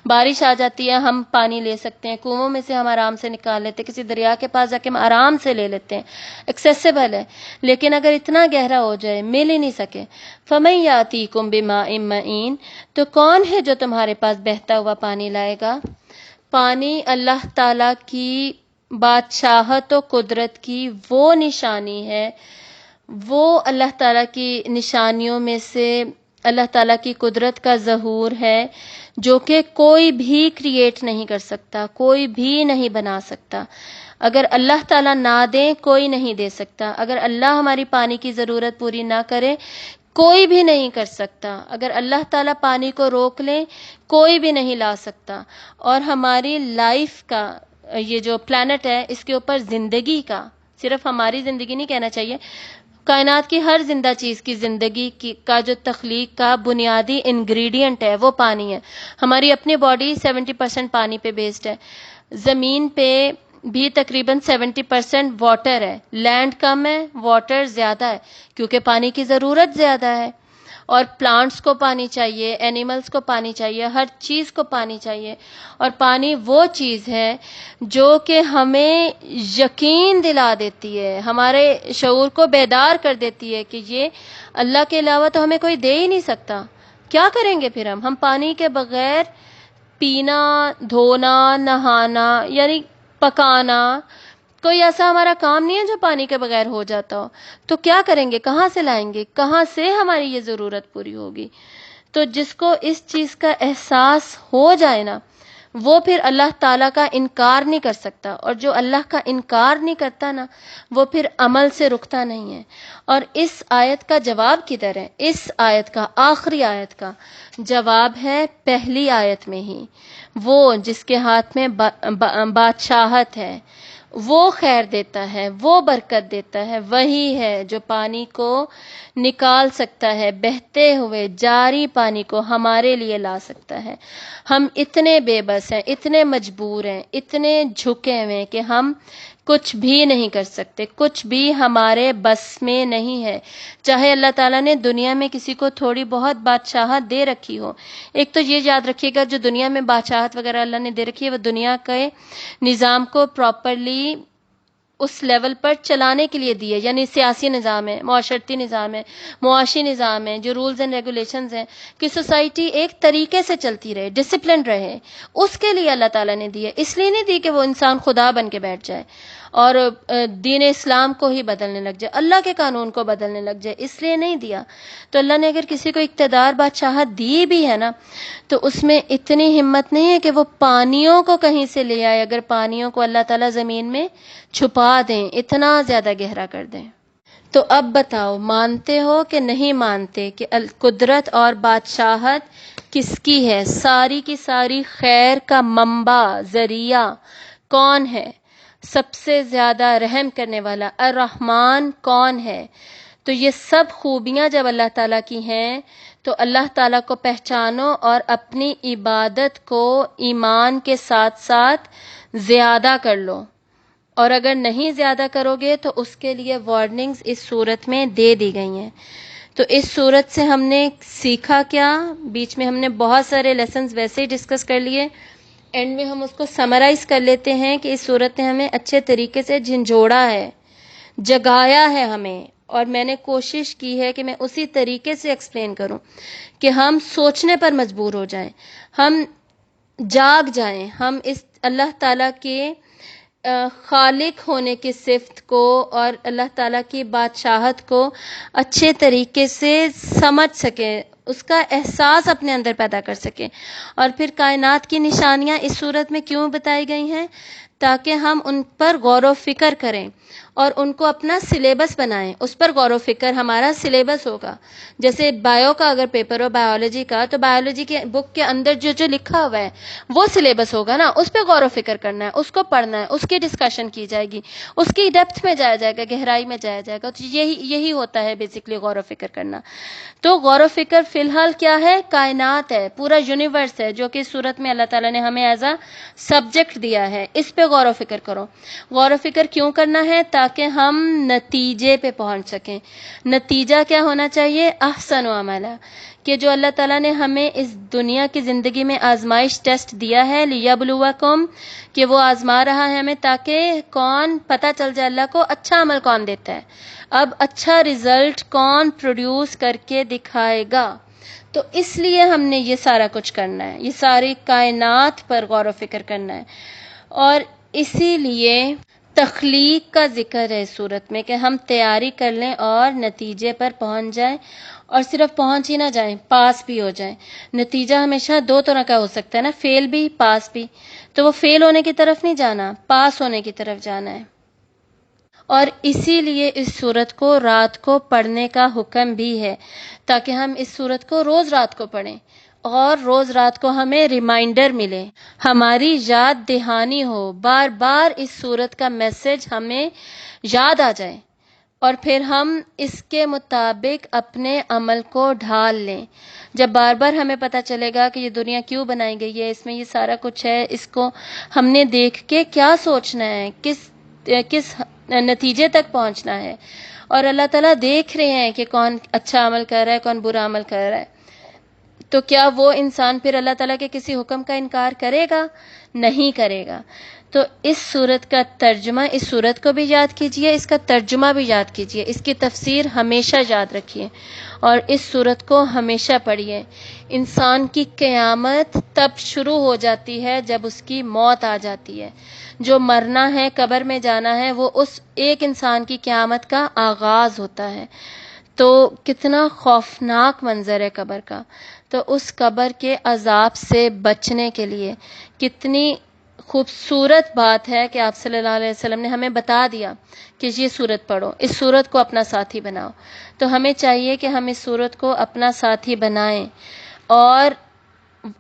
بارش آ جاتی ہے، ہم پانی لے سکتے ہیں، کنووں میں سے ہم آرام سے نکال لیتے ہیں، کسی دریا کے پاس جا کے ہم آرام سے لے لیتے ہیں، ایکسیسیبل ہے. لیکن اگر اتنا گہرا ہو جائے، مل ہی نہیں سکے، فَمَن يَأْتِيكُم بِمَاءٍ مَّعِينٍ، تو کون ہے جو تمہارے پاس بہتا ہوا پانی لائے گا. پانی اللہ تعالیٰ کی بادشاہت و قدرت کی وہ نشانی ہے، وہ اللہ تعالیٰ کی نشانیوں میں سے اللہ تعالیٰ کی قدرت کا ظہور ہے جو کہ کوئی بھی کریٹ نہیں کر سکتا، کوئی بھی نہیں بنا سکتا. اگر اللہ تعالیٰ نہ دیں کوئی نہیں دے سکتا، اگر اللہ ہماری پانی کی ضرورت پوری نہ کرے کوئی بھی نہیں کر سکتا، اگر اللہ تعالیٰ پانی کو روک لیں کوئی بھی نہیں لا سکتا. اور ہماری لائف کا یہ جو پلانٹ ہے اس کے اوپر زندگی کا، صرف ہماری زندگی نہیں کہنا چاہیے، کائنات کی ہر زندہ چیز کی زندگی کا جو تخلیق کا بنیادی انگریڈینٹ ہے وہ پانی ہے. ہماری اپنی باڈی 70% پانی پہ بیسڈ ہے، زمین پہ بھی تقریباً 70% واٹر ہے، لینڈ کم ہے واٹر زیادہ ہے کیونکہ پانی کی ضرورت زیادہ ہے. اور پلانٹس کو پانی چاہیے، اینیملز کو پانی چاہیے، ہر چیز کو پانی چاہیے. اور پانی وہ چیز ہے جو کہ ہمیں یقین دلا دیتی ہے، ہمارے شعور کو بیدار کر دیتی ہے کہ یہ اللہ کے علاوہ تو ہمیں کوئی دے ہی نہیں سکتا. کیا کریں گے پھر ہم پانی کے بغیر پینا، دھونا، نہانا، یعنی پکانا، کوئی ایسا ہمارا کام نہیں ہے جو پانی کے بغیر ہو جاتا ہو. تو کیا کریں گے، کہاں سے لائیں گے، کہاں سے ہماری یہ ضرورت پوری ہوگی. تو جس کو اس چیز کا احساس ہو جائے نا وہ پھر اللہ تعالیٰ کا انکار نہیں کر سکتا، اور جو اللہ کا انکار نہیں کرتا نا وہ پھر عمل سے رکتا نہیں ہے۔ اور اس آیت کا جواب کدھر ہے؟ اس آیت کا، آخری آیت کا جواب ہے پہلی آیت میں ہی۔ وہ جس کے ہاتھ میں بادشاہت ہے، وہ خیر دیتا ہے، وہ برکت دیتا ہے، وہی ہے جو پانی کو نکال سکتا ہے، بہتے ہوئے جاری پانی کو ہمارے لیے لا سکتا ہے۔ ہم اتنے بے بس ہیں، اتنے مجبور ہیں، اتنے جھکے ہوئے ہیں کہ ہم کچھ بھی نہیں کر سکتے، کچھ بھی ہمارے بس میں نہیں ہے۔ چاہے اللہ تعالیٰ نے دنیا میں کسی کو تھوڑی بہت بادشاہت دے رکھی ہو، ایک تو یہ یاد رکھیے گا جو دنیا میں بادشاہت وغیرہ اللہ نے دے رکھی ہے وہ دنیا کے نظام کو پراپرلی اس لیول پر چلانے کے لیے دی ہے، یعنی سیاسی نظام ہے، معاشرتی نظام ہے، معاشی نظام ہے، جو رولز اینڈ ریگولیشنز ہیں کہ سوسائٹی ایک طریقے سے چلتی رہے، ڈسپلن رہے، اس کے لیے اللہ تعالیٰ نے دی ہے۔ اس لیے نہیں دی کہ وہ انسان خدا بن کے بیٹھ جائے اور دین اسلام کو ہی بدلنے لگ جائے، اللہ کے قانون کو بدلنے لگ جائے، اس لیے نہیں دیا۔ تو اللہ نے اگر کسی کو اقتدار بادشاہت دی بھی ہے نا تو اس میں اتنی ہمت نہیں ہے کہ وہ پانیوں کو کہیں سے لے آئے، اگر پانیوں کو اللہ تعالیٰ زمین میں چھپا دیں، اتنا زیادہ گہرا کر دیں۔ تو اب بتاؤ، مانتے ہو کہ نہیں مانتے کہ قدرت اور بادشاہت کس کی ہے؟ ساری کی ساری خیر کا منبع، ذریعہ کون ہے؟ سب سے زیادہ رحم کرنے والا الرحمن کون ہے؟ تو یہ سب خوبیاں جب اللہ تعالیٰ کی ہیں تو اللہ تعالیٰ کو پہچانو اور اپنی عبادت کو ایمان کے ساتھ ساتھ زیادہ کر لو، اور اگر نہیں زیادہ کرو گے تو اس کے لیے وارننگز اس صورت میں دے دی گئی ہیں۔ تو اس صورت سے ہم نے سیکھا کیا؟ بیچ میں ہم نے بہت سارے لیسنز ویسے ہی ڈسکس کر لیے، اینڈ میں ہم اس کو سمرائز کر لیتے ہیں کہ اس صورت نے ہمیں اچھے طریقے سے جھنجھوڑا ہے، جگایا ہے ہمیں، اور میں نے کوشش کی ہے کہ میں اسی طریقے سے ایکسپلین کروں کہ ہم سوچنے پر مجبور ہو جائیں، ہم جاگ جائیں، ہم اس اللہ تعالیٰ کے خالق ہونے کی صفت کو اور اللہ تعالیٰ کی بادشاہت کو اچھے طریقے سے سمجھ سکیں، اس کا احساس اپنے اندر پیدا کر سکیں۔ اور پھر کائنات کی نشانیاں اس صورت میں کیوں بتائی گئی ہیں؟ تاکہ ہم ان پر غور و فکر کریں اور ان کو اپنا سلیبس بنائیں، اس پر غور و فکر ہمارا سلیبس ہوگا۔ جیسے بایو کا اگر پیپر ہو، بایولوجی کا، تو بایولوجی کے بک کے اندر جو جو لکھا ہوا ہے وہ سلیبس ہوگا نا، اس پہ غور و فکر کرنا ہے، اس کو پڑھنا ہے، اس کی ڈسکشن کی جائے گی، اس کی ڈیپتھ میں جایا جائے گا، گہرائی میں جایا جائے گا۔ تو یہی ہوتا ہے بیسکلی غور و فکر کرنا۔ تو غور و فکر فی الحال کیا ہے؟ کائنات ہے، پورا یونیورس ہے، جو کہ اس صورت میں اللہ تعالیٰ نے ہمیں ایز اے سبجیکٹ دیا ہے، اس پہ غور و فکر کرو۔ غور و فکر کیوں کرنا ہے؟ تاکہ ہم نتیجے پہ پہنچ سکیں۔ نتیجہ کیا ہونا چاہیے؟ احسن و عملا، کہ جو اللہ تعالیٰ نے ہمیں اس دنیا کی زندگی میں آزمائش ٹیسٹ دیا ہے، لیبلوکم، کہ وہ آزما رہا ہے ہمیں تاکہ کون پتہ چل جائے اللہ کو اچھا عمل کون دیتا ہے، اب اچھا رزلٹ کون پروڈیوس کر کے دکھائے گا۔ تو اس لیے ہم نے یہ سارا کچھ کرنا ہے، یہ ساری کائنات پر غور و فکر کرنا ہے، اور اسی لیے تخلیق کا ذکر ہے اس صورت میں کہ ہم تیاری کر لیں اور نتیجے پر پہنچ جائیں، اور صرف پہنچ ہی نہ جائیں، پاس بھی ہو جائیں۔ نتیجہ ہمیشہ دو طرح کا ہو سکتا ہے نا، فیل بھی، پاس بھی۔ تو وہ فیل ہونے کی طرف نہیں جانا، پاس ہونے کی طرف جانا ہے۔ اور اسی لیے اس سورت کو رات کو پڑھنے کا حکم بھی ہے، تاکہ ہم اس سورت کو روز رات کو پڑھیں اور روز رات کو ہمیں ریمائنڈر ملے، ہماری یاد دہانی ہو، بار بار اس سورت کا میسج ہمیں یاد آ جائے، اور پھر ہم اس کے مطابق اپنے عمل کو ڈھال لیں۔ جب بار بار ہمیں پتہ چلے گا کہ یہ دنیا کیوں بنائی گئی ہے، اس میں یہ سارا کچھ ہے، اس کو ہم نے دیکھ کے کیا سوچنا ہے، کس نتیجے تک پہنچنا ہے، اور اللہ تعالیٰ دیکھ رہے ہیں کہ کون اچھا عمل کر رہا ہے، کون برا عمل کر رہا ہے، تو کیا وہ انسان پھر اللہ تعالیٰ کے کسی حکم کا انکار کرے گا؟ نہیں کرے گا۔ تو اس صورت کا ترجمہ، اس صورت کو بھی یاد کیجئے، اس کا ترجمہ بھی یاد کیجئے، اس کی تفسیر ہمیشہ یاد رکھیے، اور اس صورت کو ہمیشہ پڑھیے۔ انسان کی قیامت تب شروع ہو جاتی ہے جب اس کی موت آ جاتی ہے۔ جو مرنا ہے، قبر میں جانا ہے، وہ اس ایک انسان کی قیامت کا آغاز ہوتا ہے۔ تو کتنا خوفناک منظر ہے قبر کا. تو اس قبر کے عذاب سے بچنے کے لیے کتنی خوبصورت بات ہے کہ آپ صلی اللہ علیہ وسلم نے ہمیں بتا دیا کہ یہ سورت پڑھو، اس سورت کو اپنا ساتھی بناؤ. تو ہمیں چاہیے کہ ہم اس سورت کو اپنا ساتھی بنائیں اور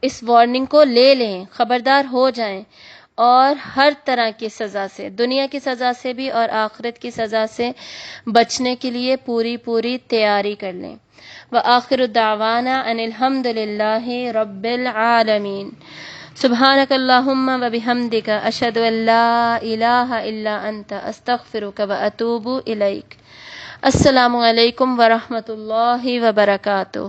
اس وارننگ کو لے لیں، خبردار ہو جائیں، اور ہر طرح کی سزا سے، دنیا کی سزا سے بھی اور آخرت کی سزا سے بچنے کے لیے پوری تیاری کر لیں. وآخر دعوانا ان الحمد للہ رب العالمین. سبحانک اللہم وبحمدک اشہد ان لا الہ الا انت استغفرک واتوب الیک. السلام علیکم ورحمۃ اللہ وبرکاتہ.